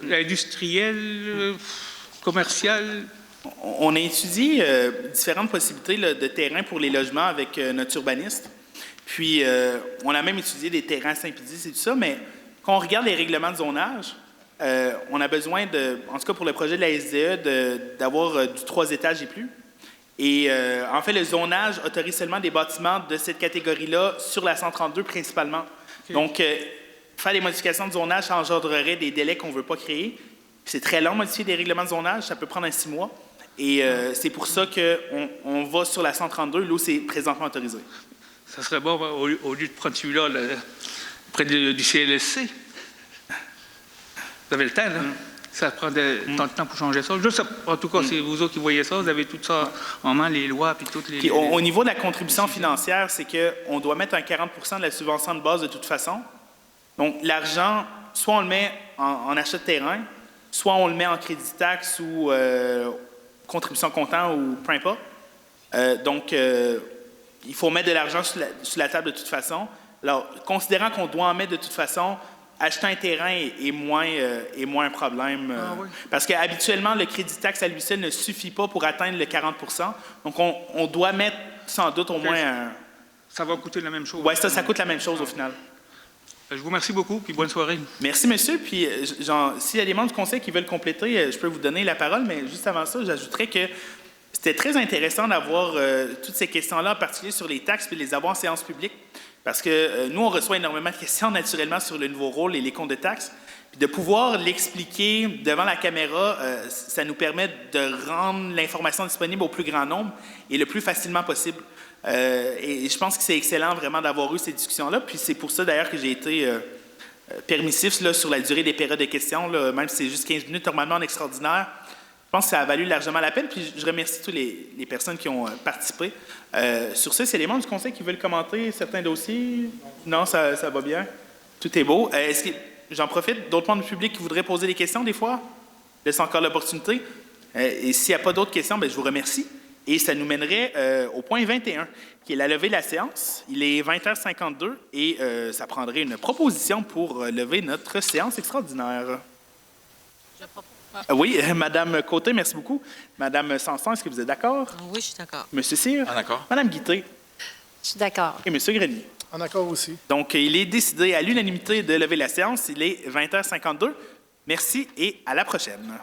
l'industriel, commercial. On a étudié différentes possibilités là, de terrains pour les logements avec notre urbaniste. Puis, on a même étudié des terrains à Saint-Pédis et tout ça, mais quand on regarde les règlements de zonage, on a besoin, en tout cas pour le projet de la SDE, d'avoir du 3 étages et plus. Et en fait, le zonage autorise seulement des bâtiments de cette catégorie-là sur la 132 principalement. Okay. Donc, faire des modifications de zonage, ça engendrerait des délais qu'on ne veut pas créer. C'est très long de modifier des règlements de zonage, ça peut prendre un 6 mois. Et c'est pour ça qu'on va sur la 132, là où c'est présentement autorisé. Ça serait bon, au lieu de prendre celui-là près du CLSC. Vous avez le temps, là? Ça prend tant de temps pour changer ça. En tout cas, c'est vous autres qui voyez ça. Vous avez tout ça en main, les lois, puis toutes les... Puis, au niveau de la contribution financière, c'est qu'on doit mettre un 40 % de la subvention de base de toute façon. Donc, l'argent, soit on le met en achat de terrain, soit on le met en crédit taxe ou contribution comptant ou peu importe. Donc, il faut mettre de l'argent sur la table de toute façon. Alors, considérant qu'on doit en mettre de toute façon, acheter un terrain est moins un problème. Oui. Parce qu'habituellement, le crédit taxe à lui seul ne suffit pas pour atteindre le 40 %. Donc, on doit mettre sans doute au moins... Ça va coûter la même chose. Oui, ça coûte la même chose au final. Je vous remercie beaucoup, puis bonne soirée. Merci, monsieur. Puis, s'il y a des membres du conseil qui veulent compléter, je peux vous donner la parole, mais juste avant ça, j'ajouterais que c'était très intéressant d'avoir toutes ces questions-là, en particulier sur les taxes, puis les avoir en séance publique. Parce que nous, on reçoit énormément de questions naturellement sur le nouveau rôle et les comptes de taxes. Puis de pouvoir l'expliquer devant la caméra, ça nous permet de rendre l'information disponible au plus grand nombre et le plus facilement possible. Et je pense que c'est excellent vraiment d'avoir eu ces discussions-là. Puis c'est pour ça d'ailleurs que j'ai été permissif là, sur la durée des périodes de questions, là, même si c'est juste 15 minutes normalement en extraordinaire. Je pense que ça a valu largement la peine, puis je remercie toutes les personnes qui ont participé. Sur ça, c'est les membres du conseil qui veulent commenter certains dossiers? Non, ça va bien. Tout est beau. Est-ce que, j'en profite, d'autres membres du public qui voudraient poser des questions des fois? Laisse encore l'opportunité. Et s'il n'y a pas d'autres questions, bien, je vous remercie. Et ça nous mènerait au point 21, qui est la levée de la séance. Il est 20h52 et ça prendrait une proposition pour lever notre séance extraordinaire. Je propose. Oui, Madame Côté, merci beaucoup. Madame Sanson, est-ce que vous êtes d'accord? Oui, je suis d'accord. Monsieur Cyr? D'accord. Madame Guité? Je suis d'accord. Et Monsieur Grenier? En accord aussi. Donc, il est décidé à l'unanimité de lever la séance. Il est 20h52. Merci et à la prochaine.